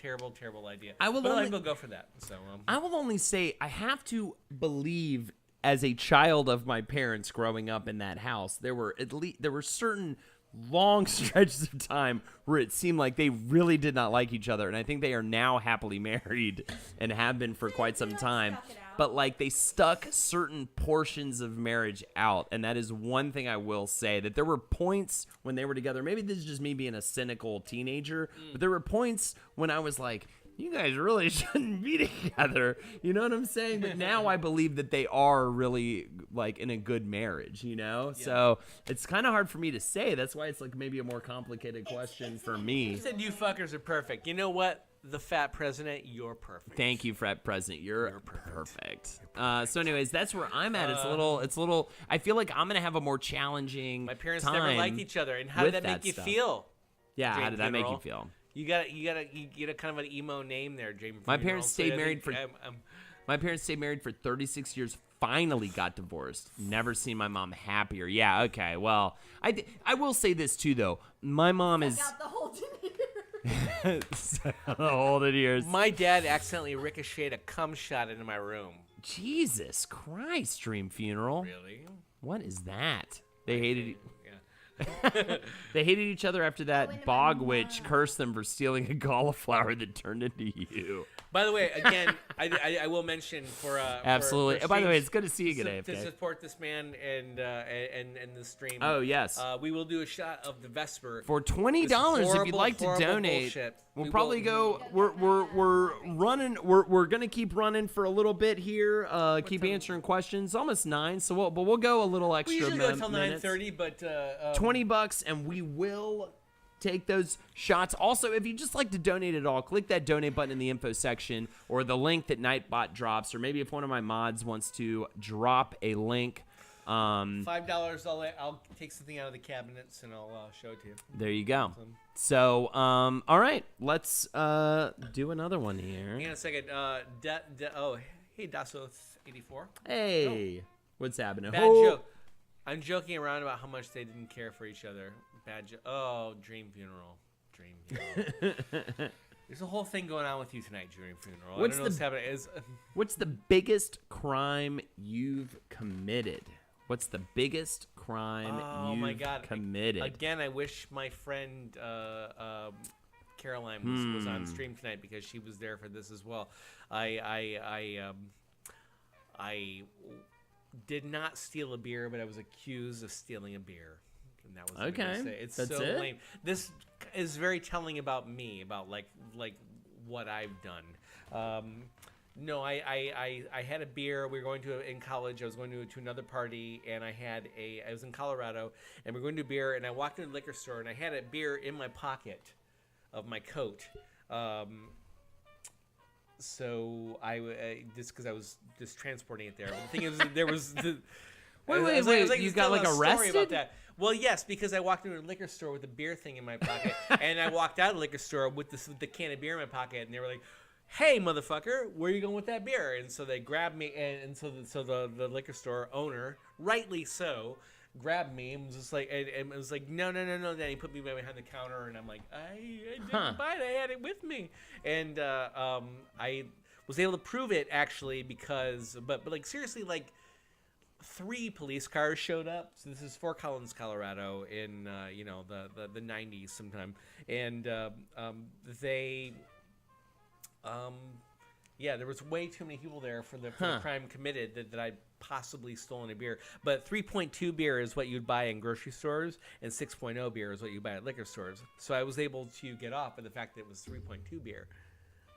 idea. I will but only- I will go for that. So I will only say I have to believe as a child of my parents growing up in that house, there were certain long stretches of time where it seemed like they really did not like each other, and I think they are now happily married and have been for quite some time. stuck it out. But like they stuck certain portions of marriage out, and that is one thing I will say, that there were points when they were together. Maybe this is just me being a cynical teenager, but there were points when I was like, you guys really shouldn't be together. You know what I'm saying? But now I believe that they are really like in a good marriage, So it's kind of hard for me to say. That's why it's like maybe a more complicated question for me. you said you fuckers are perfect. You know what? The fat president, you're perfect. Thank you, frat president. You're perfect. So anyways, that's where I'm at. It's a little, I feel like I'm going to have a more challenging My parents time never liked each other, and how did with that make you stuff. feel? Yeah, how Jane did that make you Funeral? feel? You get a kind of an emo name there, James. My parents stayed married for My parents stayed married for 36 years, finally got divorced. Never seen my mom happier. Yeah, okay. Well, I will say this too, though. My mom is... Got the Holden here. Hold it here. My dad accidentally ricocheted a cum shot into my room. Jesus Christ, Dream Funeral. Really? What is that? They hated... Yeah. They hated each other after that. into Bog my Witch mom. cursed them for stealing a cauliflower that turned into you. By the way, again, I will mention for Absolutely. For By the way, streams it's good to see you to, again, to AFK. support this man and the stream. Oh, yes. We will do a shot of the Vesper For $20, if you'd like to donate, we'll probably go. We're running. We're gonna keep running for a little bit here. Keep answering questions. Almost 9, so we'll go a little extra. We usually go until minutes. 9:30, but $20, and we will take those shots. Also, if you just like to donate at all, click that donate button in the info section or the link that Nightbot drops, or maybe if one of my mods wants to drop a link. $5. I'll take something out of the cabinets and I'll show it to you. There you go. So, all right, let's do another one here. Hang on a second. Hey, Dasos84. Hey, what's happening? Bad joke. I'm joking around about how much they didn't care for each other. Bad joke. Oh, Dream Funeral. Dream Funeral. There's a whole thing going on with you tonight, Dream Funeral. What's I don't know what's happening. What's the biggest crime you've committed? What's the biggest crime you've committed? Again, I wish my friend Caroline was on stream tonight because she was there for this as well. I did not steal a beer, but I was accused of stealing a beer. And that was what I was gonna say. It's That's so it? lame. This is very telling about me, about like what I've done. No, I had a beer. We were going to in college. I was going to another party, and I was in Colorado, and we were going to do beer. And I walked into the liquor store, and I had a beer in my pocket of my coat. So I just because I was just transporting it there. The thing is, there was the. Wait! You got like arrested? About that. Well, yes, because I walked into a liquor store with a beer thing in my pocket, and I walked out of the liquor store with the can of beer in my pocket, and they were like, "Hey, motherfucker, where are you going with that beer?" And so they grabbed me, and so the liquor store owner, rightly so, grabbed me and was just like, and it was like, no. Then he put me behind the counter, and I'm like, I didn't buy it. I had it with me, and I was able to prove it actually because, but like seriously, like 3 police cars showed up. So this is Fort Collins, Colorado, in the 90s sometime, and they. There was way too many people there for the crime committed that I'd possibly stolen a beer. But 3.2 beer is what you'd buy in grocery stores, and 6.0 beer is what you buy at liquor stores. So I was able to get off with the fact that it was 3.2 beer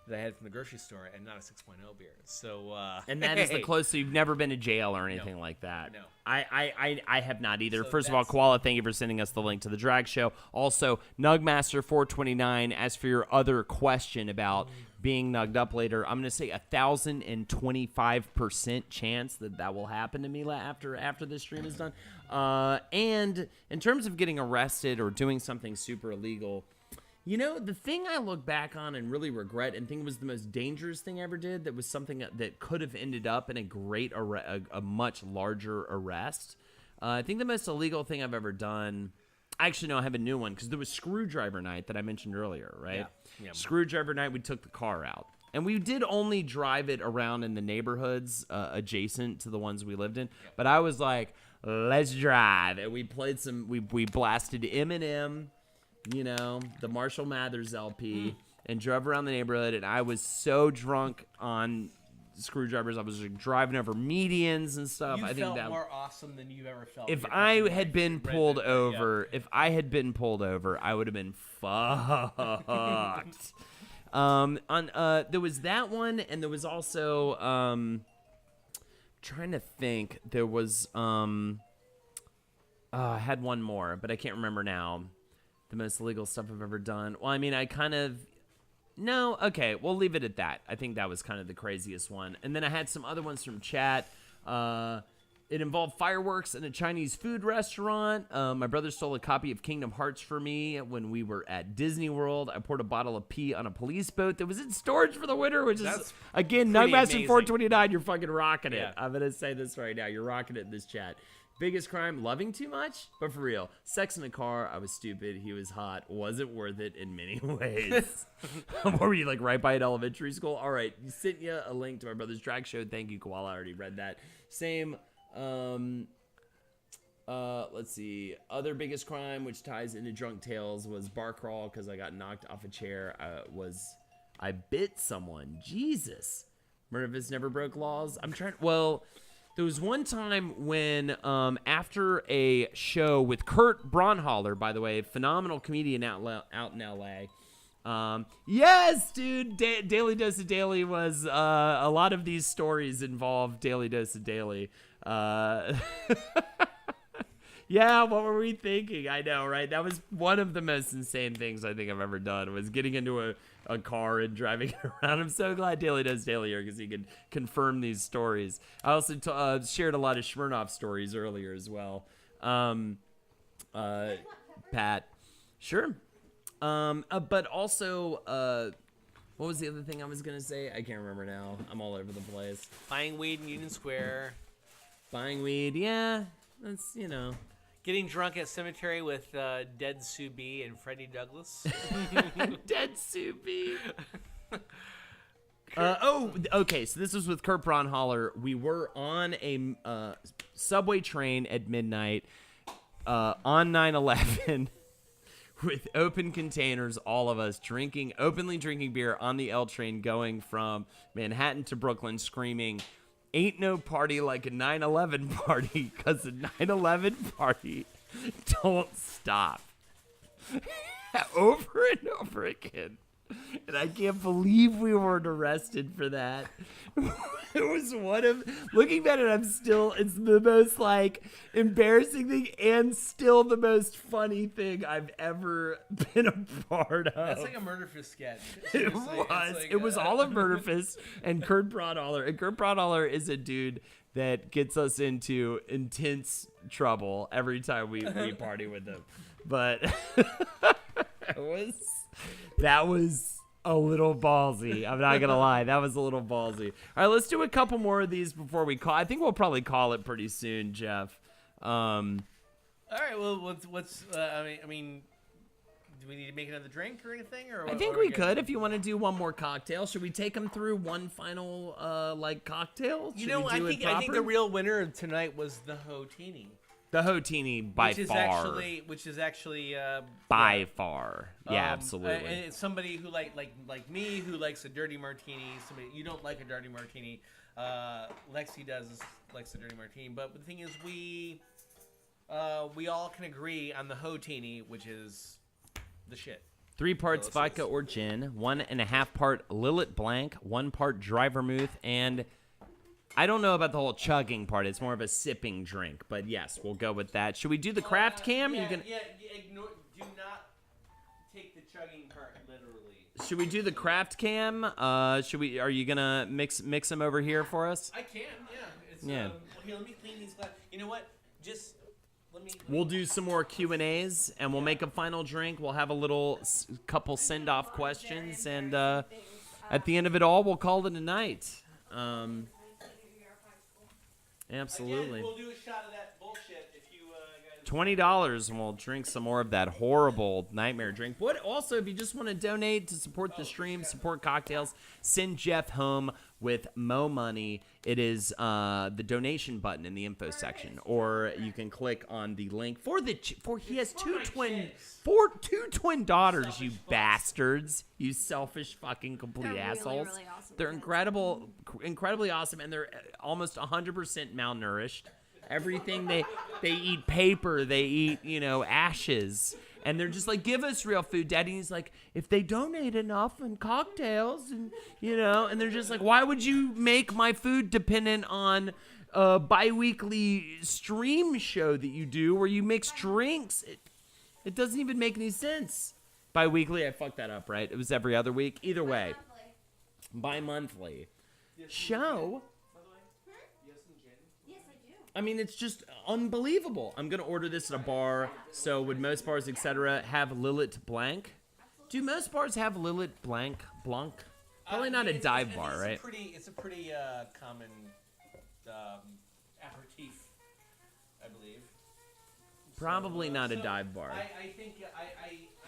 that I had from the grocery store and not a 6.0 beer. So and that is the closest. So you've never been to jail or anything like that. No. I have not either. So First of all, Koala, thank you for sending us the link to the drag show. Also, Nugmaster429, as for your other question about being nugged up later, I'm going to say 1,025% chance that will happen to me after this stream is done. And in terms of getting arrested or doing something super illegal, you know, the thing I look back on and really regret and think was the most dangerous thing I ever did, that was something that could have ended up in a much larger arrest. I think the most illegal thing I've ever done, actually, no, I have a new one, because there was Screwdriver Night that I mentioned earlier, right? Yeah. Screwdriver Night, we took the car out. And we did only drive it around in the neighborhoods adjacent to the ones we lived in. Yeah. But I was like, let's drive. And we played we blasted Eminem, you know, the Marshall Mathers LP, and drove around the neighborhood, and I was so drunk on Screwdrivers. I was like, driving over medians and stuff. You I think felt that more awesome than you've ever felt. If I had been pulled over, I would have been fucked. There was that one, and there was also trying to think. There was I had one more, but I can't remember now. The most illegal stuff I've ever done. Well, I mean, no, okay, we'll leave it at that. I think that was kind of the craziest one. And then I had some other ones from chat. It involved fireworks in a Chinese food restaurant. My brother stole a copy of Kingdom Hearts for me when we were at Disney World. I poured a bottle of pee on a police boat that was in storage for the winter, which is, again, Nugmaster429, you're fucking rocking it. Yeah. I'm going to say this right now. You're rocking it in this chat. Biggest crime, loving too much? But for real, sex in a car, I was stupid, he was hot, wasn't worth it in many ways. Were you like right by an elementary school? All right, sent you a link to my brother's drag show. Thank you, Koala, I already read that. Same, Let's see. Other biggest crime, which ties into Drunk Tales, was bar crawl because I got knocked off a chair. I bit someone. Jesus. Murderous never broke laws. Well, there was one time when after a show with Kurt Braunhaler, by the way, phenomenal comedian out in L.A. Yes, dude. Daily Dose of Daily was a lot of these stories involve Daily Dose of Daily. Yeah, what were we thinking? I know, right? That was one of the most insane things I think I've ever done, was getting into a car and driving it around. I'm so glad Daily does Daily here because he could confirm these stories. I also shared a lot of Smirnoff stories earlier as well. Pat. Sure. But also, what was the other thing I was going to say? I can't remember now. I'm all over the place. Buying weed in Union Square. Buying weed, yeah. That's, Getting drunk at cemetery with dead Sue B and Freddie Douglas. Dead Sue B. Okay, so this was with Kurt Braunhaler. We were on a subway train at midnight on 9/11 with open containers, all of us openly drinking beer on the L train going from Manhattan to Brooklyn, screaming, "Ain't no party like a 9/11 party, because a 9/11 party don't stop." Over and over again. And I can't believe we weren't arrested for that. It was looking back at it, it's the most embarrassing thing and still the most funny thing I've ever been a part of. That's like a Murder Fist sketch. It was. It was all of Murder Fist and Kurt Braunhaler. And Kurt Braunhaler is a dude that gets us into intense trouble every time we party with him. But that was a little ballsy. I'm not gonna lie, that was a little ballsy. All right, let's do a couple more of these before we call. I think we'll probably call it pretty soon, Jeff. All right. Well, what's? I mean, do we need to make another drink or anything? Or I think we could if you want to do one more cocktail. Should we take them through one final cocktail? I think the real winner of tonight was the HO-TINI. The HO-TINI by far. Which is actually by far. Yeah, absolutely. And it's somebody who like me, who likes a dirty martini. Somebody you don't like a dirty martini. Lexi likes a dirty martini. But the thing is, we all can agree on the HO-TINI, which is the shit. 3 parts vodka or gin, 1.5 part Lillet Blanc, 1 part dry vermouth, and I don't know about the whole chugging part. It's more of a sipping drink, but yes, we'll go with that. Should we do the craft cam? Do not take the chugging part literally. Should we do the craft cam? Are you gonna mix them over here for us? I can. Yeah. Yeah. Here, let me clean these glasses. You know what? Just let me. We'll do some more Q&As, and we'll make a final drink. We'll have a little couple send-off questions, and at the end of it all, we'll call it a night. Absolutely. Again, we'll do a shot of that bullshit if you $20 and we'll drink some more of that horrible nightmare drink. What also, if you just want to donate to support the stream, support Cocktails, send Jeff home with Mo money. It is the donation button in the info section, or you can click on the link for he has two twin daughters. You bastards, you selfish fucking complete assholes. Really awesome. They're incredibly awesome, and they're almost 100% malnourished. Everything they eat paper, they eat ashes, and they're just like, give us real food, Daddy. And he's like, if they donate enough and cocktails, and and they're just like, why would you make my food dependent on a bi-weekly stream show that you do where you mix drinks? It doesn't even make any sense. Bi-weekly, I fucked that up, right? It was every other week. Either way, bi-monthly show. I mean, it's just unbelievable. I'm going to order this at a bar. So would most bars, etc., have Lillet Blanc? Do most bars have Lillet Blanc? Probably not a dive bar, right? It's a pretty common aperitif, I believe. Probably not a dive bar. I think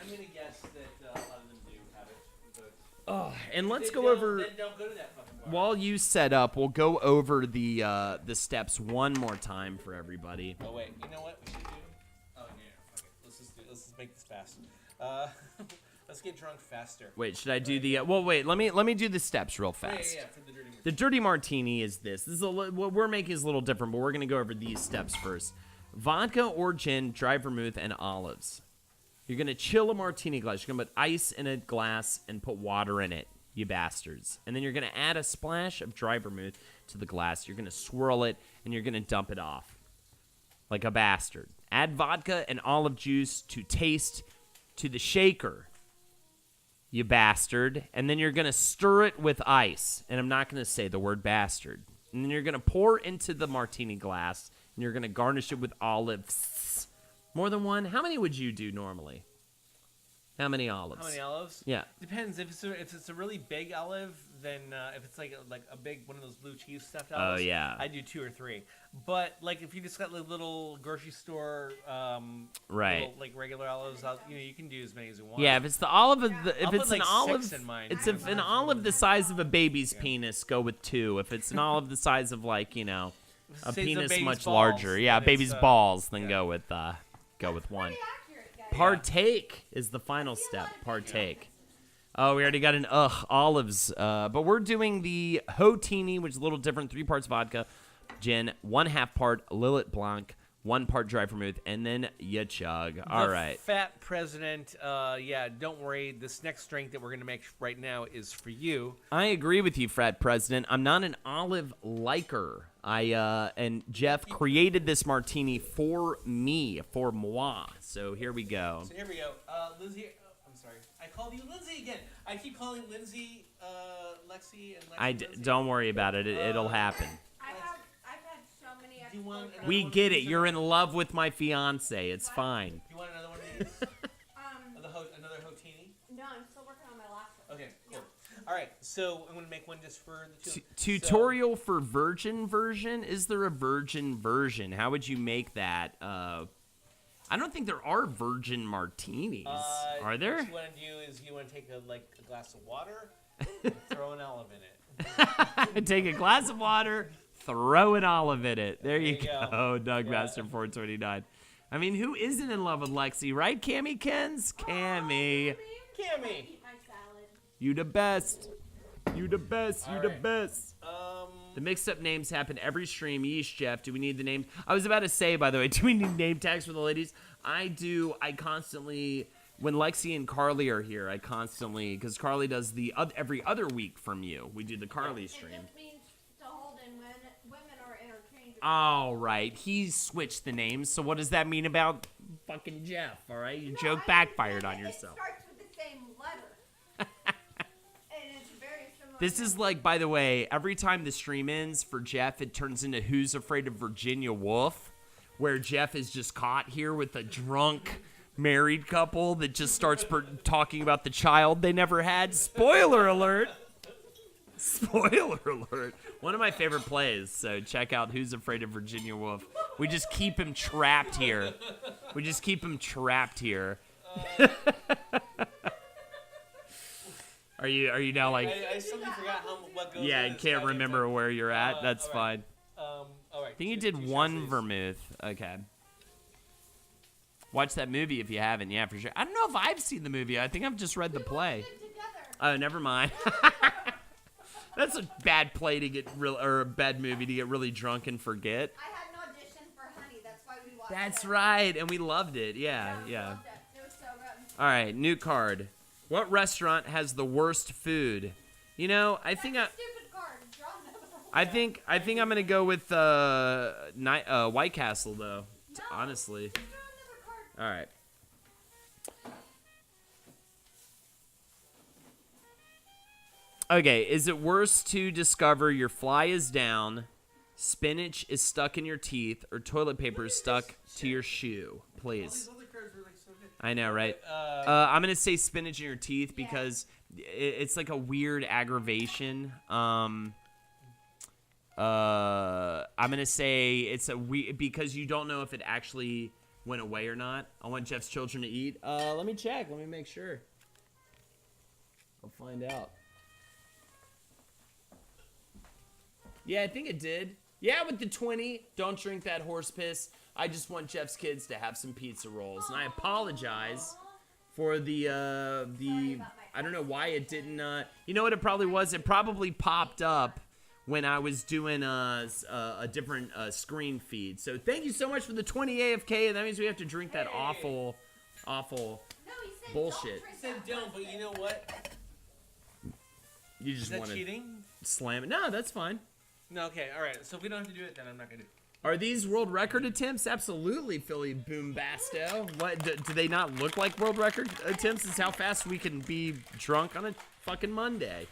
I'm going to guess that a lot of them do have it. But Oh, and let's go over. Then don't go to that fucking bar. While you set up, we'll go over the steps one more time for everybody. Oh wait, you know what we should do? Oh yeah, okay. Let's just make this fast. Let's get drunk faster. Wait, should I do the? Well, wait. Let me do the steps real fast. Yeah, for the dirty martini. The dirty martini is this. This is what we're making is a little different, but we're gonna go over these steps first. Vodka or gin, dry vermouth, and olives. You're gonna chill a martini glass. You're gonna put ice in a glass and put water in it, you bastards. And then you're gonna add a splash of dry vermouth to the glass. You're gonna swirl it and you're gonna dump it off, like a bastard. Add vodka and olive juice to taste to the shaker, you bastard. And then you're gonna stir it with ice. And I'm not gonna say the word bastard. And then you're gonna pour into the martini glass and you're gonna garnish it with olives. More than one? How many would you do normally? How many olives? How many olives? Yeah. Depends. If it's a really big olive, then if it's like a big one of those blue cheese stuffed olives, yeah. I do 2 or 3. But like if you just got like little grocery store, Right. little, like regular olives, you can do as many as you want. Yeah, if it's the olive of the, if I'll it's put, like, an olive, 6 in mine. it's if an olive the size of a baby's penis, go with 2. If it's an olive the size of like a Say it's a penis baby's much balls, larger, yeah, then baby's it's, balls, then yeah. go with 1. Pretty accurate, guys. Partake is the final step. Partake. Oh, we already got an olives. But we're doing the HO-TINI, which is a little different. 3 parts vodka, gin, 1/2 part Lillet Blanc, 1 part dry vermouth, and then you chug. All right. Fat president. Don't worry. This next drink that we're gonna make right now is for you. I agree with you, Frat President. I'm not an olive liker. And Jeff created this martini for me, for moi. So here we go. So here we go. Lindsay. I'm sorry. I called you Lindsay again. I keep calling Lindsay, Lexi, and Lexi. Lindsay. Don't worry about it. It'll happen. I've had so many. Do you want another We one get of it. these You're or in not? love with my fiance. It's fine. Do you want another one of these? Another HO-TINI? No, I'm still working on my last one. Okay, cool. All right, so I'm gonna make one just for the two. Tutorial for virgin version. Is there a virgin version? How would you make that? I don't think there are virgin martinis. Are there? What you want to do is you want to take a glass of water, and throw an olive in it. Take a glass of water, throw an olive in it. There you go. go, Doug Master 429. I mean, who isn't in love with Lexi, right, Cammy Kens? Cammy. Cammy. Eat my salad. You the best. You the best. You the right. best. The mixed-up names happen every stream. Yeesh, Jeff. Do we need the names? I was about to say, by the way, do we need name tags for the ladies? I do. I constantly, when Lexi and Carly are here, I constantly, because Carly does the every other week from you. We do the Carly stream. It just means to hold in women are interchangeable. All right. He switched the names. So what does that mean about fucking Jeff? All right. Your joke I backfired understand on that yourself. It starts with the same letter. And it's very similar. This is like, by the way, every time the stream ends for Jeff, it turns into Who's Afraid of Virginia Woolf, where Jeff is just caught here with a drunk married couple that just starts talking about the child they never had. Spoiler alert. Spoiler alert. One of my favorite plays, so check out Who's Afraid of Virginia Woolf. We just keep him trapped here. We just keep him trapped here. Are you now like... I suddenly forgot what goes Yeah, in I this can't goddamn remember thing. where you're at. That's all fine. right. All right. I think you two did shots, one please. vermouth. Okay. Watch that movie if you haven't. Yeah, for sure. I don't know if I've seen the movie. I think I've just read the play. Oh, never mind. That's a bad play to get or a bad movie to get really drunk and forget. I had an audition for Honey. That's why we watched That's it. right, and we loved it. Yeah. Loved it. It was so good. All right, new card. What restaurant has the worst food? You know, I think Stupid card. Draw another one. I think I'm gonna go with White Castle though. No. Honestly. Draw another card. All right. Okay, is it worse to discover your fly is down, spinach is stuck in your teeth, or toilet paper is stuck to your shoe? Please. These other cards were so good. I know, right? I'm gonna say spinach in your teeth because it's like a weird aggravation. I'm gonna say it's because you don't know if it actually went away or not. I want Jeff's children to eat. Let me check. Let me make sure. I'll find out. Yeah, I think it did. Yeah, with the 20. Don't drink that horse piss. I just want Jeff's kids to have some pizza rolls, and I apologize for the I don't know why it didn't. You know what it probably was? It probably popped up when I was doing a different screen feed. So thank you so much for the 20 AFK, and that means we have to drink that awful No, he said bullshit. Don't I said don't, but you know what? You Is just that want to cheating? slam it. No, that's fine. No, okay, all right. So if we don't have to do it, then I'm not gonna do it. Are these world record attempts? Absolutely, Philly Boombasto. What do they not look like world record attempts? It's how fast we can be drunk on a fucking Monday.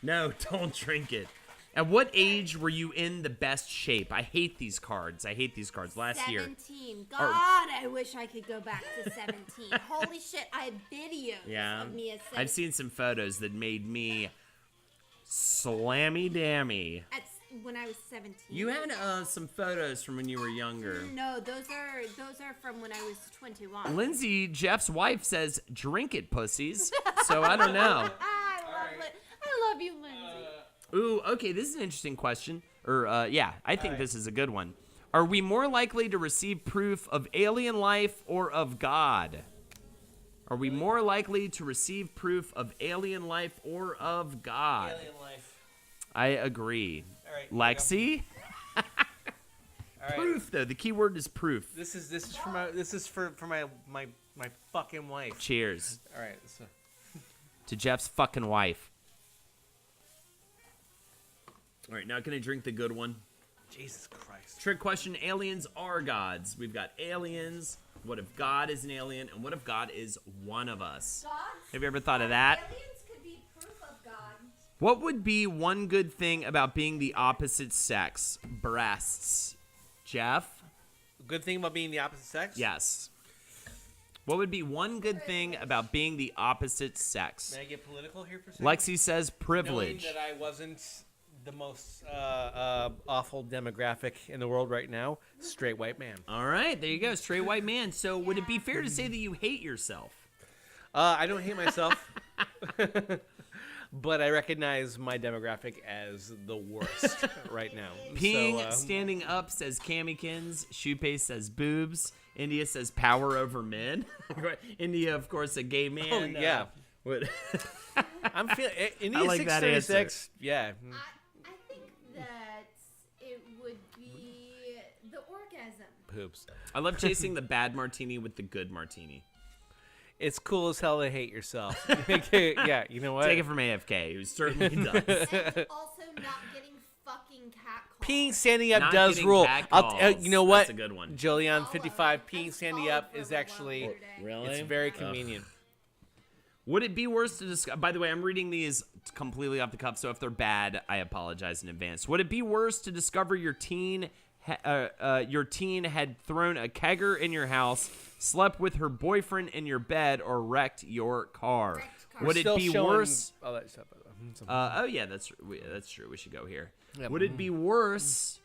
No, don't drink it. At what age were you in the best shape? I hate these cards. Last year. 17. God, I wish I could go back to 17. Holy shit, I have videos of me as 17. I've seen some photos that made me slammy dammy. When I was 17. You had some photos from when you were younger. No, those are from when I was 21. Lindsay, Jeff's wife, says, "Drink it, pussies." So I don't know. I love you, Lindsay. Ooh, okay, this is an interesting question. I think this is a good one. Are we more likely to receive proof of alien life or of God? Are we more likely to receive proof of alien life or of God? Alien life. I agree. All right. Lexi? All right. Proof, though. The key word is proof. This is for my fucking wife. Cheers All right. So. to Jeff's fucking wife. All right, now can I drink the good one? Jesus Christ. Trick question, aliens are gods. We've got aliens. What if God is an alien? And what if God is one of us? Gods? Have you ever thought of that? Aliens could be proof of God. What would be one good thing about being the opposite sex? Breasts. Jeff? Good thing about being the opposite sex? Yes. What would be one good thing about being the opposite sex? May I get political here for a second? Lexi says privilege. Knowing that I wasn't the most awful demographic in the world right now, straight white man. All right, there you go, straight white man. So would it be fair to say that you hate yourself? I don't hate myself, but I recognize my demographic as the worst right now. Peeing So, standing up says Camikins. Shoepace says boobs. India says power over men. India, of course, a gay man. Oh, yeah. What? I'm feeling India I like that 636. Yeah. I think that it would be the orgasm. Poops. I love chasing the bad martini with the good martini. It's cool as hell to hate yourself. Yeah, you know what? Take it from AFK, who certainly does. And also not getting fucking catcalled. Peeing standing up Not does getting rule. catcalls. You know what? That's a good one. Jillian Follow. 55 peeing That's standing follow up for is the actually well yesterday. Really? it's very convenient. Would it be worse to discuss? By the way, I'm reading these completely off the cuff, so if they're bad, I apologize in advance. Would it be worse to discover your teen had thrown a kegger in your house, slept with her boyfriend in your bed, or wrecked your car? Wrecked car. Would it Still be showing worse? all that stuff. Oh yeah, that's true. We should go here. Yep. Would it be worse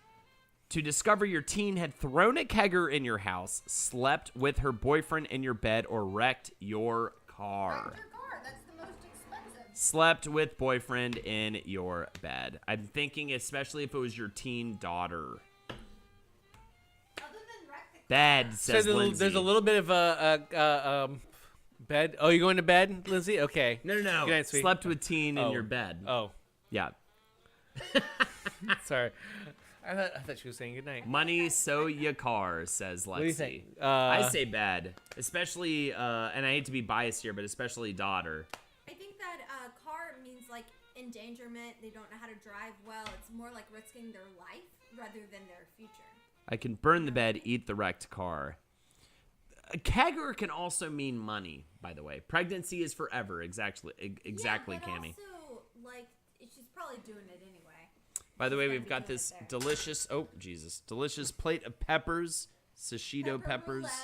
to discover your teen had thrown a kegger in your house, slept with her boyfriend in your bed, or wrecked your car? Wrecked your car. That's the most expensive. Slept with boyfriend in your bed. I'm thinking especially if it was your teen daughter. Other than wreck the car. Bed, So says Lindsay. there's a little bit of a bed. Oh, you going to bed, Lindsay? Okay. No. Good night, sweet. Slept with teen in Oh. your bed. Oh, Yeah. sorry. I thought she was saying good night. Money, so ya car, says Lexi. What do you think? I say bed. Especially, and I hate to be biased here, but especially daughter. I think that car means like endangerment. They don't know how to drive well. It's more like risking their life rather than their future. I can burn the bed, eat the wrecked car. A kegger can also mean money, by the way. Pregnancy is forever. Exactly, Yeah, but Cammy. also, like, she's probably doing it anyway. By the way, She's we've gotta got be this doing it there. delicious plate of peppers, sashito peppers, It's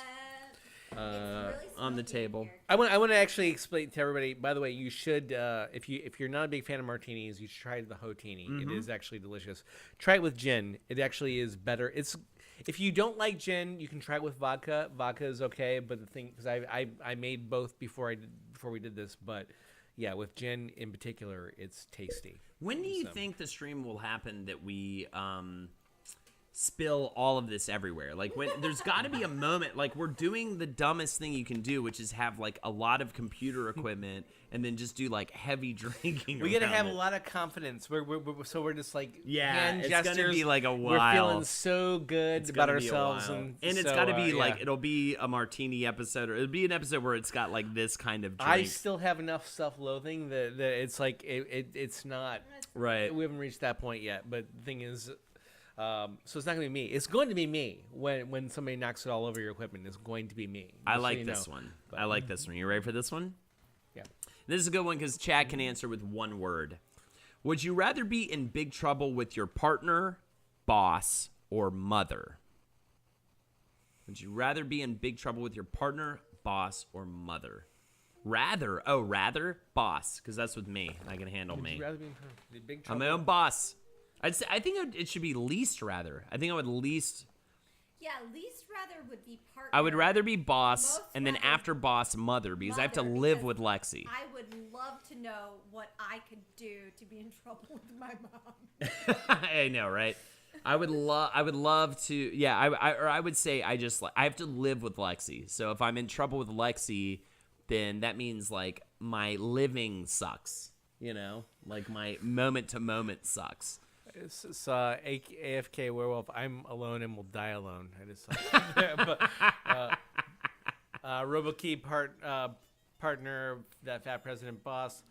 really on the smoky in table. here. I want to actually explain to everybody. By the way, you should if you're not a big fan of martinis, you should try the HO-TINI. Mm-hmm. It is actually delicious. Try it with gin. It actually is better. It's if you don't like gin, you can try it with vodka. Vodka is okay, but the thing because I made both before we did this, but yeah, with gin in particular, it's tasty. When do you think the stream will happen that we spill all of this everywhere? Like, when there's got to be a moment, like, we're doing the dumbest thing you can do, which is have like a lot of computer equipment and then just do like heavy drinking. We gotta around have it. a lot of confidence. So we're just like Yeah, hand it's gestures. gonna be like a We're while. feeling so good It's about gonna be a ourselves, while. and it's so, got to be like yeah. it'll be a martini episode, or it'll be an episode where it's got like this kind of drink. I still have enough self-loathing that it's like it's not right. We haven't reached that point yet. But the thing is, so it's not gonna be me. It's going to be me when somebody knocks it all over your equipment. It's going to be me. I Just so like you this know. one. But- I like this one. You ready for this one? Yeah. This is a good one because Chad can answer with one word. Would you rather be in big trouble with your partner, boss, or mother? Would you rather be in big trouble with your partner, boss, or mother? Rather, boss, because that's with me. I can handle Would me. you rather be in big I'm trouble? my own boss. I think it should be least rather. I think I would least. Yeah, least rather would be partner. I would rather be boss, Most and then rather after boss, mother, because I have to mother, live because with Lexi. I would love to know what I could do to be in trouble with my mom. I know, right? I would love to. Yeah, I would say I have to live with Lexi. So if I'm in trouble with Lexi, then that means like my living sucks. You know, like my moment to moment sucks. It's AFK werewolf. I'm alone and will die alone. I just RoboKey partner, that fat president boss.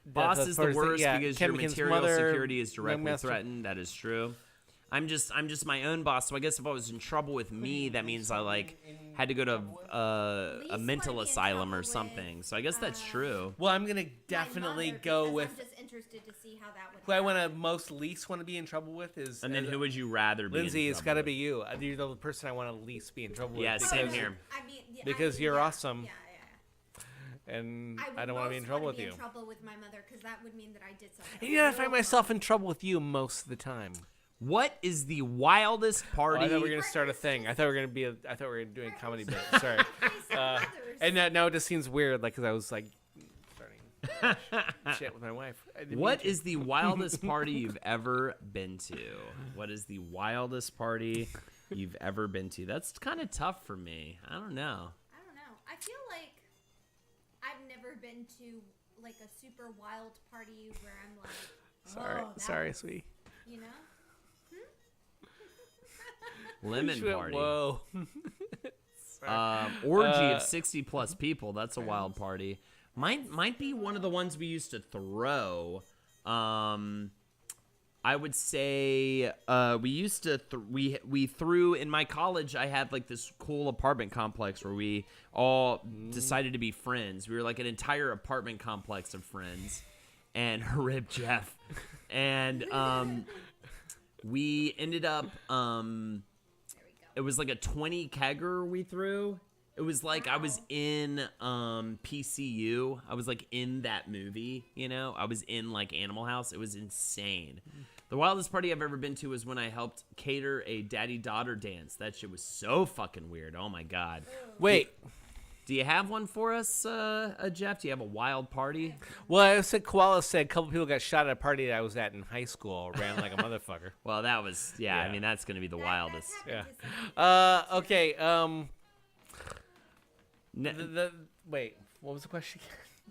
Boss That's is the first thing. worst Yeah, because Ken your McKinn's material mother, security is directly Young Master- threatened. That is true. I'm just my own boss. So I guess if I was in trouble with me, that means I like had to go to a Least mental wanna be in asylum trouble or with, something. So I guess that's true. Well, I'm gonna My definitely mother, go because with I'm just interested to see how that would. who I happen. want to least want to be in trouble with is. And then who would you rather be? Lindsay, in it's trouble got to with? be you. You're the person I want to least be in trouble Yeah, with. same because- here. I mean, yeah, Because you're yeah, awesome. Yeah. And I don't want to be in most trouble wanna with be you. in trouble with my mother because that would mean that I did something. And you know, I real find wrong. myself in trouble with you most of the time. What is the wildest Oh, party? I thought we were gonna start a thing. I thought we were gonna do a comedy bit. Sorry. Please, mothers. And now it just seems weird, like, because I was like starting shit with my wife. I didn't What mean to. is the wildest party you've ever been to? What is the wildest party you've ever been to? That's kind of tough for me. I don't know. I don't know. I feel like I've never been to like a super wild party where I'm like, Sorry, that- sweetie. you know. Lemon She went, party. Whoa. Orgy of 60 plus people. That's a wild party. Might be one of the ones we used to throw. I would say we used to we threw in my college. I had like this cool apartment complex where we all decided to be friends. We were like an entire apartment complex of friends, and rip Jeff, and we ended up it was like a 20 kegger we threw. It was like I was in PCU. I was like in that movie, you know? I was in like Animal House. It was insane. The wildest party I've ever been to was when I helped cater a daddy-daughter dance. That shit was so fucking weird. Oh my god. Wait. Do you have one for us, Jeff? Do you have a wild party? Well, I said Koala said a couple people got shot at a party that I was at in high school. Ran like a motherfucker. Well, that was I Yeah. mean, that's gonna be the wildest. That's happened to some Okay. Ne- Wait. What was the question?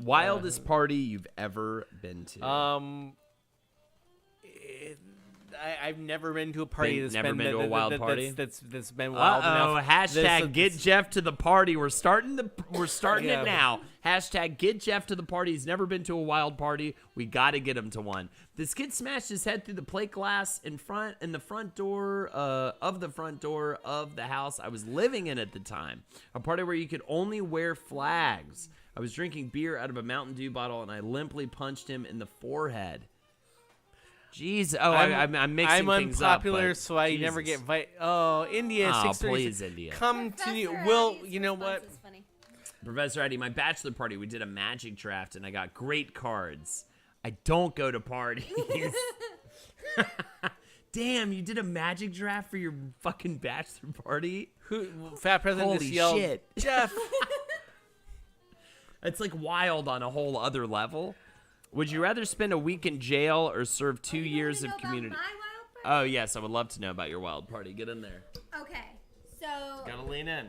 wildest party you've ever been to? I've never been to a party that's Never been to a wild party? That's been wild enough. Hashtag get Jeff to the party. We're starting Yeah. it now. Hashtag get Jeff to the party. He's never been to a wild party. We got to get him to one. This kid smashed his head through the plate glass in the front door of the house I was living in at the time. A party where you could only wear flags. I was drinking beer out of a Mountain Dew bottle and I limply punched him in the forehead. Jeez, I'm mixing I'm things up. unpopular, but so I never Jesus. get invited. Oh, India, Oh, 6:30. please, India. Come to you. Professor Will, Eddie's you know what? response is funny. Professor Eddie, my bachelor party, we did a magic draft and I got great cards. I don't go to parties. Damn, you did a magic draft for your fucking bachelor party? Who? Fat president Holy just yelled, shit. Jeff. It's like wild on a whole other level. Would you rather spend a week in jail or serve 2 years of community? My wild party? Oh, yes, I would love to know about your wild party. Get in there. Okay, so Gotta lean in.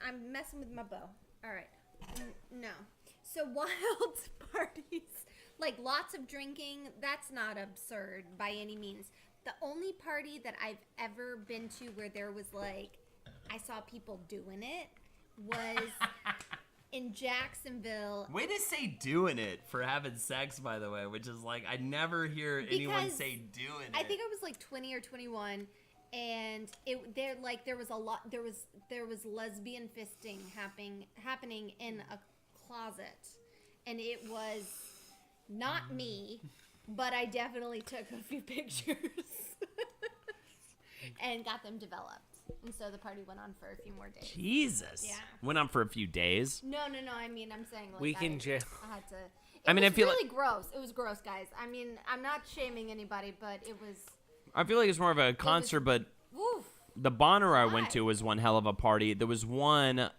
I'm messing with my bow. All right, no. So wild parties, like lots of drinking. That's not absurd by any means. The only party that I've ever been to where there was like, I saw people doing it was in Jacksonville. Way to say doing it for having sex, by the way, which is like, I never hear anyone say doing it. I think I was like 20 or 21, and there was lesbian fisting happening in a closet, and it was not me, but I definitely took a few pictures and got them developed. And so the party went on for a few more days. Jesus. Yeah. Went on for a few days. No. I mean, I'm saying like Week in jail. I had to. I mean, I was feel really gross. It was gross, guys. I mean, I'm not shaming anybody, but it was. I feel like it's more of a concert, but Oof. the Bonner I Why? went to was one hell of a party. There was one,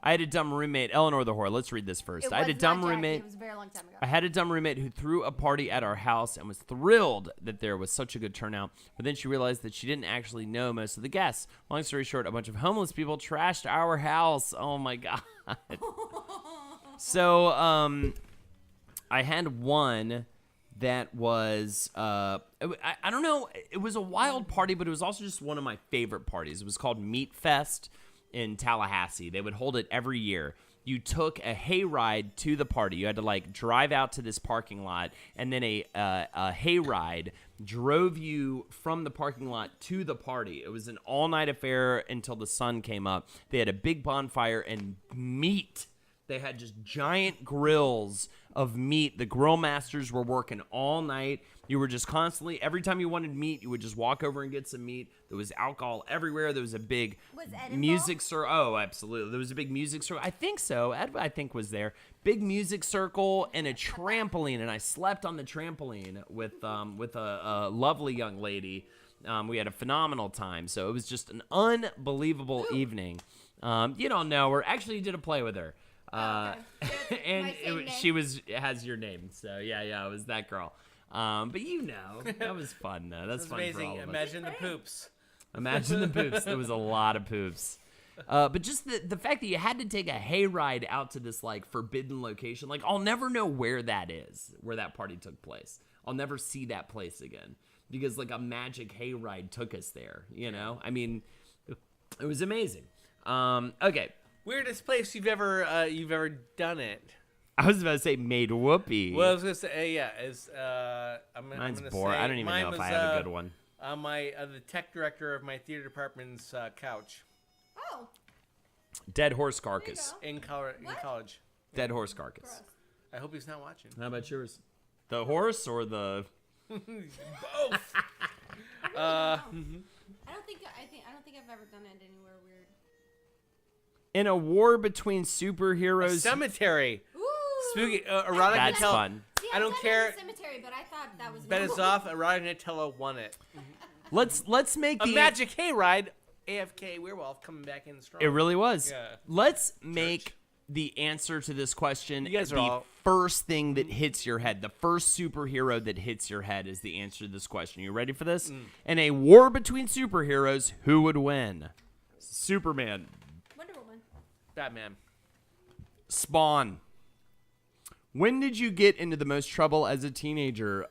I had a dumb roommate, Eleanor the Whore. Let's read this first. I had a dumb roommate. It was a very long time ago. I had a dumb roommate who threw a party at our house and was thrilled that there was such a good turnout. But then she realized that she didn't actually know most of the guests. Long story short, a bunch of homeless people trashed our house. Oh my God. So, I had one that was, I don't know, it was a wild party, but it was also just one of my favorite parties. It was called Meat Fest in Tallahassee. They would hold it every year. You took a hayride to the party. You had to like drive out to this parking lot, and then a hayride drove you from the parking lot to the party. It was an all-night affair until the sun came up. They had a big bonfire and meat. They had just giant grills of meat. The grill masters were working all night. You were just constantly, every time you wanted meat, you would just walk over and get some meat. There was alcohol everywhere. There was a big music circle. Oh, absolutely. There was a big music circle. I think so. Ed, I think, was there. Big music circle and a trampoline. And I slept on the trampoline with a lovely young lady. We had a phenomenal time. So it was just an unbelievable evening. You don't know her. Actually, you did a play with her. And she has your name. So yeah, it was that girl. But you know, that was fun though. That's fun amazing. for all of us. Imagine the poops. Imagine the poops. There was a lot of poops. But just the fact that you had to take a hayride out to this like forbidden location, like I'll never know where that is, where that party took place. I'll never see that place again because like a magic hayride took us there. You know, I mean, it was amazing. Okay. Weirdest place you've ever done it? I was about to say made whoopee. Well, I was gonna say Mine's gonna boring. say I don't even know if was, I have a good one. On the tech director of my theater department's couch Oh, Dead horse carcass. in college. Dead horse carcass. gross. I hope he's not watching. How about yours? The horse or the? Both. I don't think I've ever done it anywhere weird. In a war between superheroes. Cemetery. Ooh. Spooky. Erotic That's Nutella. fun. See, I don't I've done care. it in the cemetery, but I thought that was Bet is normal. off. Erotic Nutella won it. Let's make A the magic hayride. AFK werewolf coming back in strong. It really was. Yeah. Let's make the answer to this question You guys are the all- first thing that hits your head. The first superhero that hits your head is the answer to this question. You ready for this? In a war between superheroes, who would win? Superman. Wonder Woman. Batman. Spawn. When did you get into the most trouble as a teenager?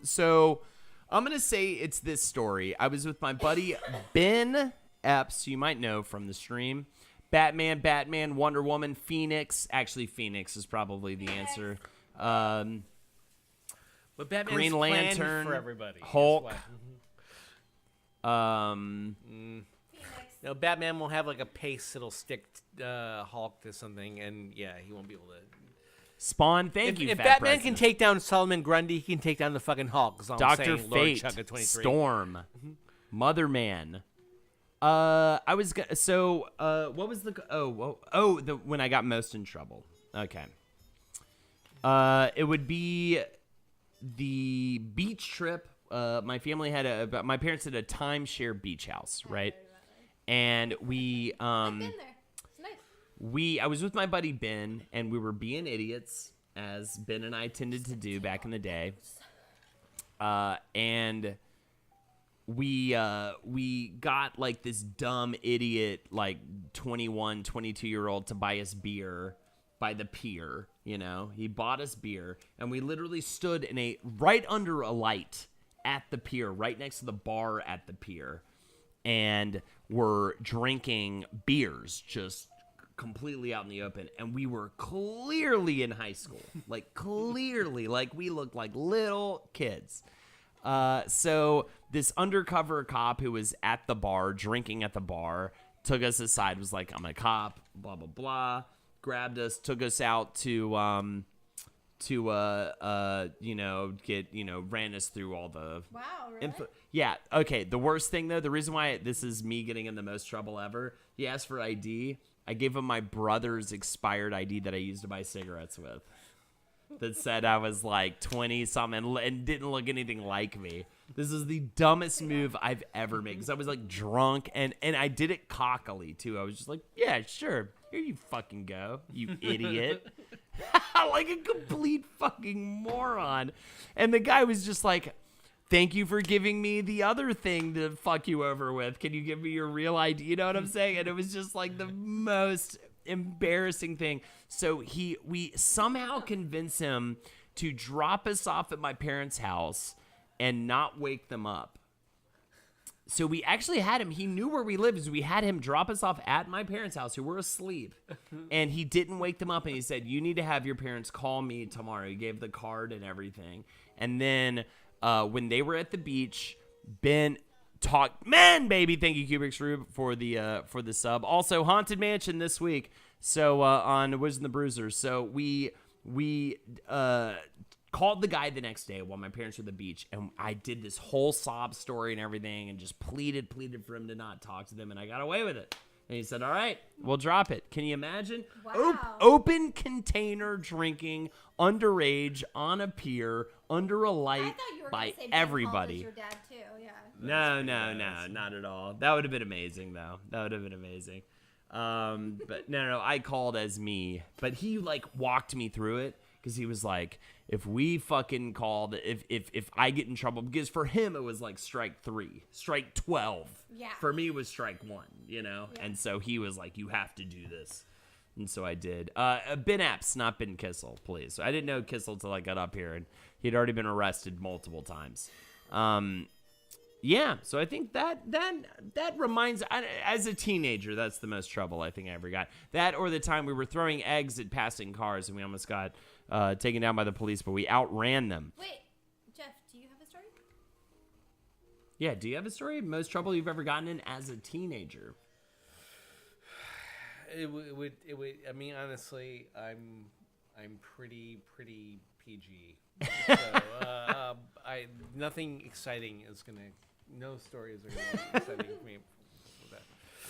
So I'm going to say it's this story. I was with my buddy Ben Epps, you might know from the stream. Batman, Wonder Woman, Phoenix. Actually, Phoenix is probably the answer. But Batman's Green planned Lantern, for everybody. Guess Hulk. what? Phoenix. No, Batman will have like a pace that'll stick Hulk to something, and yeah, he won't be able to. Spawn, thank you, If Fat Batman President. can take down Solomon Grundy, he can take down the fucking Hulk. Is all I'm Dr. saying, Lord Fate, Chugga 23. Storm, Mother Man. I was so what was the when I got most in trouble. Okay. It would be the beach trip. My family had my parents had a timeshare beach house, right? And we I've been there. It's nice. I was with my buddy Ben, and we were being idiots, as Ben and I tended to do back in the day. And we got like this dumb idiot, like 21, 22-year-old to buy us beer by the pier. You know, he bought us beer, and we literally stood right under a light at the pier, right next to the bar at the pier, and were drinking beers just completely out in the open. And we were clearly in high school, like clearly, like we looked like little kids. So this undercover cop who was at the bar, drinking at the bar, took us aside, was like, I'm a cop, blah, blah, blah, grabbed us, took us out to ran us through all the Wow, really? info. Yeah. Okay. The worst thing though, the reason why this is me getting in the most trouble ever, he asked for ID. I gave him my brother's expired ID that I used to buy cigarettes with. That said I was like 20 something and didn't look anything like me. This is the dumbest move I've ever made, because I was like drunk and I did it cockily too. I was just like, yeah, sure. Here you fucking go, you idiot. Like a complete fucking moron. And the guy was just like, thank you for giving me the other thing to fuck you over with. Can you give me your real ID? You know what I'm saying? And it was just like the most embarrassing thing. So we somehow convince him to drop us off at my parents' house and not wake them up. So we actually had him. He knew where we lived. So we had him drop us off at my parents' house, who were asleep. And he didn't wake them up. And he said, you need to have your parents call me tomorrow. He gave the card and everything. And then when they were at the beach, Ben talked, man, baby. Thank you, Cubics Rube, for the sub. Also, Haunted Mansion this week. So on Wiz and the Bruisers. So we called the guy the next day while my parents were at the beach, and I did this whole sob story and everything, and just pleaded for him to not talk to them, and I got away with it. And he said, all right, we'll drop it. Can you imagine? Wow. Open container drinking, underage, on a pier, under a I light thought you were by gonna say Ben everybody. Hall is your dad too. Yeah. No, not at all. That would have been amazing, though. That would have been amazing. But no, I called as me. But he, like, walked me through it, because he was like, if we fucking called, if I get in trouble, because for him it was like strike 3, strike 12. Yeah. For me it was strike 1, you know? Yeah. And so he was like, you have to do this. And so I did. Ben Epps, not Ben Kissel, please. I didn't know Kissel till I got up here, and he'd already been arrested multiple times. Yeah, so I think that reminds, as a teenager, that's the most trouble I think I ever got. That, or the time we were throwing eggs at passing cars and we almost got taken down by the police, but we outran them. Wait, Jeff, do you have a story? Yeah, do you have a story? Most trouble you've ever gotten in as a teenager? It would. I mean, honestly, I'm pretty PG. So nothing exciting is gonna. No stories are gonna be exciting for me. For that.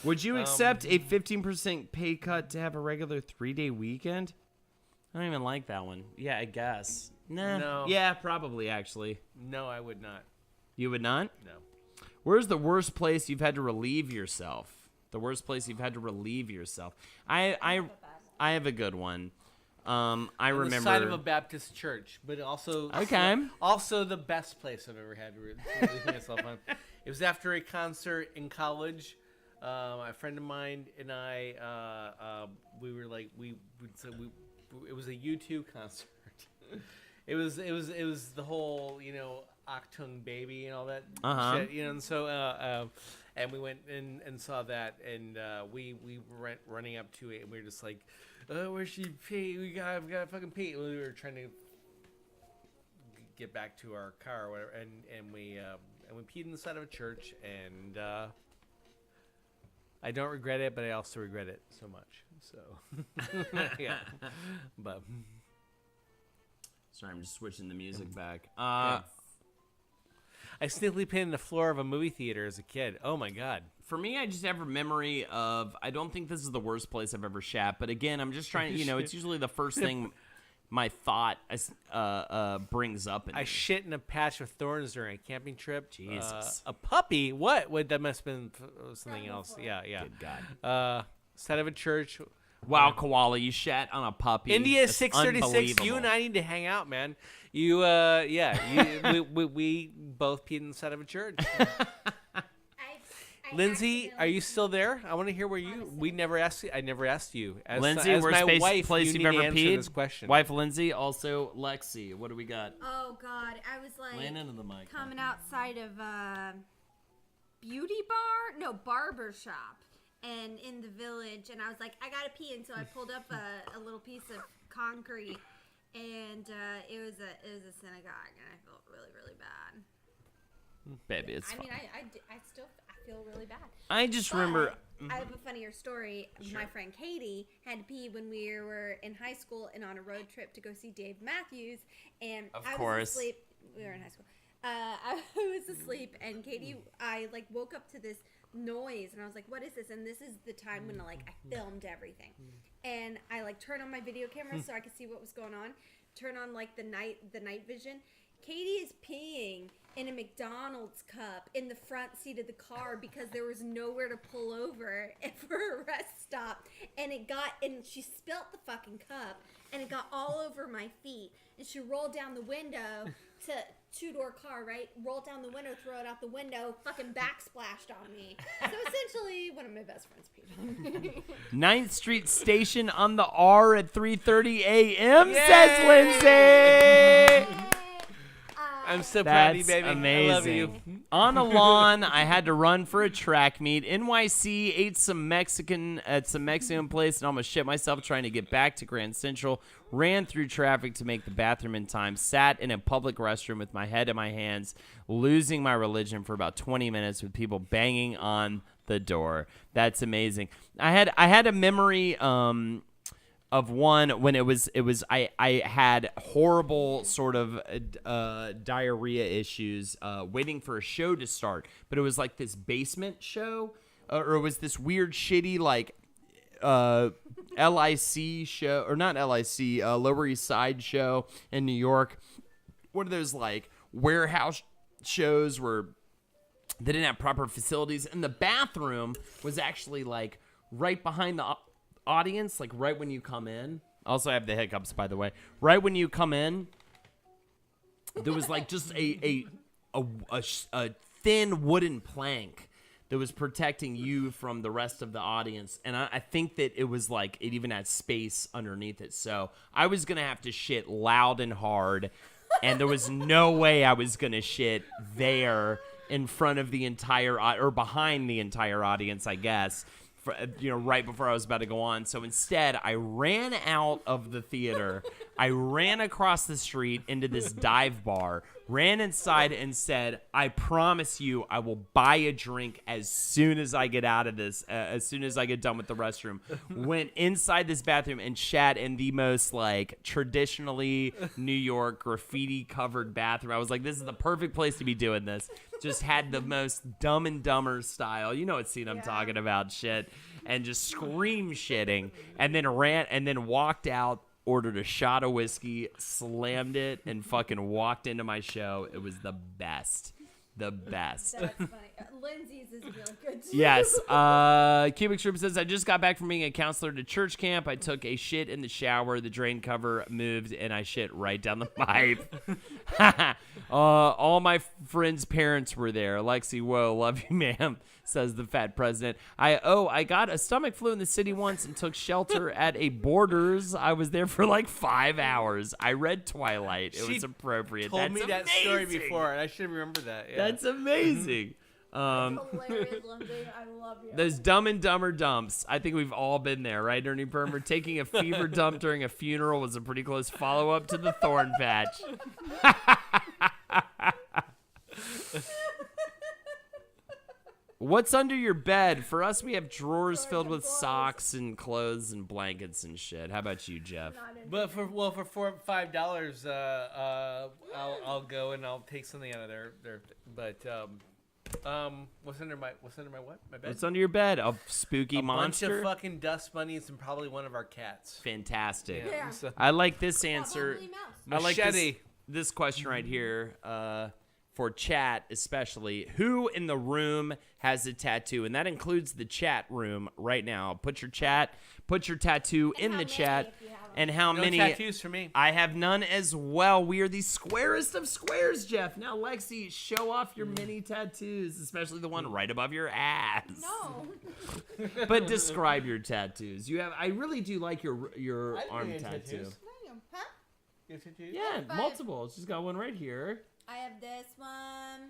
Would you accept a 15% pay cut to have a regular 3-day weekend? I don't even like that one. Yeah, I guess. Nah. No. Yeah, probably, actually. No, I would not. You would not? No. Where's the worst place you've had to relieve yourself? The worst place you've had to relieve yourself. I have a good one. I remember the side of a Baptist church, but also also the best place I've ever had to relieve myself on. It was after a concert in college. A friend of mine and I, we were like it was a U2 concert. It was the whole, you know, Achtung Baby and all that shit, you know. And so and we went in and saw that, and we were running up to it, and we were just like, oh, where's she pee? We gotta fucking pee. And we were trying to get back to our car or whatever, and we peed in the side of a church, and I don't regret it, but I also regret it so much. So yeah, but sorry, I'm just switching the music back. I sneakily peed in the floor of a movie theater as a kid. Oh my god. For me, I just have a memory of, I don't think this is the worst place I've ever shat, but again, I'm just trying, you know, it's usually the first thing my thought brings up. I shit in a patch of thorns during a camping trip. Jesus. A puppy? What? Wait, that must have been something else. Yeah. Good God. Side of a church Wow, Koala, you shat on a puppy. India That's 636. You and unbelievable. I need to hang out, man. We both peed inside of a church. I Lindsay, are you accidentally- still there? I want to hear where you. We never asked you. I never asked you. As, Lindsay, as worst my wife, place you you've need ever to answer peed? this question. Wife Lindsay, also Lexi. What do we got? Oh God, I was like Lean into the mic. coming outside of beauty bar, no barber shop, and in the village, and I was like, I gotta pee, and so I pulled up a little piece of concrete, and it was a synagogue, and I felt really really bad. Baby, it's I fine. mean, I still feel really bad. I just But remember. I have a funnier story. My friend Katie had to pee when we were in high school and on a road trip to go see Dave Matthews. And Of I course. was asleep. We were in high school. I was asleep, and Katie, I like woke up to this noise, and I was like, "What is this?" And this is the time when I filmed everything, and I like turned on my video camera so I could see what was going on. Turn on like the night vision. Katie is peeing in a McDonald's cup in the front seat of the car because there was nowhere to pull over for a rest stop, and she spilt the fucking cup, and it got all over my feet, and she rolled down the window to two-door car, right? Rolled down the window, throw it out the window, fucking backsplashed on me. So essentially, one of my best friends peed on me. 9th Street Station on the R at 3:30 a.m. says Lindsay. I'm so proud of you, That's baby. amazing. I love you. On a lawn, I had to run for a track meet. NYC, ate some Mexican at some Mexican place and almost shit myself trying to get back to Grand Central. Ran through traffic to make the bathroom in time. Sat in a public restroom with my head in my hands, losing my religion for about 20 minutes with people banging on the door. That's amazing. I had a memory of one when I had horrible sort of diarrhea issues waiting for a show to start, but it was like this basement show, or it was this weird shitty like LIC show, or not LIC, Lower East Side show in New York. One of those like warehouse shows where they didn't have proper facilities, and the bathroom was actually like right behind the audience, like right when you come in. Also, I have the hiccups, by the way. Right when you come in, there was like just a thin wooden plank that was protecting you from the rest of the audience, and I think that it was like it even had space underneath it. So I was gonna have to shit loud and hard, and there was no way I was gonna shit there in front of the entire or behind the entire audience, I guess. Right before I was about to go on. So instead, I ran out of the theater. I ran across the street into this dive bar, ran inside and said, I promise you I will buy a drink as soon as I get out of this, as soon as I get done with the restroom. Went inside this bathroom and shat in the most like traditionally New York graffiti covered bathroom. I was like, this is the perfect place to be doing this. Just had the most Dumb and Dumber style. You know what scene I'm talking about, shit. And just scream shitting. And then walked out, ordered a shot of whiskey, slammed it, and fucking walked into my show. It was the best. The best. That's funny. Lindsay's is really good too. Yes. Cubic Shrimp says, I just got back from being a counselor to church camp. I took a shit in the shower. The drain cover moved, and I shit right down the pipe. All my friends' parents were there. Lexi, whoa, love you, ma'am, says the fat president. I got a stomach flu in the city once and took shelter at a Borders. I was there for like 5 hours. I read Twilight. It was appropriate. Told me that story amazing. before, and I should remember that. Yeah. That's amazing. Hilarious, Lindsay. I love you. Those Dumb and Dumber dumps. I think we've all been there, right, Ernie Permer? Taking a fever dump during a funeral was a pretty close follow-up to the thorn patch. What's under your bed? For us, we have drawers filled with socks and clothes and blankets and shit. How about you, Jeff? But for $5, I'll go and I'll take something out of there. But what's under my what? My bed. What's under your bed? A spooky monster? Bunch of fucking dust bunnies and probably one of our cats. Fantastic. Yeah. So- I like this answer. Probably mouse. I like Machete. this question right here. for chat, especially who in the room has a tattoo, and that includes the chat room right now. Put your tattoo in the chat, and how No many tattoos for me. I have none as well. We are the squarest of squares, Jeff. Now, Lexi, show off your mini tattoos, especially the one right above your ass. No. But describe your tattoos. I really do like your arm tattoo. Huh? Yeah, Five. multiple. She's got one right here. I have this one.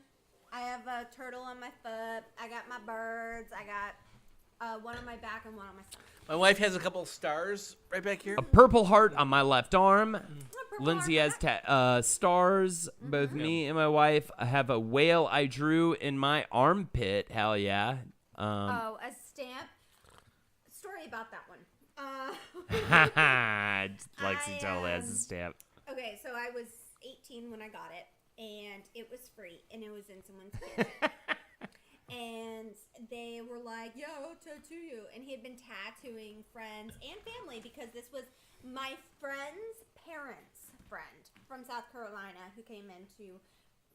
I have a turtle on my foot. I got my birds. I got one on my back and one on my stomach. My wife has a couple of stars right back here. A purple heart on my left arm. Purple Lindsay heart. has stars. Both me and my wife have a whale I drew in my armpit. Hell yeah. A stamp. Story about that one. Lexi totally has a stamp. Okay, so I was 18 when I got it, and it was free, and it was in someone's kitchen. And they were like, "Yeah, I'll tattoo you." And he had been tattooing friends and family because this was my friend's parents' friend from South Carolina who came in to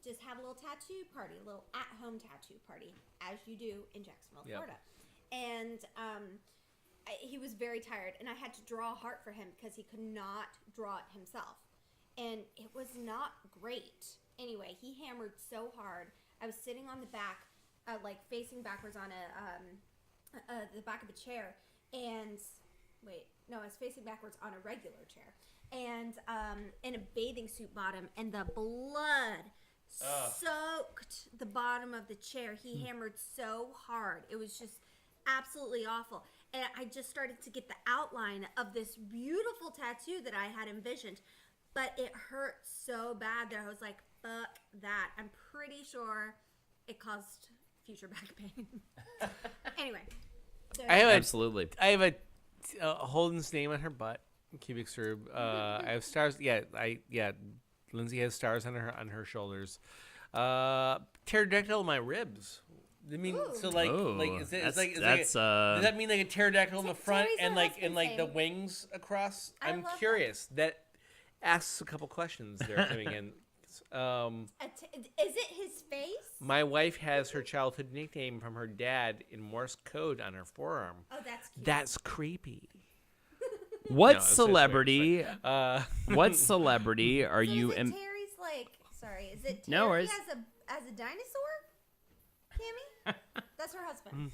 just have a little tattoo party, a little at-home tattoo party, as you do in Jacksonville, Florida. And he was very tired, and I had to draw a heart for him because he could not draw it himself. And it was not great. Anyway, he hammered so hard. I was sitting on the back, like facing backwards on the back of a chair, and I was facing backwards on a regular chair, and in a bathing suit bottom, and the blood soaked the bottom of the chair. He hammered so hard. It was just absolutely awful. And I just started to get the outline of this beautiful tattoo that I had envisioned, but it hurt so bad that I was like, fuck that. I'm pretty sure it caused future back pain. Anyway. So Absolutely. I have a Holden's name on her butt, cubic cerebr. I have stars. Lindsay has stars on her shoulders. Pterodactyl on my ribs. I mean, Ooh. so like is it? Does that mean like a pterodactyl in the front Tori's and her like husband's the name. wings across? I I'm love curious. That asks a couple questions there coming in. Is it his face? My wife has her childhood nickname from her dad in Morse code on her forearm. Oh, that's cute. That's creepy. What No, it's celebrity? Uh, What celebrity are So you? is it Terry's sorry, is it Terry No worries. as a dinosaur? Cammy? That's her husband.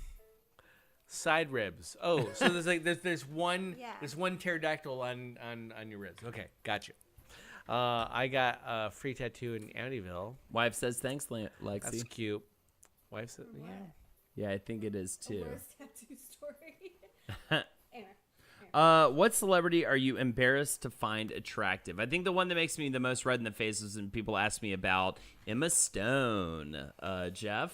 Side ribs. Oh, so there's one Yeah. there's one pterodactyl on your ribs. Okay, gotcha. I got a free tattoo in Amityville. Wife says thanks, Lexi. That's cute. Wife said, yeah. Yeah, I think it is too. Worst tattoo story. Anyway. What celebrity are you embarrassed to find attractive? I think the one that makes me the most red in the face is when people ask me about Emma Stone. Jeff?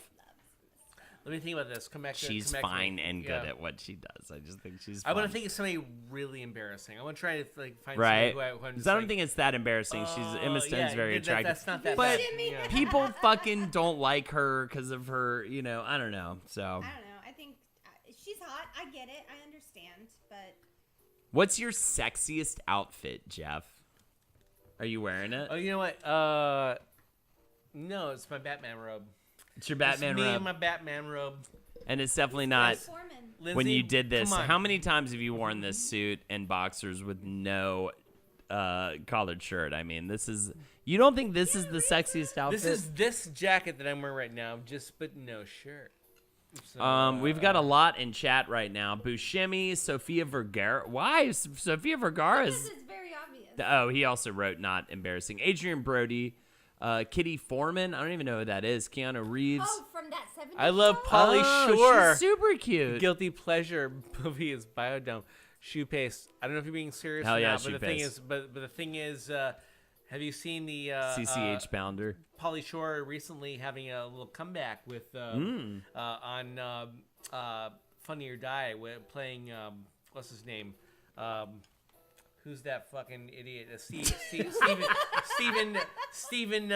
Let me think about this. Come back. She's come back to fine me. and good Yeah. at what she does. I just think she's I fun. want to think of somebody really embarrassing. I want to try to find Right. somebody who I'm just I don't like, think it's that embarrassing. Emma Stone's very attractive. That's not that But bad. Jimmy. Yeah. people fucking don't like her because of her, I don't know. So, I don't know. I think she's hot. I get it. I understand. But what's your sexiest outfit, Jeff? Are you wearing it? Oh, you know what? No, it's my Batman robe. It's your Batman it's me robe. and my Batman robe. And it's definitely not. Foreman. Lindsay, When you did this, come on. how many times have you worn this suit and boxers with no collared shirt? I mean, you don't think this is the sexiest outfit? This is this jacket that I'm wearing right now, but no shirt. So, We've got a lot in chat right now. Buscemi, Sofia Vergara. Why? Sofia Vergara This is. is very obvious. Oh, he also wrote not embarrassing. Adrian Brody, Kitty Foreman. I don't even know who that is. Keanu Reeves. Oh, from that 70s I love show? Pauly Oh, Shore. she's super cute. Guilty pleasure movie is Biodome. Shoe paste. I don't know if you're being serious Hell or yeah, not, shoe but the thing paste. is, but the thing is, have you seen the CCH Pounder. Pauly Shore recently having a little comeback with on Funny or Die with playing what's his name? Who's that fucking idiot? Steven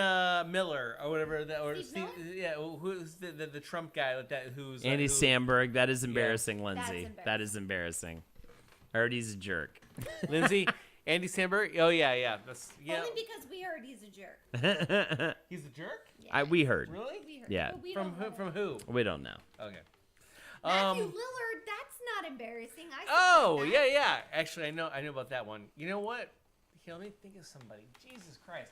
Miller or whatever that or Steve yeah, who's the Trump guy with that who's Andy who, Samberg. That is embarrassing, Lindsay. embarrassing. That is embarrassing. I heard he's a jerk. Lindsay, Andy Samberg. Oh yeah. That's Only because we heard he's a jerk. He's a jerk. Yeah. We heard. Really? We heard. Yeah. But we From don't know. from who? We don't know. Okay. Matthew Lillard. That's not embarrassing. I Oh support that. yeah. Actually, I know about that one. You know what? Here, let me think of somebody. Jesus Christ.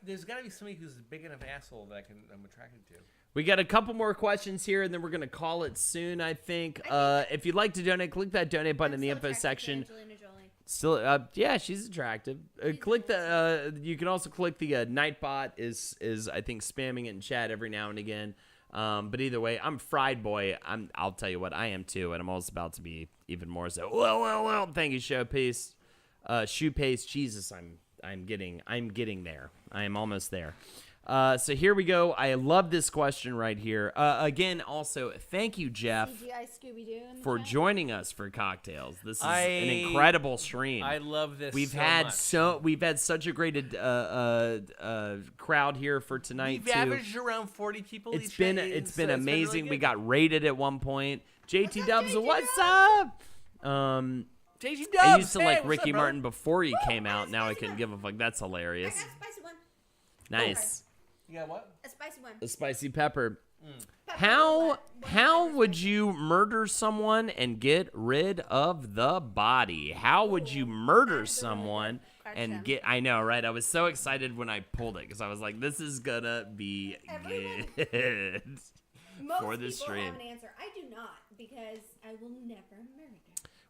There's gotta be somebody who's a big enough asshole that I'm attracted to. We got a couple more questions here, and then we're going to call it soon, I think. If you'd like to donate, click that donate button in the info section. Angelina Jolie. Still, yeah, she's attractive. Click the. You can also click the Nightbot is I think spamming it in chat every now and again. But either way, I'm Fried Boy. I'll tell you what, I am too, and I'm almost about to be even more so. Well. Thank you, Shoe Pace. Jesus, I'm getting there. I am almost there. So here we go. I love this question right here. Again, also, thank you, Jeff, CGI Scooby-Doo in the for chat. joining us for CockTails. This is an incredible stream. I love this. We've had such a great crowd here for tonight We've too. averaged around 40 people. It's each been day, amazing. really We good. got rated at one point. JT up, Dubs, JT what's Dubs? up? JG Dubs. I used to like what's Ricky up, brother? Martin before he came I out. got Now I spicy couldn't one. give a fuck. That's I hilarious. got a spicy one. Nice. You got what? A spicy one. A spicy pepper. Pepper How what? would you murder someone and get rid of the body? How would you murder that is a really someone good and question. get? I know, right? I was so excited when I pulled it because I was like, "This is gonna be Everyone- good." Most for this people stream. have an answer. I do not because I will never murder.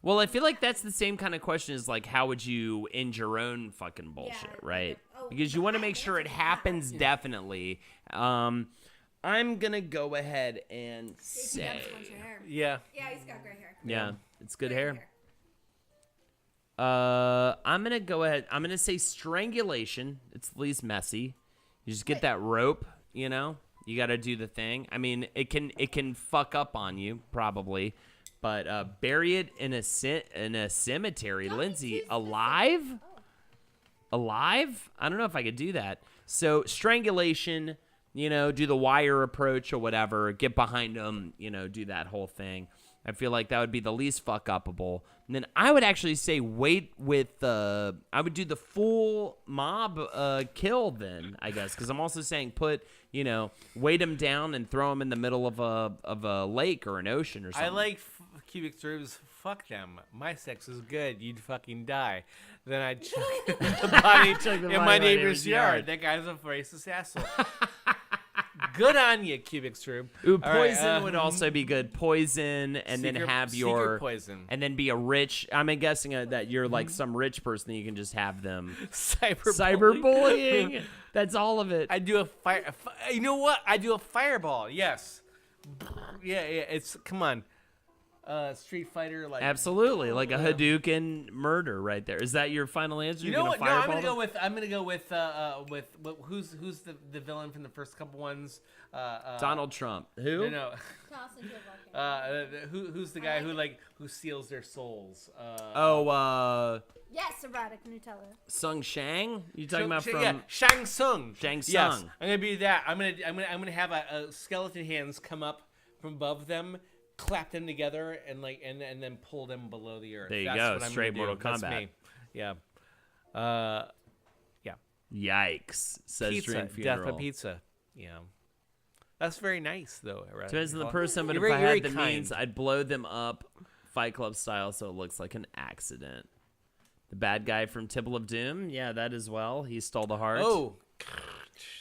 Well, I feel like that's the same kind of question as like, how would you end your own fucking bullshit, Yeah, right? oh, Because you but want to I make sure it answered that. happens definitely. I'm gonna go ahead and JT say, Dubs wants your hair. Yeah. Yeah, he's got gray hair. yeah, it's good Gray hair. I'm gonna go ahead. I'm gonna say strangulation. It's the least messy. You just get Wait. that rope. You know, you got to do the thing. I mean, it can fuck up on you probably, but bury it in a cemetery. Don't be Lindsay, too specific. alive? Oh. Alive? I don't know if I could do that. So strangulation. You know, do the wire approach or whatever. Get behind them. You know, do that whole thing. I feel like that would be the least fuck upable. And then I would actually say wait with I would do the full mob kill then, I guess, because I'm also saying weight them down and throw them in the middle of a lake or an ocean or something. I like cubic ribs. Fuck them. My sex is good. You'd fucking die. Then I'd chuck the body in my neighbor's yard. That guy's a racist asshole. Good on you, cubic rib. Ooh, All right, poison would also be good. Poison, and then have your secret poison. and then be a rich. I'm guessing that you're like some rich person that you can just have them cyberbullying. That's all of it. I do a fire. You know what? I do a fireball. Yes. Yeah. It's come on. Street Fighter, like Absolutely, like a Hadouken murder right there. Is that your final answer? You You're know what? No, gonna I'm gonna fireball go with who's the villain from the first couple ones? Donald Trump. Who? No. Toss into a volcano. Who's the guy who steals their souls? Yes, erotic Nutella. Sung Shang? You talking about from? yeah, Shang Tsung. Shang Yes, Tsung. I'm gonna be that. I'm gonna have a skeleton hands come up from above them, clap them together, and then pull them below the earth. There you That's go, what I'm straight gonna do. Mortal That's Kombat. me. Yeah. Yeah. Yikes! Says Pizza. Dream Death Funeral. by pizza. Yeah. That's very nice, though. Right? Depends on the person, but You're if I very had the kind. means, I'd blow them up, Fight Club style, so it looks like an accident. The bad guy from Temple of Doom, yeah, that as well. He stole the heart. Oh.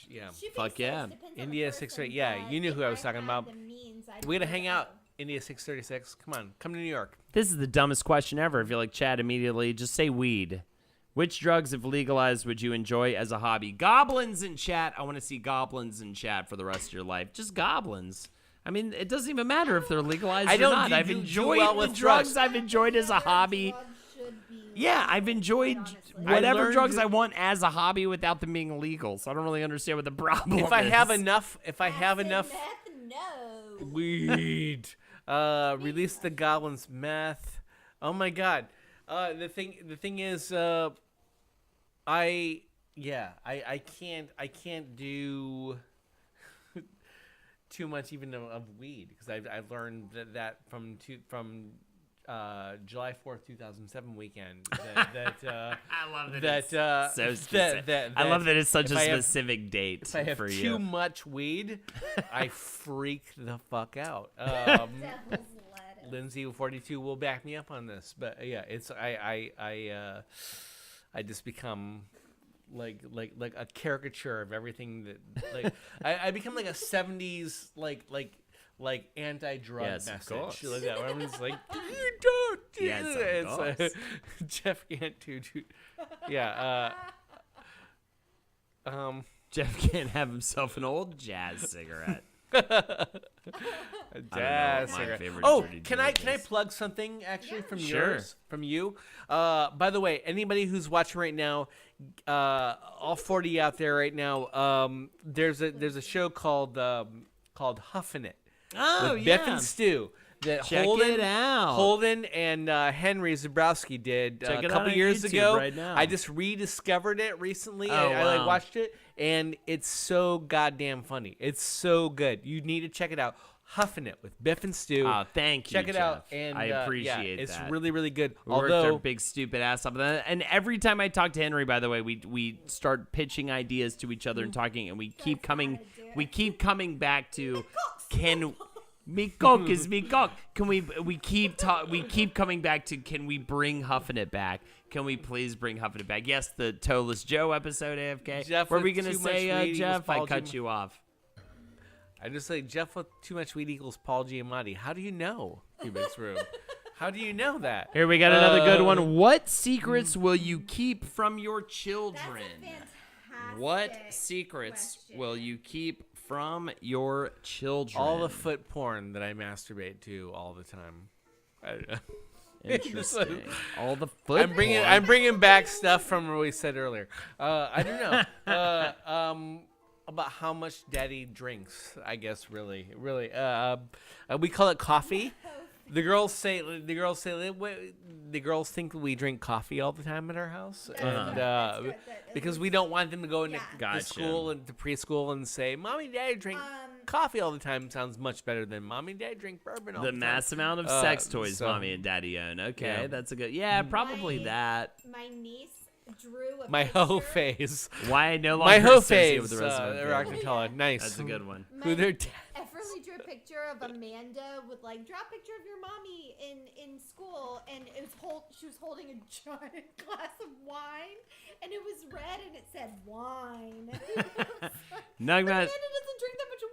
Yeah. Shooting Fuck says yeah. depends on the India person, 630. Yeah, but you knew if who I was I talking had about. the means, I'd We're gonna go hang to out. India 636. Come on, come to New York. This is the dumbest question ever. If you like chat immediately, just say weed. Which drugs, if legalized, would you enjoy as a hobby? Goblins in chat. I want to see goblins in chat for the rest of your life. Just goblins. I mean, it doesn't even matter if they're legalized I or don't not. do- I've do enjoyed well the with drugs drugs. I've enjoyed as a hobby. Drugs should be Yeah, I've legal, enjoyed quite honestly. whatever learned drugs that- I want as a hobby without them being legal. So I don't really understand what the problem is. If I have enough, Acid, meth, no. weed. Release the goblins meth. Oh my god. The thing is, I can't do too much even of weed because I've learned that from July 4th, 2007 weekend. I love that. That It's so specific. I love that it's such a specific date If I have for you. too much weed, I freak the fuck out. Devil's lettuce. Lindsay 42 will back me up on this, but yeah, it's I just become like a caricature of everything that like I become like a 70s like anti-drug Yes, of message. course. Like that, where everyone's like, you don't do Yes, of it. course. It's, Jeff can't do. Yeah. Jeff can't have himself an old jazz cigarette. Jazz my cigarette. favorite Oh, dirty can joke I is. plug something actually from Sure. yours? From you? By the way, anybody who's watching right now, all 40 out there right now, there's a show called Huffin' It. Oh, with yeah. Biff and Stu that Check it out. Holden and Henry Zabrowski did Check a it out couple on years YouTube ago. right now. I just rediscovered it recently. Oh, I wow. like watched it, and it's so goddamn funny. It's so good. You need to check it out. Huffin' It with Biff and Stu. Oh, thank you, Check it out, Jeff. and I appreciate it's that. really, really good. We worked our Although big stupid ass up, and every time I talk to Henry, by the way, we start pitching ideas to each other and talking, and we keep coming back to can me cock is me cock. Can we keep coming back to can we bring Huffin' It back? Can we please bring Huffin' It back? Yes, the Toeless Joe episode, AFK. Jeff What were with we gonna too much say, weed Jeff? equals I Paul cut Giam- you off. I just say Jeff with too much weed equals Paul Giamatti. How do you know? Cubics room. How do you know that? Here we got another good one. What secrets will you keep from your children? That's a fantastic What secrets question. will you keep from your children? All the foot porn that I masturbate to all the time. Interesting. All the foot. I'm bringing back stuff from what we said earlier. I don't know. About how much Daddy drinks. I guess really. We call it coffee. The girls think we drink coffee all the time at our house, and That's good. because we don't want them to go into Yeah. to school and to preschool and say, "Mommy, Daddy drink coffee all the time." Sounds much better than "Mommy, Daddy drink bourbon all the The time." mass amount of sex toys so- mommy and daddy own. Okay, Yeah. that's a good. Yeah, probably My- that. My niece drew a My picture. hoe phase. Why I no My longer hoe associate phase. with the rest of our Rock family. and Tella. Nice. That's a good one. Who their dad. Everly drew a picture of Amanda with like draw a picture of your mommy in school, and it was she was holding a giant glass of wine, and it was red, and it said wine. Nugmas- Amanda doesn't drink that much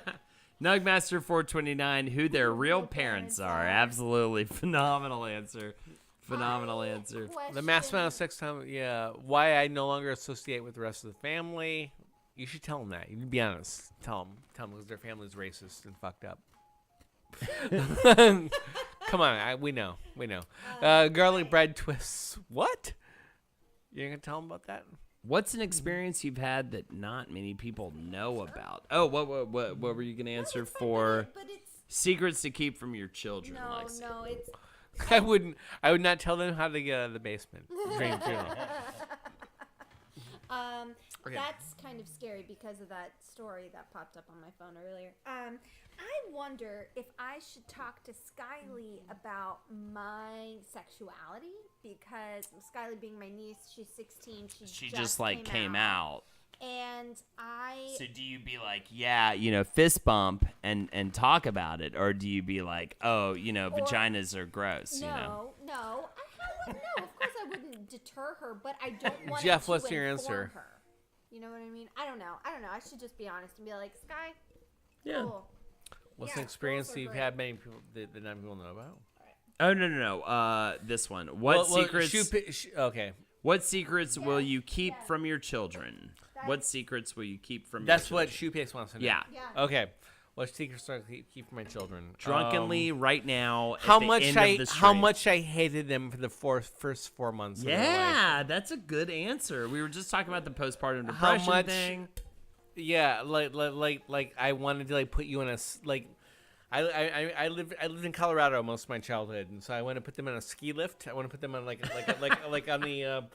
wine. Nugmaster 429. Who their real parents are? Absolutely phenomenal answer. Phenomenal answer. The mass amount of sex time, yeah. Why I no longer associate with the rest of the family. You should tell them that. You can be honest. Tell them because their family's racist and fucked up. Come on, we know. Garlic bread twists. What? You ain't gonna tell them about that? What's an experience you've had that not many people know about? Oh, what were you gonna answer for? But it's Secrets to keep from your children, Lexi. no, it's I would not tell them how to get out of the basement. Dream funeral. Okay. That's kind of scary because of that story that popped up on my phone earlier. I wonder if I should talk to Skylie about my sexuality because Skylie being my niece, she's 16. She just like came out. And I So do you be like, yeah, fist bump and talk about it, or do you be like, oh, vaginas are gross, no. Of course I wouldn't deter her, but I don't want Jeff, to what's your inform answer? her. You know what I mean? I don't know. I should just be honest and be like, Sky, Yeah. cool. What's Yeah, an experience girls are that you've great. had many people that not people know about? Oh no. This one. What secrets? Okay. What secrets will you keep from your children? What secrets will you keep from? That's your what children? Shoepace wants to know. Yeah. Yeah. Okay. What secrets do I keep from my children? Drunkenly, right now. How at the much end I of the how stream. much I hated them for the first 4 months. Of their life. Yeah, that's a good answer. We were just talking about the postpartum How depression much- thing. Yeah, like I wanted to put you in a I lived in Colorado most of my childhood, and so I want to put them on a ski lift. I want to put them on like on the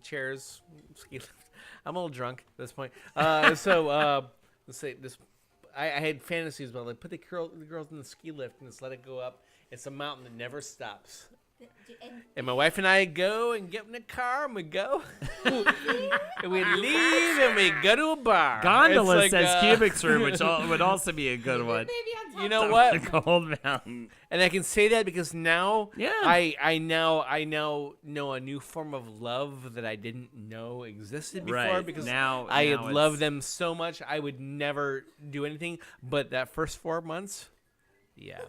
chairs ski lift. I'm a little drunk at this point. So let's say this I had fantasies about like put the girls in the ski lift and just let it go up. It's a mountain that never stops. And my wife and I go and get in the car and we go. And we leave and we go to a bar. Gondola It's like, says Cubic's room, which would also be a good one. Maybe on top You know of what? The Cold Mountain. And I can say that because now Yeah. I now know a new form of love that I didn't know existed before Right. because Now love it's- them so much I would never do anything. But that first 4 months, yeah.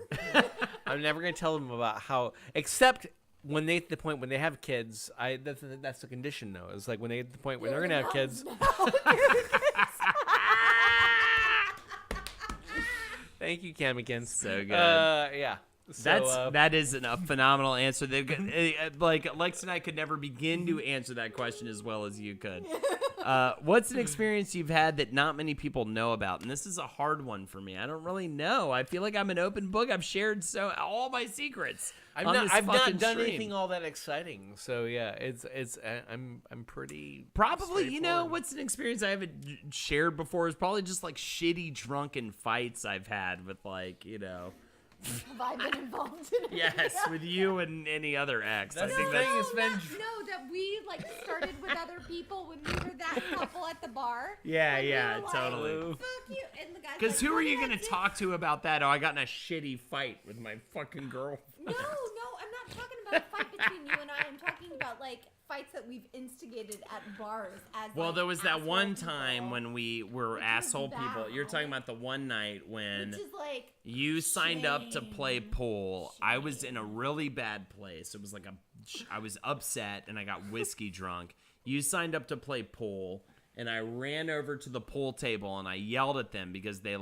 I'm never gonna tell them about how except when they get to the point when they have kids, that's the condition though. It's like when they get to the point where they're gonna have kids. Thank you, Camikins. So good. Yeah. So, That is a phenomenal answer. They've got, like Lex and I could never begin to answer that question as well as you could. What's an experience you've had that not many people know about? And this is a hard one for me. I don't really know. I feel like I'm an open book. I've shared all my secrets. I've on not this I've not fucking done stream. anything all that exciting. So yeah, I'm pretty Probably, straightforward. what's an experience I haven't shared before is probably just like shitty drunken fights I've had with Have I been involved in it? yes, with you and any other ex. That's I the think thing. that's It's been No, that we like started with other people when we were that couple at the bar. Yeah, And we yeah, were like, totally. Fuck you, and the guy's Because like, who "What are you did I going to do?" talk to about that? Oh, I got in a shitty fight with my fucking girl. No, I'm not talking about a fight between you and I. I'm talking about like fights that we've instigated at bars. As Well, like, there was that asshole one people, time when we were Which asshole was people. You're bad. talking about the one night when which is like you signed up to play shame. pool. I was in a really bad place. It was like I was upset and I got whiskey drunk. You signed up to play pool, and I ran over to the pool table and I yelled at them because they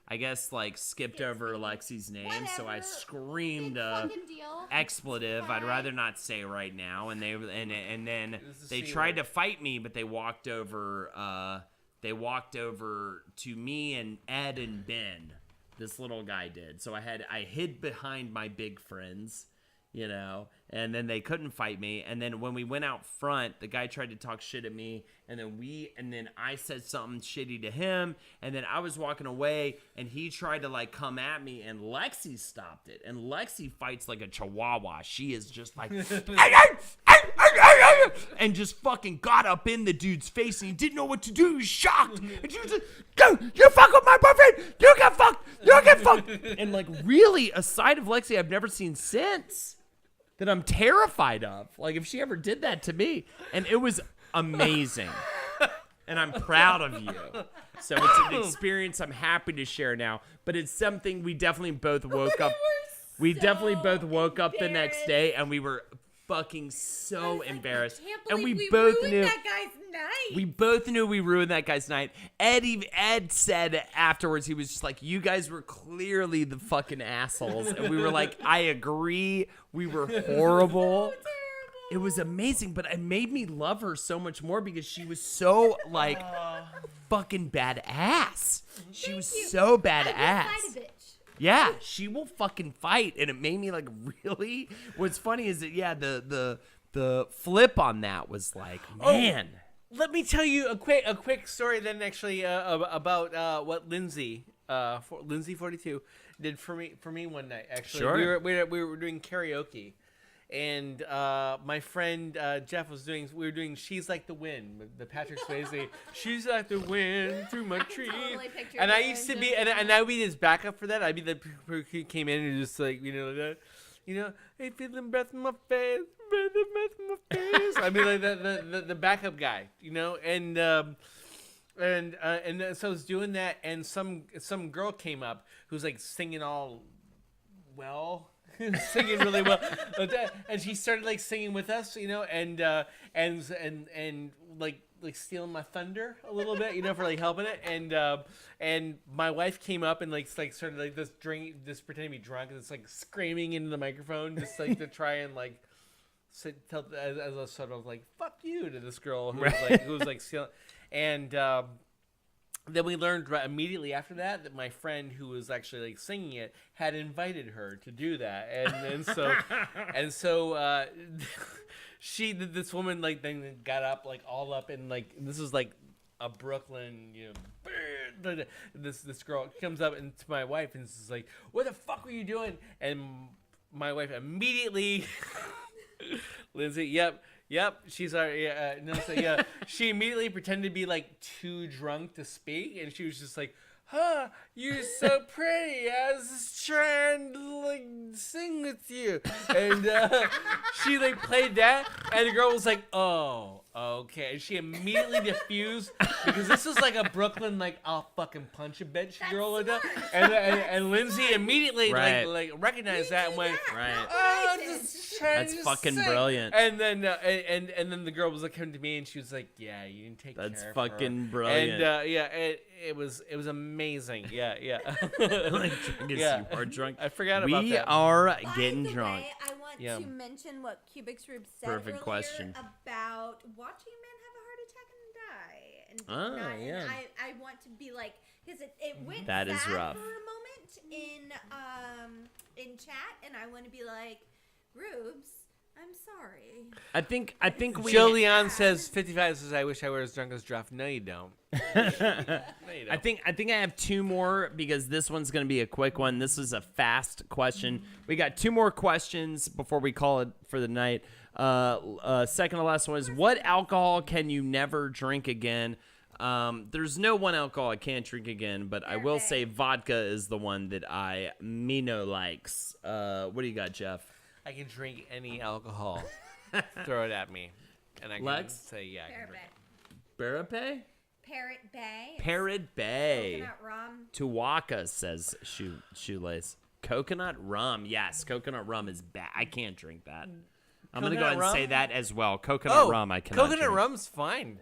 I guess skipped over Lexi's name, so I Whatever. screamed Big a fucking deal. expletive I'd Fine. rather not say right now, and then This is they C tried word. to fight me, but they walked over to me and Ed and Ben. This little guy did. So I hid behind my big friends, and then they couldn't fight me. And then when we went out front, the guy tried to talk shit at me, and then I said something shitty to him, and then I was walking away, and he tried to come at me, and Lexi stopped it. And Lexi fights like a chihuahua. She is just like and just fucking got up in the dude's face, and he didn't know what to do. He was shocked. And she was like, "Go, you fuck with my boyfriend. You get fucked. You get fucked." And really, a side of Lexi I've never seen since that I'm terrified of. If she ever did that to me. And it was amazing. And I'm proud of you. So it's an experience I'm happy to share now. But it's something we definitely both woke up. We definitely both woke up the next day, and we were fucking so embarrassed. I can't And believe we both ruined knew that guy's night. we both knew we ruined that guy's night. Ed said afterwards, he was just like, "You guys were clearly the fucking assholes." And we were like, "I agree. We were horrible." Terrible. It was amazing, but it made me love her so much more because she was so fucking badass. She was so I badass. will fight a bitch. Yeah, she will fucking fight, and it made me really. What's funny is that the flip on that was man. Let me tell you a quick story then actually about what Lindsay 42 did for me one night. Actually, Sure. we were doing karaoke, and my friend Jeff we were doing "She's Like the Wind" with the Patrick Swayze. She's like the wind through my tree. Totally pictured And I it. used to be, and I would be his backup for that. I'd be the person who came in and just like hey, feeling breath in my face, breath in my face. I mean, like the backup guy, and so I was doing that, and some girl came up who's singing all well. Singing really well, and she started singing with us, and stealing my thunder a little bit, for helping it, and my wife came up and started this pretending to be drunk and it's screaming into the microphone just to try and tell as a sort of fuck you to this girl who was stealing, and then we learned immediately after that my friend who was actually singing it had invited her to do that, and so this woman then got up all up in this was a Brooklyn bad this girl comes up and to my wife and is like, "What the fuck were you doing?" And my wife immediately, Lindsay, yep. She's she immediately pretended to be like too drunk to speak, and she was just like, "Huh, you're so pretty. I was just trying to like sing with you." And she like played that, and the girl was like, "Oh, okay." And she immediately diffused because this was like a Brooklyn like I'll fucking punch a bitch girl like that. And Lindsay immediately like recognized that and went, Right. "Oh, I'm just trying That's to fucking sing." brilliant. And then and then the girl was like coming to me and she was like, "Yeah, you didn't take That's care of fucking her." brilliant. And it was amazing. Yeah. Like, you are drunk. I forgot about that. We are By getting the drunk. way, I want Yeah. to mention what Cubics Rube said Perfect earlier question. about watching men have a heart attack and die. Ah, yeah. And I want to be like, because it went That is sad rough. for a moment in chat, and I want to be like, Rubes, I'm sorry. I think we. Joe Leon says 55 says I wish I were as drunk as Jeff. No, you don't. I think I have two more because this one's going to be a quick one. This is a fast question. We got two more questions before we call it for the night. Second to last one is, what alcohol can you never drink again? There's no one alcohol I can't drink again, but I will say vodka is the one that Mino likes. What do you got, Jeff? I can drink any alcohol. Throw it at me. And I can Lex? say, yeah, I can Parrot drink Bay. Barape? Parrot Bay. Parrot Bay. Coconut rum. Tuwaka says Shoelace. Coconut rum. Yes, coconut rum is bad. I can't drink that. I'm going to go ahead and say that as well. Coconut rum I cannot coconut drink. rum's fine.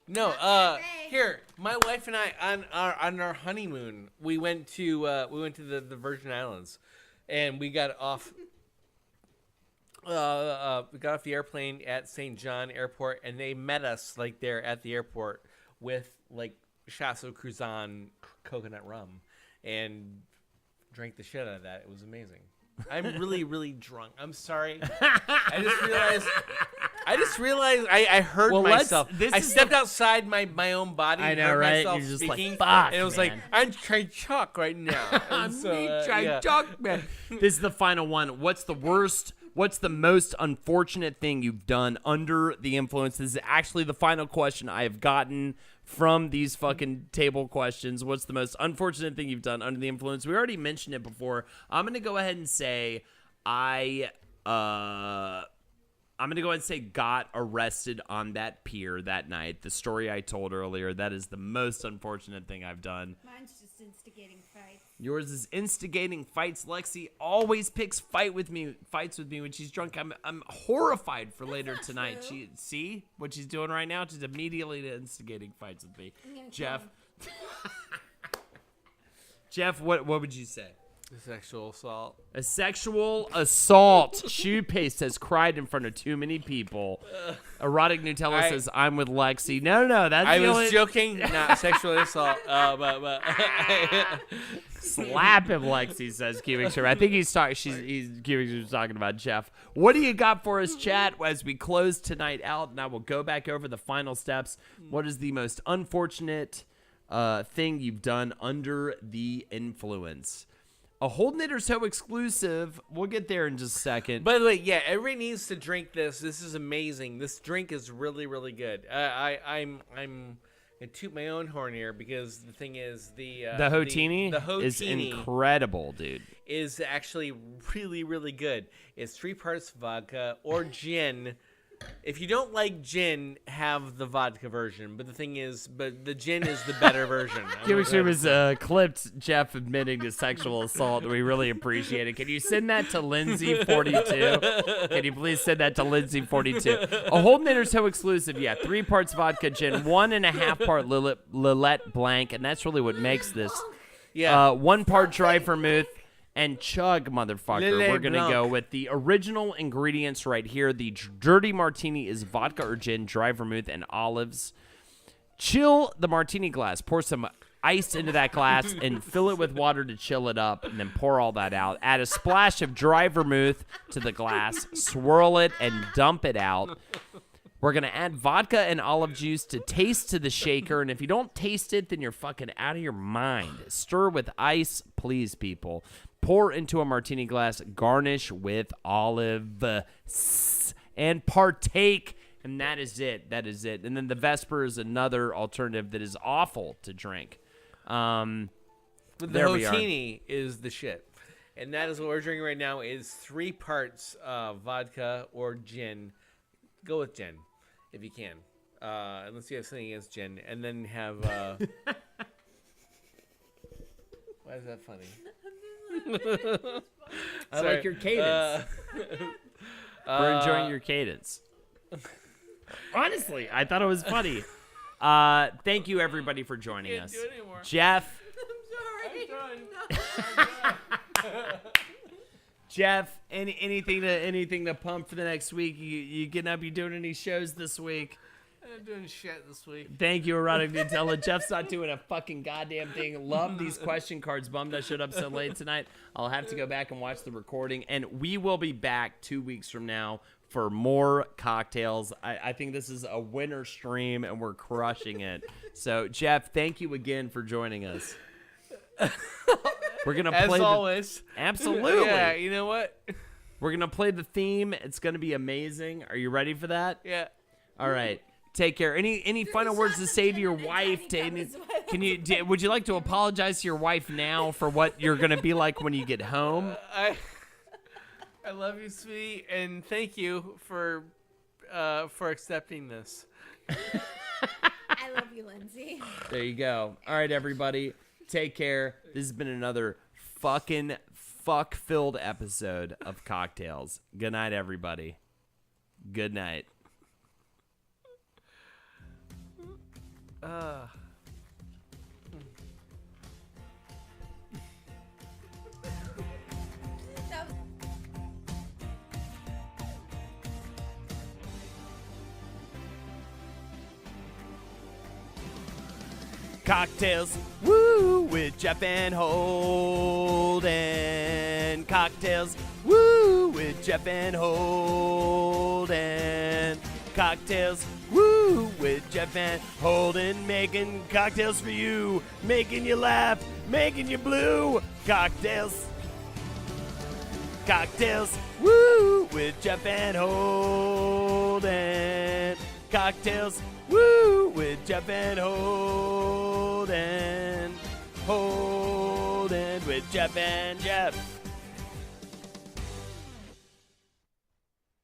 No, here, my wife and I on our honeymoon, we went to the Virgin Islands, and we got off. We got off the airplane at St. John Airport, and they met us like there at the airport with like shots of Cruzan coconut rum, and drank the shit out of that. It was amazing. I'm really, really drunk. I'm sorry. I just realized I heard myself. I stepped outside my own body. I know, heard right? myself You're just speaking, like, fuck, and it was man. like, I'm trying to talk right now. And so, man. This is the final one. What's the most unfortunate thing you've done under the influence? This is actually the final question I have gotten from these fucking table questions. What's the most unfortunate thing you've done under the influence? We already mentioned it before. I'm going to go ahead and say got arrested on that pier that night. The story I told earlier, that is the most unfortunate thing I've done. Mine's just instigating fights. Yours is instigating fights. Lexi always picks fights with me when she's drunk. I'm horrified for later not tonight. true. She see what she's doing right now? She's immediately instigating fights with me. Jeff. Jeff, what would you say? Sexual assault. A sexual assault. Shoe Paste has cried in front of too many people. Erotic Nutella says, I'm with Lexi. No, that's I the was only... joking, not sexual assault. But Slap him, Lexi says Cubic Shrimp. I think he's talking about Jeff. What do you got for us, chat, as we close tonight out? And I will go back over the final steps. What is the most unfortunate thing you've done under the influence? A Hold Knitter's Hoe exclusive. We'll get there in just a second. by the way, yeah, everybody needs to drink this. This is amazing. This drink is really, really good. I'm gonna toot my own horn here because the thing is the HO-TINI the HO-TINI is incredible, dude. is actually really, really good. It's 3 parts vodka or gin. If you don't like gin, have the vodka version. But the thing is, the gin is the better version. Cubic Shrimp has clipped Jeff admitting to sexual assault. We really appreciate it. Can you send that to Lindsay42? Can you please send that to Lindsay42? A Hold Knitter's Hoe exclusive, yeah. 3 parts vodka gin, 1.5 part Lillet Blanc, and that's really what makes this. Yeah. 1 part dry vermouth. And chug, motherfucker. Lillet We're going to Blanc. go with the original ingredients right here. The dirty martini is vodka or gin, dry vermouth, and olives. Chill the martini glass. Pour some ice into that glass and fill it with water to chill it up, and then pour all that out. Add a splash of dry vermouth to the glass. Swirl it and dump it out. We're going to add vodka and olive juice to taste to the shaker. And if you don't taste it, then you're fucking out of your mind. Stir with ice, please, people. Pour into a martini glass. Garnish with olive. And partake. And that is it. That is it. And then the Vesper is another alternative that is awful to drink. But the HO-TINI is the shit. And that is what we're drinking right now is 3 parts vodka or gin. Go with gin if you can. Unless you have something against gin. And then have... Why is that funny? I like your cadence. We're enjoying your cadence. Honestly, I thought it was funny. Thank you, everybody, for joining us. Do it anymore. Jeff. Jeff, anything to pump for the next week? You getting up? You doing any shows this week? I'm doing shit this week. Thank you, Erotic Nutella. Jeff's not doing a fucking goddamn thing. Love these question cards. Bummed I showed up so late tonight. I'll have to go back and watch the recording. And we will be back 2 weeks from now for more cocktails. I think this is a winter stream, and we're crushing it. So, Jeff, thank you again for joining us. We're gonna play as always. Absolutely. Yeah, you know what? We're gonna play the theme. It's gonna be amazing. Are you ready for that? Yeah. All right. Take care. Any final words to say to your wife? Would you like to apologize to your wife now for what you're gonna be like when you get home? I love you, sweetie, and thank you for accepting this. I love you, Lindsay. There you go. All right, everybody. Take care. This has been another fucking fuck-filled episode of Cocktails. Good night, everybody. Good night. Cocktails, woo, with Jeff and Holden. Cocktails, woo, with Jeff and Holden. Cocktails, woo, with Jeff and Holden. Making cocktails for you, making you laugh, making you blue. Cocktails, cocktails, woo, with Jeff and Holden. Cocktails, woo, with Jeff and Holden. Holden with Jeff and Jeff.